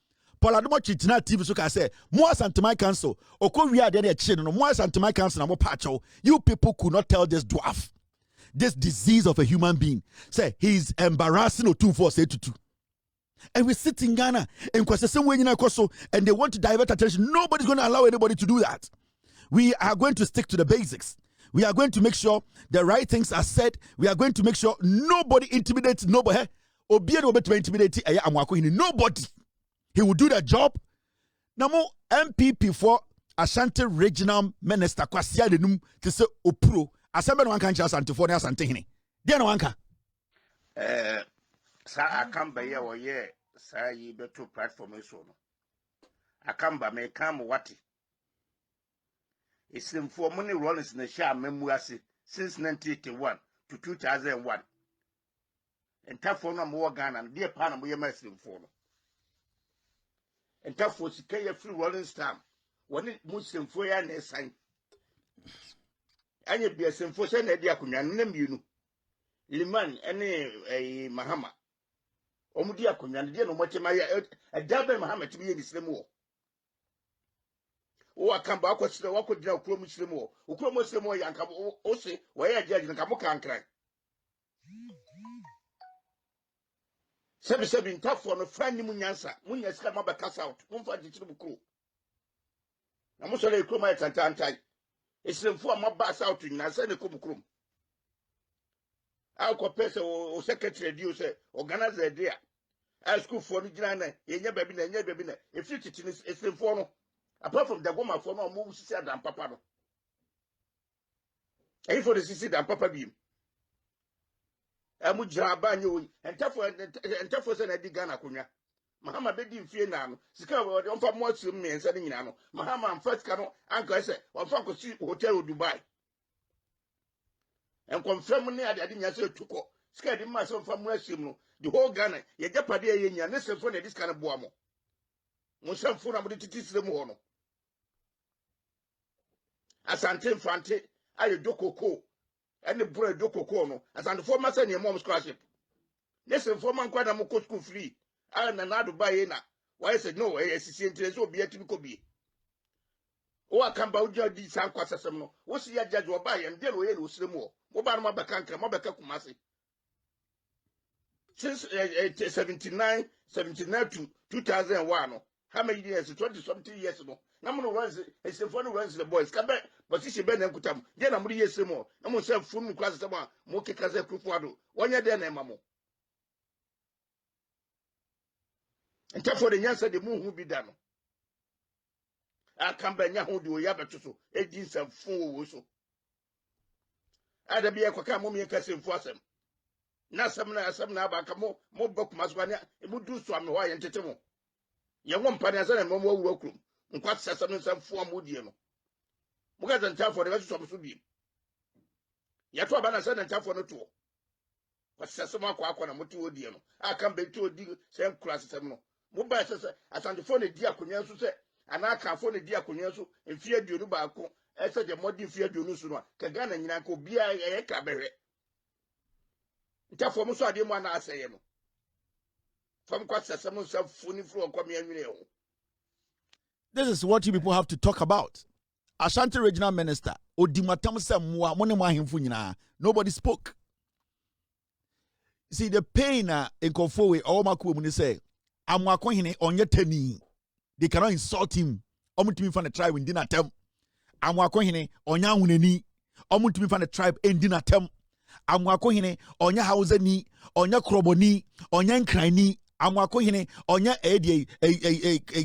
Paul Adomochi tina TV so ka say more Santomai Council oko wi ade na eche no more Santomai Council na mo pacho. You people could not tell this dwarf, this disease of a human being, say he's embarrassing or 2-4-8-2. And we sit in Ghana and and they want to divert attention. Nobody's going to allow anybody to do that. We are going to stick to the basics. We are going to make sure the right things are said. We are going to make sure nobody intimidates nobody. Nobody. He will do the job. Now, MPP for Ashanti Regional Minister Kwasia Denum to say Opro. Asembe no wanka ncha Asante for na Asante hene. Dia no wanka.
Sa akamba ye wo ye sa yi beto platform so no. Akamba me kam wati. Isimfo money Rollins na sha memu ase since 1981 to 2001. Entafo no mo Ghana no de pa na mo ye masimfo no. Entafo sika ye free Rollins time. Woni musimfo ya na esan. Anye bia simfo se na de akonwa na mienu. Liman ene Mahama. Omudi akonwa de no mo chema ya Dabe Mahama tibi ye nisremu wo. O akamba akwosire wakodina okuro mu siremu wo. Okuro mu siremu wo yanka o se wo ya jaji nka mo kankran. Sebi ntafo no fa ni munyansa munya sika mabaka south mumfa gitire bukuro na mo sore ekuro ma tantantai esimfo amaba south nyansa ne ko bukuro akọ pese o secretary di o se organize dia a school for no gina na yenya baby na efi titi esimfo no apart from the goma for no mo sisi adam papa no ayi for the sisi adam papa bi amu jaba nyo entafo se na di Ghana konwa Mahama bedi mfie na no sika we onfa mo asum me nsa ni nyina no Mahama mfa sika no anka se onfa kosi hotel Dubai en confirm ne ade nya se tuko sika di ma se onfa mo asum no the whole Ghana ye japade ye nya ne se fo na dis kana boa mo mo samfo na mo de titi sire mo ho no Asante Mfante aye dokoko and the bread do cocoa no as and for my son your mom's scholarship. Listen for man quite a more school free. I and another buy na. Why I said no, I see interest will be a typical be. Oh, I can't bow judge this and quasasam. What's the judge will buy and deal with you more. Mobile Mabacanca, Mabaka Kumasi. Since 79 to 2001. How many years? 20-something years ago. Namuno runs a symphony runs the boys. Come back, but she been and kutam. Then I'm really yes more. I'm going to say from class sama. Moke kaze kufuado. 1 year then mamo. And therefore the answer the moon who be done. I come back now. Do we have a tuso? A jeans and fool so. I'd be a quaka mommy and cassim for them. Now some now back more book maswania. It would do so. I'm why and tetemo. Ya won panasa na momo wokrum nkwa sasa no sam fo amodie no muka zanta for the rest of so bi ya to abana sa na ntafo no to kwa sasa mo akwa na moto odie no aka mbe to odi sem class sem no mo ba sasa asante fo na di akonwa so se ana aka fo na di akonwa so mfie aduonu baako ese de modi mfie aduonu so no ka Ghana nyina ka obi a ye ka behwe ntafo mo so ade mo ana aseye no. This
is what you people have to talk about. Ashanti Regional Minister, nobody spoke. See the pain in Kofowe, all my community say, I'm walking on your teni. They cannot insult him. Omutimi from the tribe in dinner term. I'm walking on your uneni. Omutimi from the tribe in dinner term. I'm walking on your house ni, on your kroboni, on your cranny. Amwako hine onya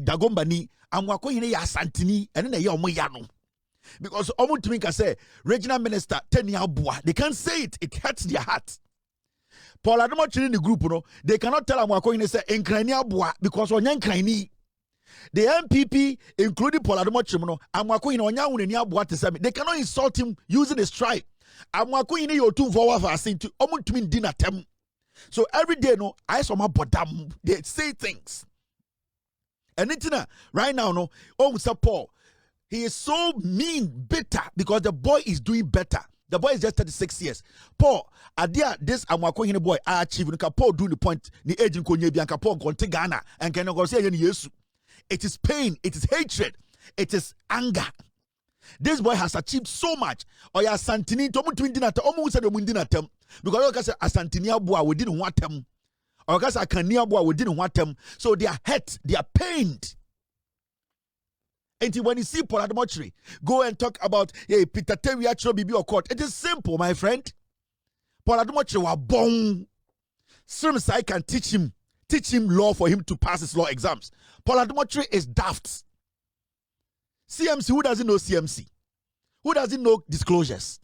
dagomba ni amwako hine ya santini ene na ye omo ya no because omo tumi ka say regional minister teni abua they can't say it hurts their heart. Paul Adomochi in the group no they cannot tell amwako hine say enkrani abua because onya enkrani. The MPP including Paul Adomochi no amwako hine onya uneni abua te say they cannot insult him using the strike. Amwako hine yo tun forward for asintu omo tumi ndi na tem. So every day, no, I saw my bottom. They say things. And it's right now, no, oh, Mr. Paul, he is so mean, bitter because the boy is doing better. The boy is just 36 years. Paul, adia this amwako boy I achieve. Paul do the point. The agent konye bianca Paul konte Ghana and can go say yesu. it is pain, it is hatred, it is anger. This boy has achieved so much. Oya Santini to mu twindina ta omu said omundina tem because oka say Asantini aboa we didn't want them. Oka say Akani aboa we didn't want them. So they are hurt, they are pained. And when you see Paul Admochri go and talk about Peter Terry actually be or court, it is simple, my friend. Paul Admochri was born. Some I can teach him law for him to pass his law exams. Paul Admochri is daft. CMC, who doesn't know CMC? Who doesn't know disclosures?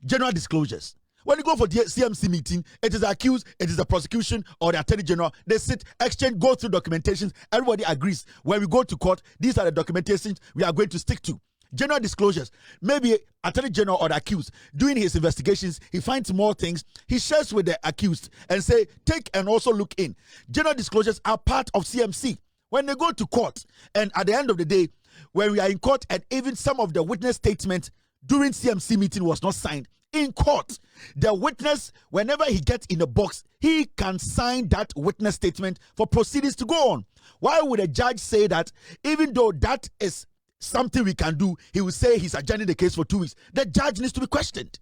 General disclosures. When you go for the CMC meeting, it is the accused, it is the prosecution, or the attorney general. They sit, exchange, go through documentations. Everybody agrees. When we go to court, these are the documentations we are going to stick to. General disclosures. Maybe attorney general or the accused doing his investigations, he finds more things. He shares with the accused and say, take and also look in. General disclosures are part of CMC. When they go to court, and at the end of the day, when we are in court, and even some of the witness statements during CMC meeting was not signed. In court, the witness, whenever he gets in the box, he can sign that witness statement for proceedings to go on. Why would a judge say that, even though that is something we can do, he will say he's adjourning the case for 2 weeks? The judge needs to be questioned.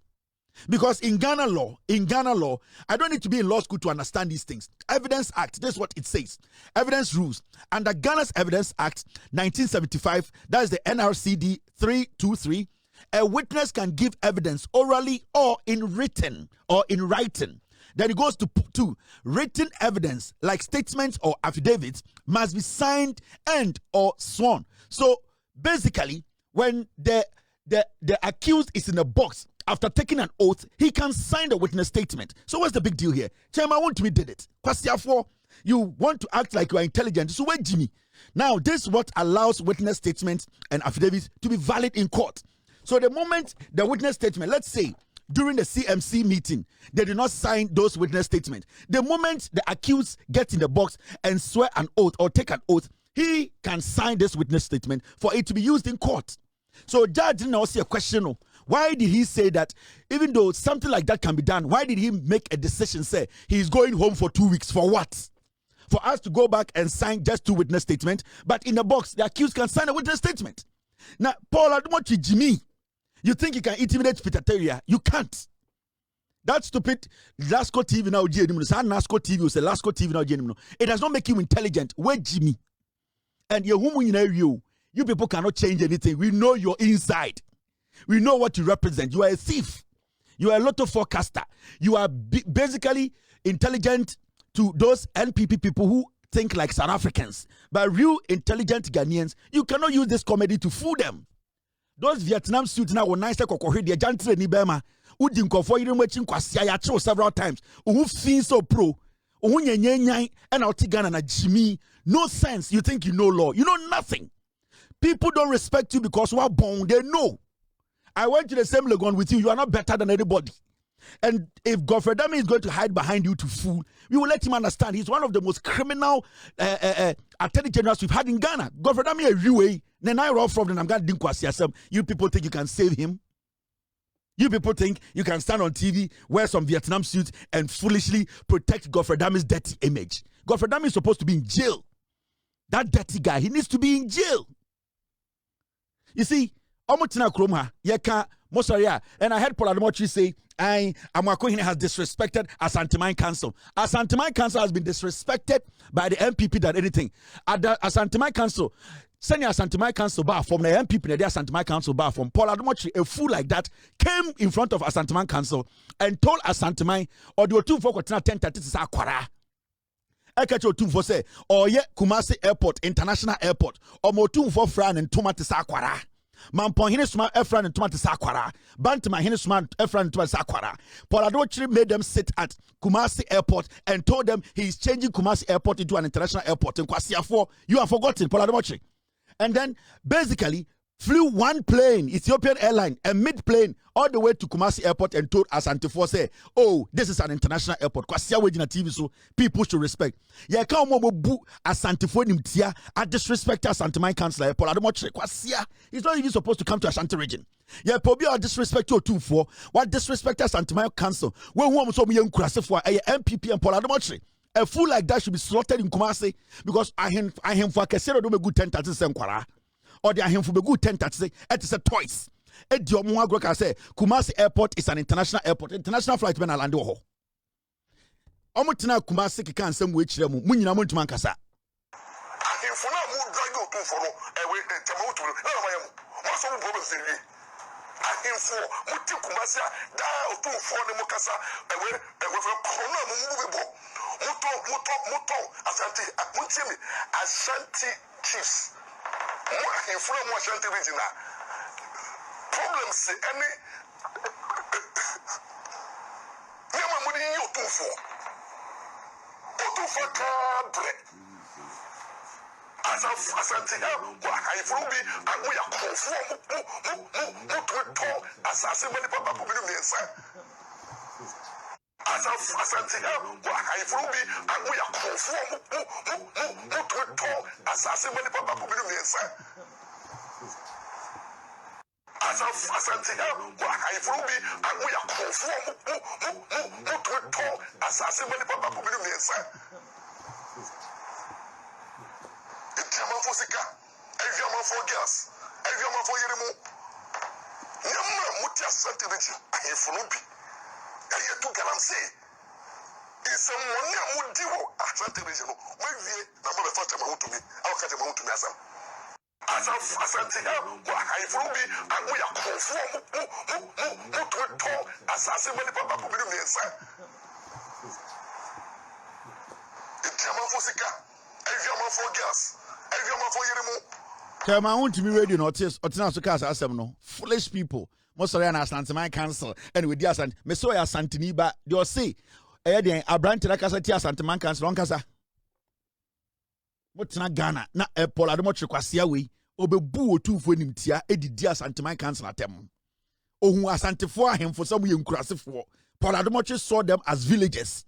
Because in Ghana law, I don't need to be in law school to understand these things. Evidence Act, this is what it says. Evidence rules. Under Ghana's Evidence Act 1975, that is the NRCD 323, a witness can give evidence orally or in writing. Then it goes to written evidence, like statements or affidavits, must be signed and or sworn. So basically, when the accused is in a box, after taking an oath, he can sign the witness statement. So what's the big deal here? Chairman, want me did it. You want to act like you are intelligent. So wait, Jimmy. Now, this is what allows witness statements and affidavits to be valid in court. So the moment the witness statement, let's say, during the CMC meeting, they did not sign those witness statements. The moment the accused gets in the box and swear an oath or take an oath, he can sign this witness statement for it to be used in court. So judge didn't also see a question. Why did he say that even though something like that can be done, why did he make a decision, say he's going home for 2 weeks? For what? For us to go back and sign just 2 witness statements, but in the box, the accused can sign a witness statement. Now, Paul Admochri Jimmy, you think you can intimidate Peter Terry? You can't. That stupid Lasco TV now, Nasco TV, or Lasco TV now, it does not make you intelligent. Where Jimmy? And you people cannot change anything. We know your inside. We know what you represent. You are a thief. You are a lotto forecaster. You are basically intelligent to those NPP people who think like South Africans. But real intelligent Ghanaians, you cannot use this comedy to fool them. Those Vietnam suits now were nice. They jantre ni bema. Udin kofo yirin wechin kwasia ya cho several times. Uhu fin so pro. Uhu nyenyenyan and outigana na Jimmy. No sense. You think you know law. You know nothing. People don't respect you because you are born. They know. I went to the same Legon with you. You are not better than anybody. And if Godfrey Dami is going to hide behind you to fool, we will let him understand. He's one of the most criminal attorney generals we've had in Ghana. Godfrey Dami is way. You people think you can save him? You people think you can stand on TV, wear some Vietnam suits, and foolishly protect Godfrey Dami's dirty image? Godfrey Dami is supposed to be in jail. That dirty guy, he needs to be in jail. You see, Omotina Kromha, Yeka, Mosaria, and I heard Paul Admochri say, Amakohine has disrespected Asante Council. Asante Council has been disrespected by the MPP than anything. At the Asante Council, senior Asante Council bar from the MPP, the Asante Council bar from Paul Admochri, a fool like that, came in front of Asante Council and told Asante, or the 2 for 10:30 to Sakwara. Ekacho 2 for say, or ye Kumasi Airport, International Airport, or mo 2 for Fran and Tomati Sakwara. Mampon Hinesma Efran and Tomati Sakwara. Bantama Hinesman Efran and Tomati Sakwara. Paul Admochri made them sit at Kumasi Airport and told them he's changing Kumasi Airport into an international airport. In Kwasia 4, you have forgotten Paul Admochri. And then basically flew one plane, Ethiopian airline, a mid-plane, all the way to Kumasi Airport and told Asante Force, say, oh, this is an international airport. Kwasia waging a TV, so people should respect. Yeah, come on, bu Asante Force nimtia. I disrespect Asante Council. Paul Admochri, Kwasia, he's not even supposed to come to Asante region. Yeah, probably I disrespect you 2-4. What disrespect Asante Council? When one so me young for a MPP and Paul Admochri. A fool like that should be slaughtered in Kumasi because I am for Kesero do me good 10 30 senkwara. Or they are him for be good 10 30 it is a twice. Edio Muagro can say Kumasi Airport is an international airport. International flight men land ho. Omutina Kumasi can same way chiremu. Munyina muntu mankasa.
Ahemfuna mu drag otu for no ewe temawotu na mayam. Mo so problem sey. Ahemfo muti Kumasi da otu for ne mukasa ewe for corona mu bebo. Muto Ashanti muti mi Ashanti chiefs. Mo ahemfuna mu Ashanti region problems any nyama mu ni otu for cadre Ashanti I from be and we are conform to assassin many papa to be inside. Ashanti I from be and we are conform to assassin many papa to be inside. Ashanti I from be and we are conform to assassin many papa to be inside. Fosika, everyone for gas, everyone for Yeremo. Yamma Mutia Santivity, I Funubi. I yet to Galamse. In some one year, Mudivo, Santivity. Maybe number the first time I want to be, I'll catch a mount to Nasa. Ashanti, I Funubi, and we are conform to assassin many papa to be inside. It's Yamma Fosika, everyone for gas.
Tell want to be ready notice or to cast asem no foolish people. Most of them are Santaman Council and with the Asant Mesoya Santiniba, you'll see a branch like Casatia Santaman Council on Casa. What's not Ghana, not a Poladomotric Quasiawi, or be boo two for him tia, Eddie Dia Santaman Council at them. Oh, who are Santifua him for some young crassive for Poladomotric saw them as villagers.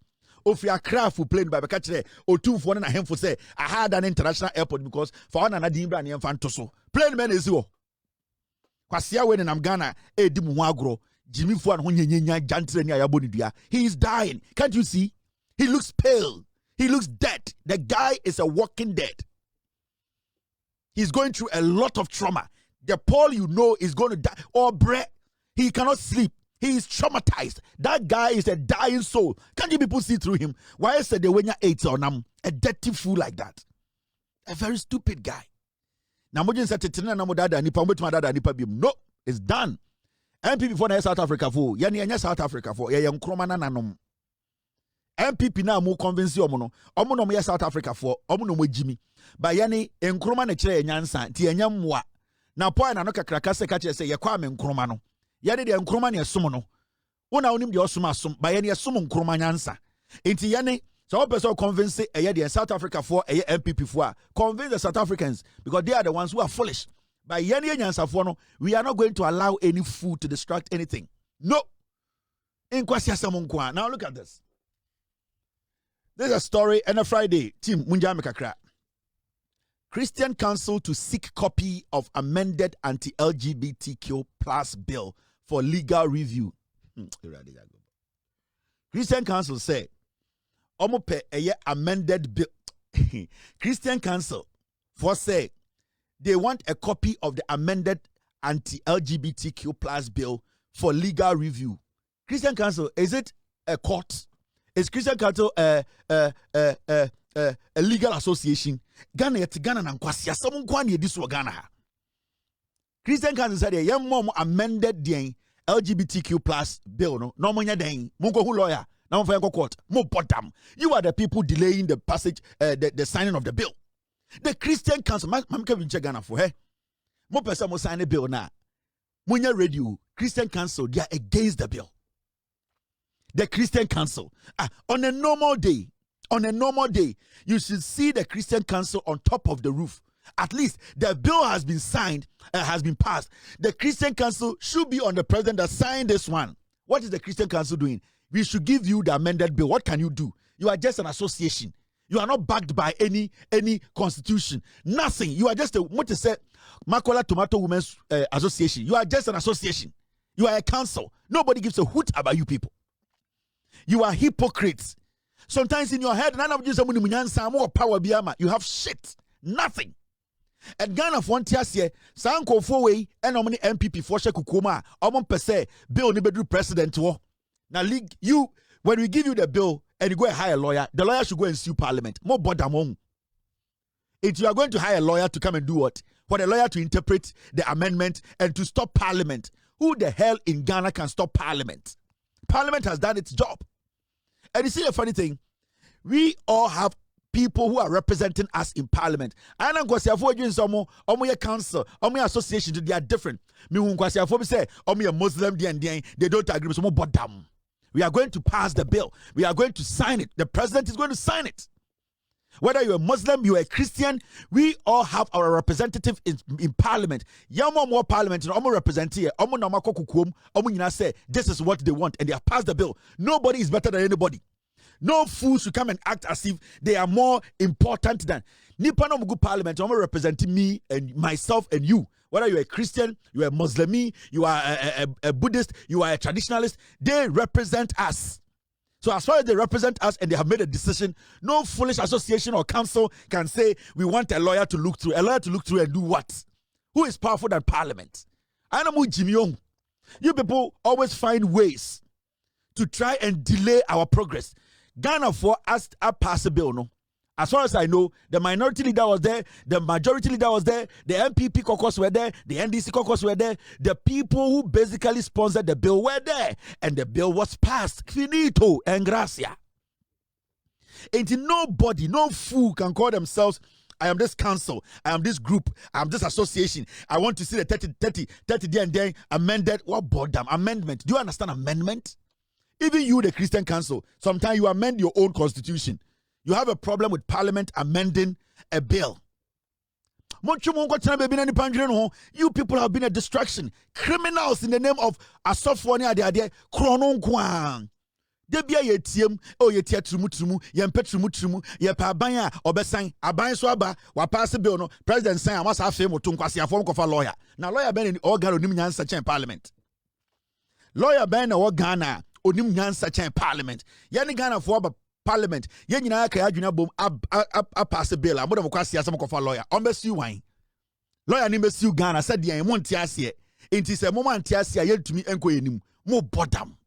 If you are craft for playing by catcher or two for him for say I had an international airport because for another Dimba and Fantoso. Plain man is you. Kwasia when in Ghana, Edim Wagro, Jimmy Fuan Hunya Jantrenia Yabonidia. He is dying. Can't you see? He looks pale. He looks dead. The guy is a walking dead. He's going through a lot of trauma. The Paul you know is going to die. Or Brett, he cannot sleep. He is traumatized. That guy is a dying soul. Can't you people see through him? Why is it when you're 8 or a dirty fool like that? A very stupid guy. Now, no, it's done. MPP for South Africa for South Africa for MPP now more convince you omono South Africa for omono Jimmy. But yani enkroma ne kire nyansa ti enyamwa. Na point na no kakraka se ka kire se ye kwa me nkroma no. Yane de nkroma ne som no. Wona onim de osum asom, ba yane som nkroma nyansa. Enti yane so person convince the South Africa for MPP for convince the South Africans because they are the ones who are foolish. By yane nyansa for no, we are not going to allow any food to distract anything. No. Now look at this. There's a story and a Friday. Team Munjame Kakra. Christian Council to seek copy of amended anti-LGBTQ plus bill for legal review. Christian Council said, "Omope a amended bill." Christian Council for say they want a copy of the amended anti-LGBTQ plus bill for legal review. Christian Council, is it a court? Is Christian Council a legal association? Ghana yet Ghana na kwasia someone kwani ediso Ghana. Christian Council said ye mom amended the LGBTQ plus bill no mo nya den mo ko lawyer na mo fa court mo bottom. You are the people delaying the passage the signing of the bill. The Christian Council mam ka winche Ghana for he mo pesa mo sign the bill na mo nya radio Christian Council they are against the bill. The Christian Council on a normal day, you should see the Christian Council on top of the roof. At least the bill has been signed, has been passed. The Christian Council should be on the president that signed this one. What is the Christian Council doing? We should give you the amended bill. What can you do? You are just an association. You are not backed by any constitution. Nothing. You are just what to say, Makola Tomato Women's Association. You are just an association. You are a council. Nobody gives a hoot about you people. You are hypocrites. Sometimes in your head, none of you say more power biyama. You have shit. Nothing. And Ghana for here, Sanko for way, and how many MPP for Shekukuma, per se, bill ni bedroom president war. Now, league you when we give you the bill and you go and hire a lawyer, the lawyer should go and sue parliament. More bodamong. If you are going to hire a lawyer to come and do what? For the lawyer to interpret the amendment and to stop parliament. Who the hell in Ghana can stop parliament? Parliament has done its job. And you see the funny thing, we all have people who are representing us in parliament. I don't go say for council, association, they are different. Me say, Muslim, they don't agree with some but damn. We are going to pass the bill. We are going to sign it. The president is going to sign it. Whether you're a Muslim, you're a Christian, we all have our representative in parliament. Yamo more parliament, and represent here. Say this is what they want, and they have passed the bill. Nobody is better than anybody. No fools should come and act as if they are more important than Nippon Omugu Parliament. I'm representing me and myself and you. Whether you're a Christian, you're a Muslim, you are a Buddhist, you are a traditionalist, they represent us. So as far as they represent us and they have made a decision, no foolish association or council can say we want a lawyer to look through. A lawyer to look through and do what? Who is powerful than parliament? I know Jimmy Young. You people always find ways to try and delay our progress. Ghana for us a pass a bill, no. As far as I know, the minority leader was there, the majority leader was there, the MPP caucus were there, the NDC caucus were there, the people who basically sponsored the bill were there, and the bill was passed. Finito and gracia. Ain't nobody, no fool can call themselves, I am this council, I am this group, I am this association, I want to see the 30 day and then amended. What boredom? Amendment. Do you understand amendment? Even you, the Christian council, sometimes you amend your own constitution. You have a problem with parliament amending a bill. You people have been a distraction. Criminals in the name of Asofwani Ade Kronon Kwang. Debia yetiem, oh yetia trumu, yempe trumu, yepa abanya, obesan, abanya swaba, wapase bill no, President San, was a fame or tunkwasi, a form of a lawyer. Now, lawyer Ben in organ Nim such in parliament. Lawyer Ben or Ghana, Onim Yan such in parliament. Yani Ghana for parliament yen nyina aka adwuna bom a pass bill amodem kwasi asem kofa lawyer on besiu wan lawyer ni besiu Ghana said yan mo ntia ase enti se mo man ntia ase yentumi enko yenim mo bodam.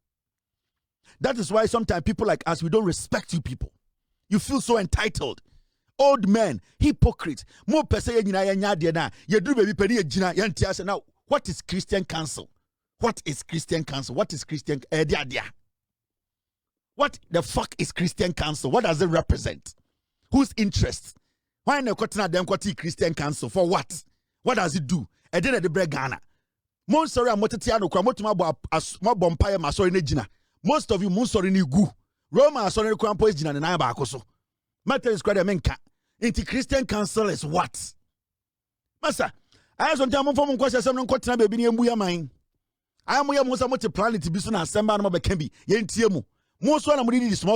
That is why sometimes people like us, we don't respect you people. You feel so entitled. Old men, hypocrite. Mo pese yen nyina yenya de na ye duru baby pedi ye gina yen ntia ase. Now what is Christian council? What is Christian council? What is Christian dia? What the fuck is Christian council? What does it represent? Whose interests? Why na kotina dem kwati Christian council for what? What does it do? E dey na de bre Ghana. Mon sorry amotete anokwa motuma bo bompaye masori na gina. Most of you mon sorry ni gu. Roma sorry kwa mpo gina na ba akoso. Matter is kwade menka. Inti Christian council is what? Masa, I so ntam mfom nkwase sem no kotina be bi ne emu ya man. Amu ya mo sa mo te planet bi so na assemba no be kan bi. Ye ntie mu. Most one of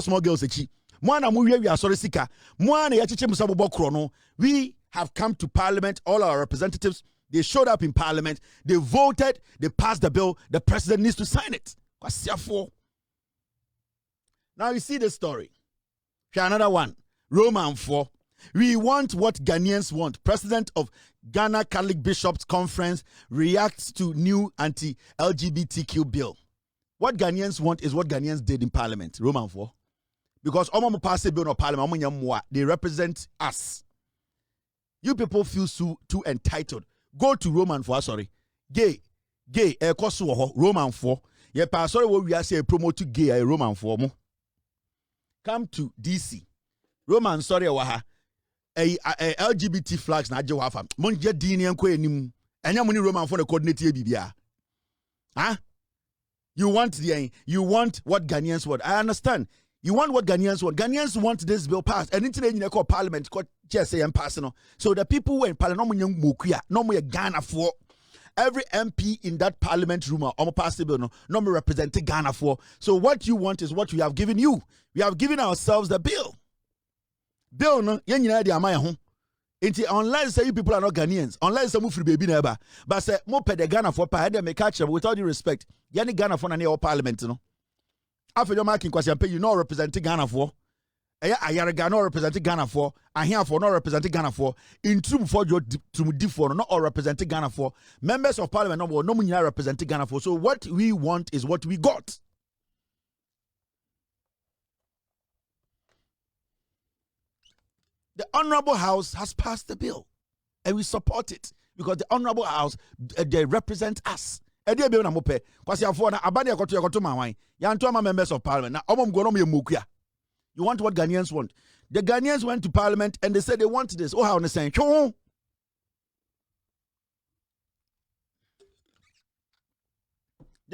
small girls echi. Mwana mu we asori sika. Mwana ya chiche musa bobokro no. We have come to parliament, all our representatives, they showed up in parliament, they voted, they passed the bill, the president needs to sign it. Now you see the story. Here's another one. Roman 4. We want what Ghanaians want. President of Ghana Catholic Bishops Conference reacts to new anti-LGBTQ bill. What Ghanaians want is what Ghanaians did in parliament, Roman 4. Because Omo pass a bill in parliament, they represent us. You people feel too entitled. Go to Roman 4, sorry. Gay, Roman 4. Yeah, sorry, what we are saying, promote to gay, Roman 4. Come to DC. Roman, sorry, waha. LGBT flags na jewafa. Monje dini enko enim. Enya muni Roman 4 the coordinate bibia. Huh? You want what Ghanaians want. I understand. You want what Ghanaians want. Ghanaians want this bill passed. And into the called parliament, called GSA and personal. So the people who are in parliament, no more Ghana for every MP in that parliament room, pass the bill, no more representing Ghana for. So what you want is what we have given you. We have given ourselves the bill. Bill no, unless you people are not Ghanaians, unless some free baby neighbor, but say more pe the Ghana for pa make catch them with all due respect. Yani Ghana for na parliament no. After your marking question, you know representing Ghana for. Ayaraga no represent Ghana for, Ahia for no represent Ghana for, in Trum for your Tumudi for not all represent Ghana for, members of parliament no represent Ghana for. So what we want is what we got. The Honorable House has passed the bill, and we support it because the Honorable House they represent us. Members of parliament. You want what Ghanaians want. The Ghanaians went to parliament and they said they want this. Oh, how on the saying? De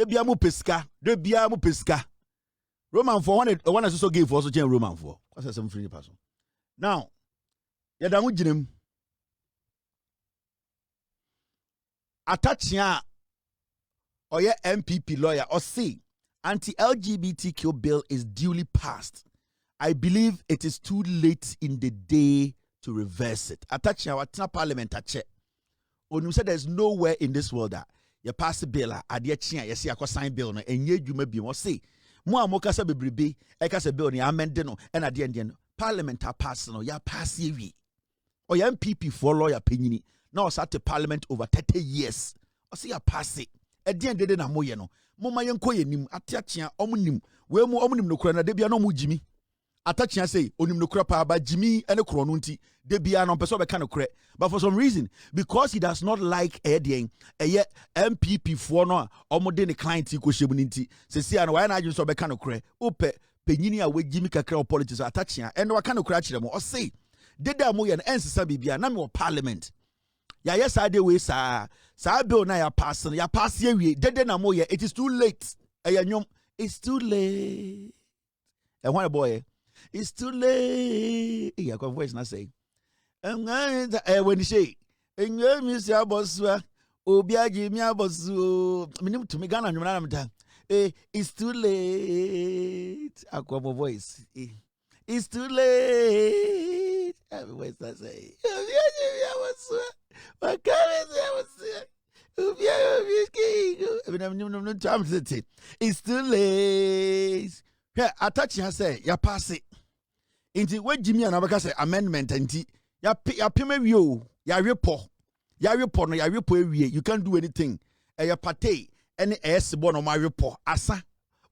biamu pesca. Roman for one is also gave for also Roman for. What's some free person? Now, yadamu jinem. Attachia or your MPP lawyer or say anti-LGBTQ bill is duly passed. I believe it is too late in the day to reverse it. Attaching our parliament at check. When you said there's nowhere in this world that you pass a bill, you see a sign bill, and you may be more say. More mokasa bebribe, ekasa bill ni amendeno, and at the end, parliament are passing or ya pass ye. Or your MPP for lawyer penny. Now sat the parliament over 30 years. Or see a pass it. At the end, they didn't know no. Moma yanko nim, attaching omunim, where more omunim no crana, they be no mujimi. Attaching say onim no crapa by Jimmy and a chronunti, they be an on person kind of cre. But for some reason, because he does not like Edding, a yet MPP for no or more than a client equal shibunity, say, and why not you so be kind of cre, ope, penini away Jimmy Kakra politics attaching, and no kind of cratch them or say, did that moy and answer Sabibia, name of parliament. Ya yes, I do way, sir. Sir Bill na ya pass ye, dead moya, it is too late. It's too late. And one boy. It's too late. Yeah, come voice not say. When you say, and you miss your boss, Obiaji, me boss, minimum to me Ghana, it's too late. I come voice. It's too late. Every voice I say, what can I say? It's too late. Here, attaching her say, ya pass it. Inti what Jimmy and Abaka say amendment inti ya pime view ya report no ya report you can't do anything ya pate any s born on my report asa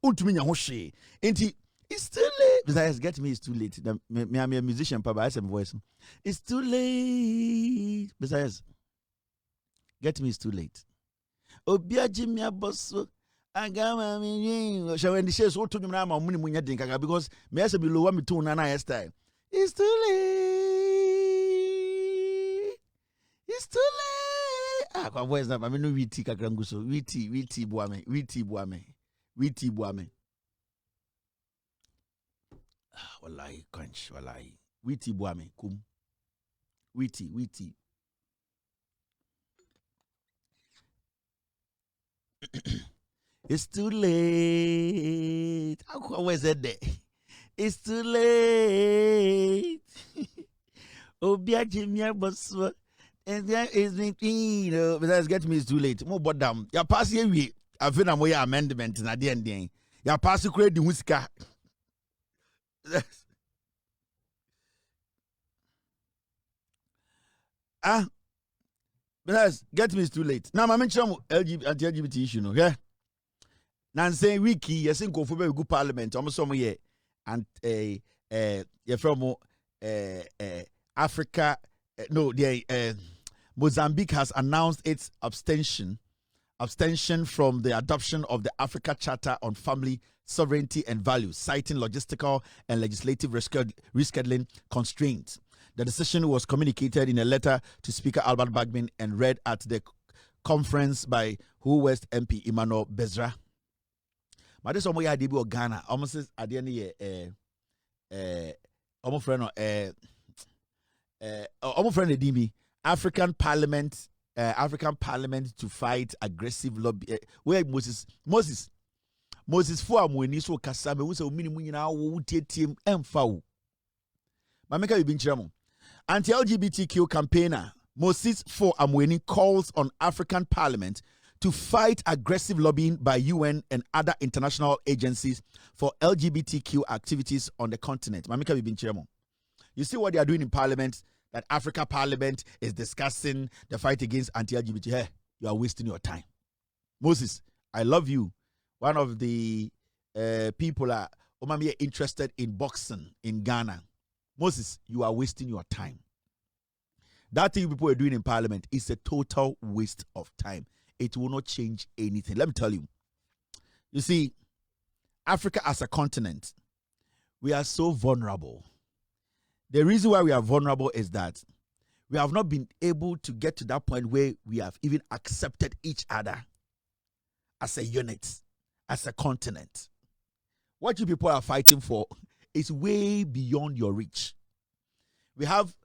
untumi nya ho hwe inti it's too late because get me it's too late me am a musician papa I say voice it's too late because get me it's too late obia Jimmy aboso agama mi shall when the shares so to na ma muni munya din kaka because me ase be lower me tone na style it's too late kwa voice na me no witi kakra nguso witi buame wallahi crunch wallahi witi buame kum witi It's too late. How was it there? It's too late. Obia Jimmy boss. And there is me, but that's get me it's too late. More but damn. Ya pass here we. I feel I'm your amendment na the end. Ya pass create the whisker. But that's get me it's too late. Now I'm mentioning LGBT issue no, yeah. Nancy wiki yes in go parliament almost some year and you're from Africa Mozambique has announced its abstention from the adoption of the Africa Charter on Family Sovereignty and Values, citing logistical and legislative rescheduling constraints. The decision was communicated in a letter to Speaker Albert Bagman and read at the conference by Who West MP Emmanuel Bezra. But this one idea of Ghana almost says at the end almost friend DB African Parliament to fight aggressive lobby where Moses for amweni so kasa me wo se omini munyina wo tietiem emfa wo mameka bi nchiramo anti-LGBTQ campaigner Moses for amweni calls on African Parliament to fight aggressive lobbying by UN and other international agencies for LGBTQ activities on the continent. You see what they are doing in Parliament, that Africa Parliament is discussing the fight against anti-LGBT. Hey, you are wasting your time. Moses, I love you. One of the people are interested in boxing in Ghana. Moses, you are wasting your time. That thing people are doing in Parliament is a total waste of time. It will not change anything. Let me tell you. You see, Africa as a continent, we are so vulnerable. The reason why we are vulnerable is that we have not been able to get to that point where we have even accepted each other as a unit, as a continent. What you people are fighting for is way beyond your reach. We have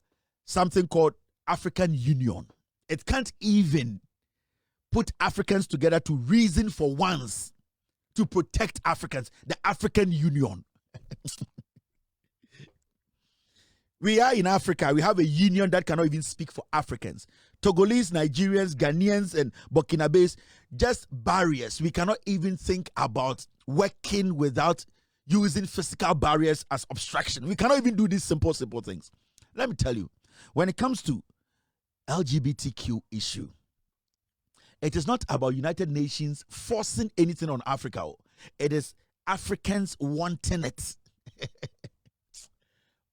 something called African Union. It can't even put Africans together to reason for once to protect Africans. The African Union. We are in Africa. We have a union that cannot even speak for Africans. Togolese, Nigerians, Ghanaians, and Burkinabes, just barriers. We cannot even think about working without using physical barriers as obstruction. We cannot even do these simple things. Let me tell you, when it comes to LGBTQ issue, it is not about United Nations forcing anything on Africa. It is Africans wanting it.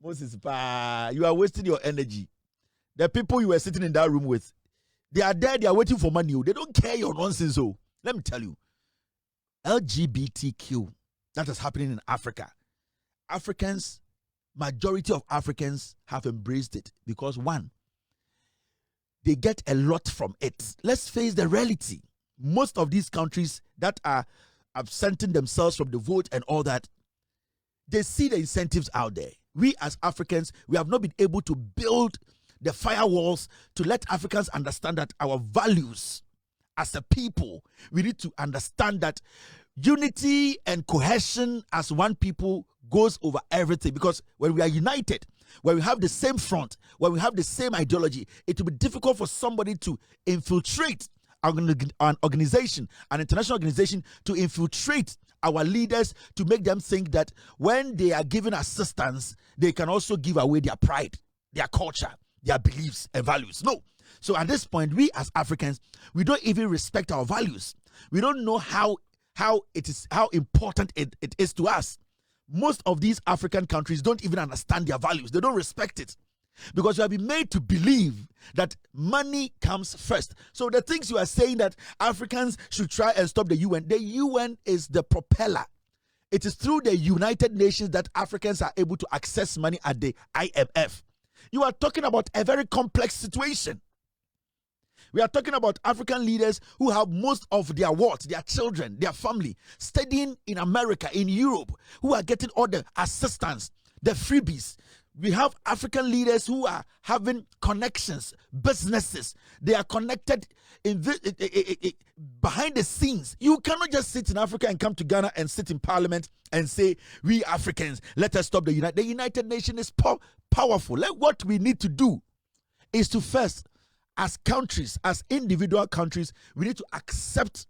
Moses, you are wasting your energy. The people you were sitting in that room with, they are there, they are waiting for money. They don't care your nonsense. So let me tell you, LGBTQ, that is happening in Africa. Africans, majority of Africans have embraced it because one, they get a lot from it. Let's face the reality. Most of these countries that are absenting themselves from the vote and all that, they see the incentives out there. We as Africans, we have not been able to build the firewalls to let Africans understand that our values as a people, we need to understand that unity and cohesion as one people goes over everything. Because when we are united, when we have the same front, when we have the same ideology, it will be difficult for somebody to infiltrate an organization, an international organization, to infiltrate our leaders, to make them think that when they are giving assistance, they can also give away their pride, their culture, their beliefs and values. No. So at this point, we as Africans, we don't even respect our values. We don't know how important it is to us. Most of these African countries don't even understand their values. They don't respect it. Because you have been made to believe that money comes first. So the things you are saying that Africans should try and stop the UN is the propeller. It is through the United Nations that Africans are able to access money at the IMF. You are talking about a very complex situation. We are talking about African leaders who have most of their their children, their family, studying in America, in Europe, who are getting all the assistance, the freebies. We have African leaders who are having connections, businesses. They are connected behind the scenes. You cannot just sit in Africa and come to Ghana and sit in Parliament and say, we Africans, let us stop the United. The United Nations is powerful. What we need to do is to first, as countries, as individual countries, we need to accept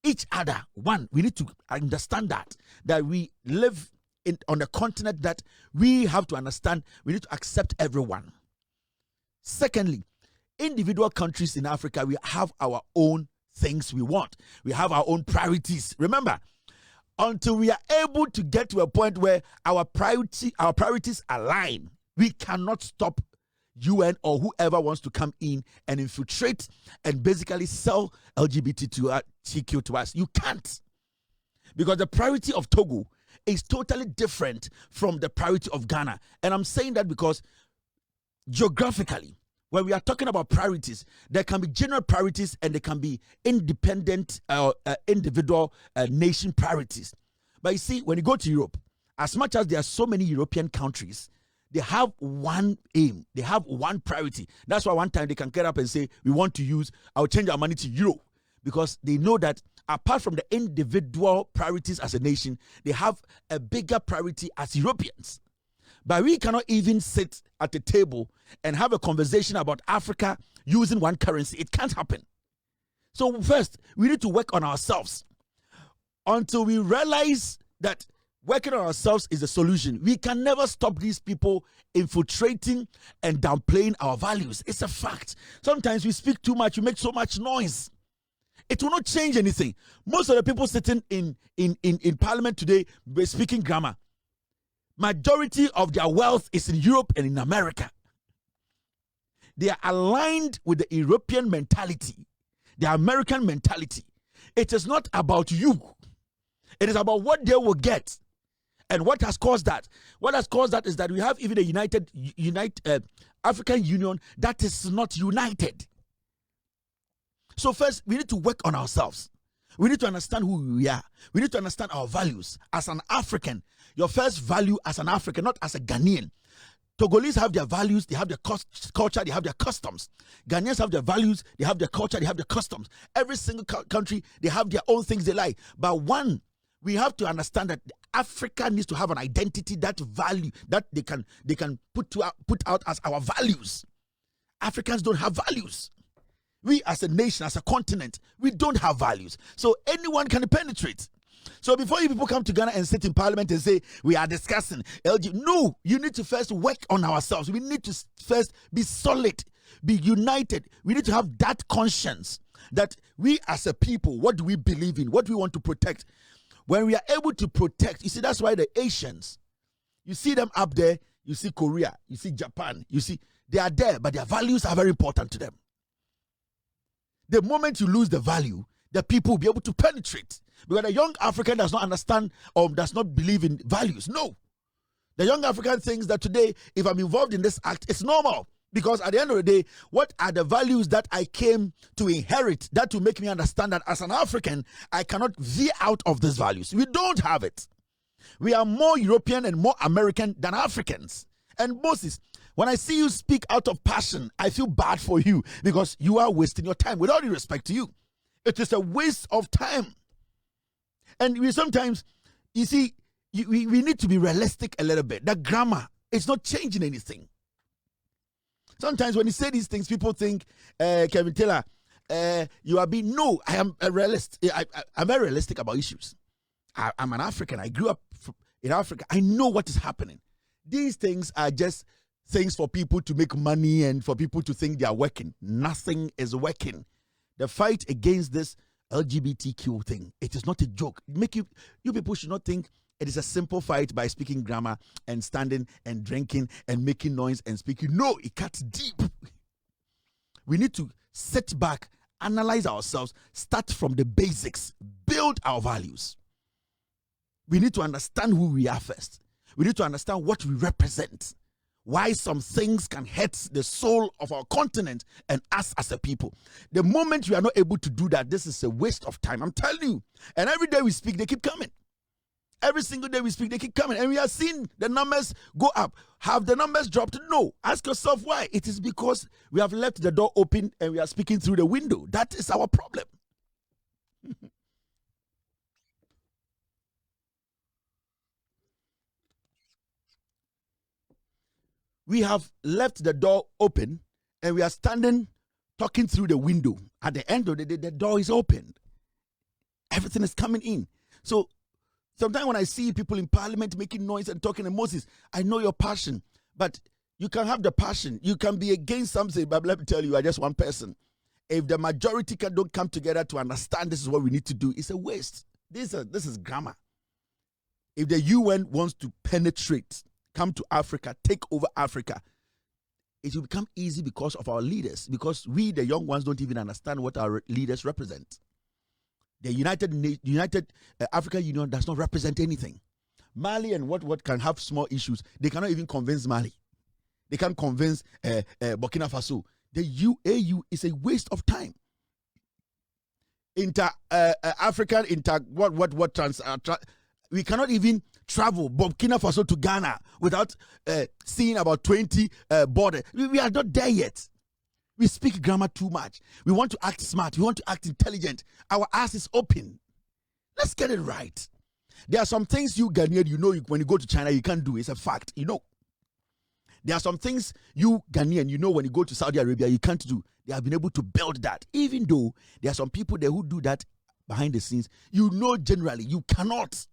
each other. One, we need to understand that we live on a continent that we have to understand. We need to accept everyone. Secondly, individual countries in Africa, we have our own things we want. We have our own priorities. Remember, until we are able to get to a point where our priorities align, we cannot stop UN or whoever wants to come in and infiltrate and basically sell LGBTQ to us. You can't. Because the priority of Togo is totally different from the priority of Ghana. And I'm saying that because geographically, when we are talking about priorities, there can be general priorities and there can be independent individual nation priorities. But you see, when you go to Europe, as much as there are so many European countries, they have one aim. They have one priority. That's why one time they can get up and say, we want to I'll change our money to euro. Because they know that apart from the individual priorities as a nation, they have a bigger priority as Europeans. But we cannot even sit at the table and have a conversation about Africa using one currency. It can't happen. So first, we need to work on ourselves until we realize that working on ourselves is the solution. We can never stop these people infiltrating and downplaying our values. It's a fact. Sometimes we speak too much, we make so much noise. It will not change anything. Most of the people sitting in parliament today speaking grammar. Majority of their wealth is in Europe and in America. They are aligned with the European mentality, the American mentality. It is not about you. It is about what they will get. And what has caused that? What has caused that is that we have even a united African Union that is not united. So first, we need to work on ourselves. We need to understand who we are. We need to understand our values. As an African, your first value as an African, not as a Ghanaian. Togolese have their values, they have their culture, they have their customs. Ghanaians have their values, they have their culture, they have their customs. Every single country, they have their own things they like. But one, we have to understand that Africa needs to have an identity, that value, that they can put out as our values. Africans don't have values. We as a nation, as a continent, we don't have values. So anyone can penetrate. So before you people come to Ghana and sit in parliament and say, we are discussing LG, no, you need to first work on ourselves. We need to first be solid, be united. We need to have that conscience that we as a people, what do we believe in? What do we want to protect? When we are able to protect, you see, that's why the Asians, you see them up there, you see Korea, you see Japan, you see, they are there, but their values are very important to them. The moment you lose the value, the people will be able to penetrate. Because the young African does not understand or does not believe in values. No. The young African thinks that today, if I'm involved in this act, it's normal. Because at the end of the day, what are the values that I came to inherit that will make me understand that as an African, I cannot veer out of these values? We don't have it. We are more European and more American than Africans. And Moses, when I see you speak out of passion, I feel bad for you because you are wasting your time. With all due respect to you, it is a waste of time. And we sometimes, you see, we need to be realistic a little bit. The grammar, it's not changing anything. Sometimes when you say these things, people think, Kevin Taylor, you are being, no, I am a realist. I'm very realistic about issues. I'm an African. I grew up in Africa. I know what is happening. These things are just things for people to make money and for people to think they are working. Nothing is working. The fight against this LGBTQ thing, it is not a joke. You people should not think it is a simple fight by speaking grammar and standing and drinking and making noise and speaking. No, it cuts deep. We need to sit back, analyze ourselves, start from the basics, build our values. We need to understand who we are first. We need to understand what we represent. Why some things can hurt the soul of our continent and us as a people. The moment we are not able to do that, this is a waste of time. I'm telling you. And every day we speak, they keep coming. Every single day we speak, they keep coming. And we are seeing the numbers go up. Have the numbers dropped? No. Ask yourself why. It is because we have left the door open and we are speaking through the window. That is our problem. We have left the door open and we are standing talking through the window. At the end of the day, the door is open. Everything is coming in. So sometimes when I see people in parliament making noise and talking to Moses, I know your passion, but you can have the passion. You can be against something, but let me tell you, you are just one person. If the majority don't come together to understand this is what we need to do, it's a waste. This is grammar. If the UN wants to penetrate, come to Africa, take over Africa, it will become easy because of our leaders, because we, the young ones, don't even understand what our leaders represent. The United African Union does not represent anything. Mali and what can have small issues, they cannot even convince Mali. They can't convince Burkina Faso. The UAU is a waste of time. African we cannot even travel Burkina Faso to Ghana without seeing about 20 borders. We are not there yet. We speak grammar too much. We want to act smart. We want to act intelligent. Our ass is open. Let's get it right. There are some things you Ghanaian, when you go to China, you can't do. It's a fact. There are some things you Ghanaian, you know, when you go to Saudi Arabia, you can't do. They have been able to build that. Even though there are some people there who do that behind the scenes, you know, generally, you cannot.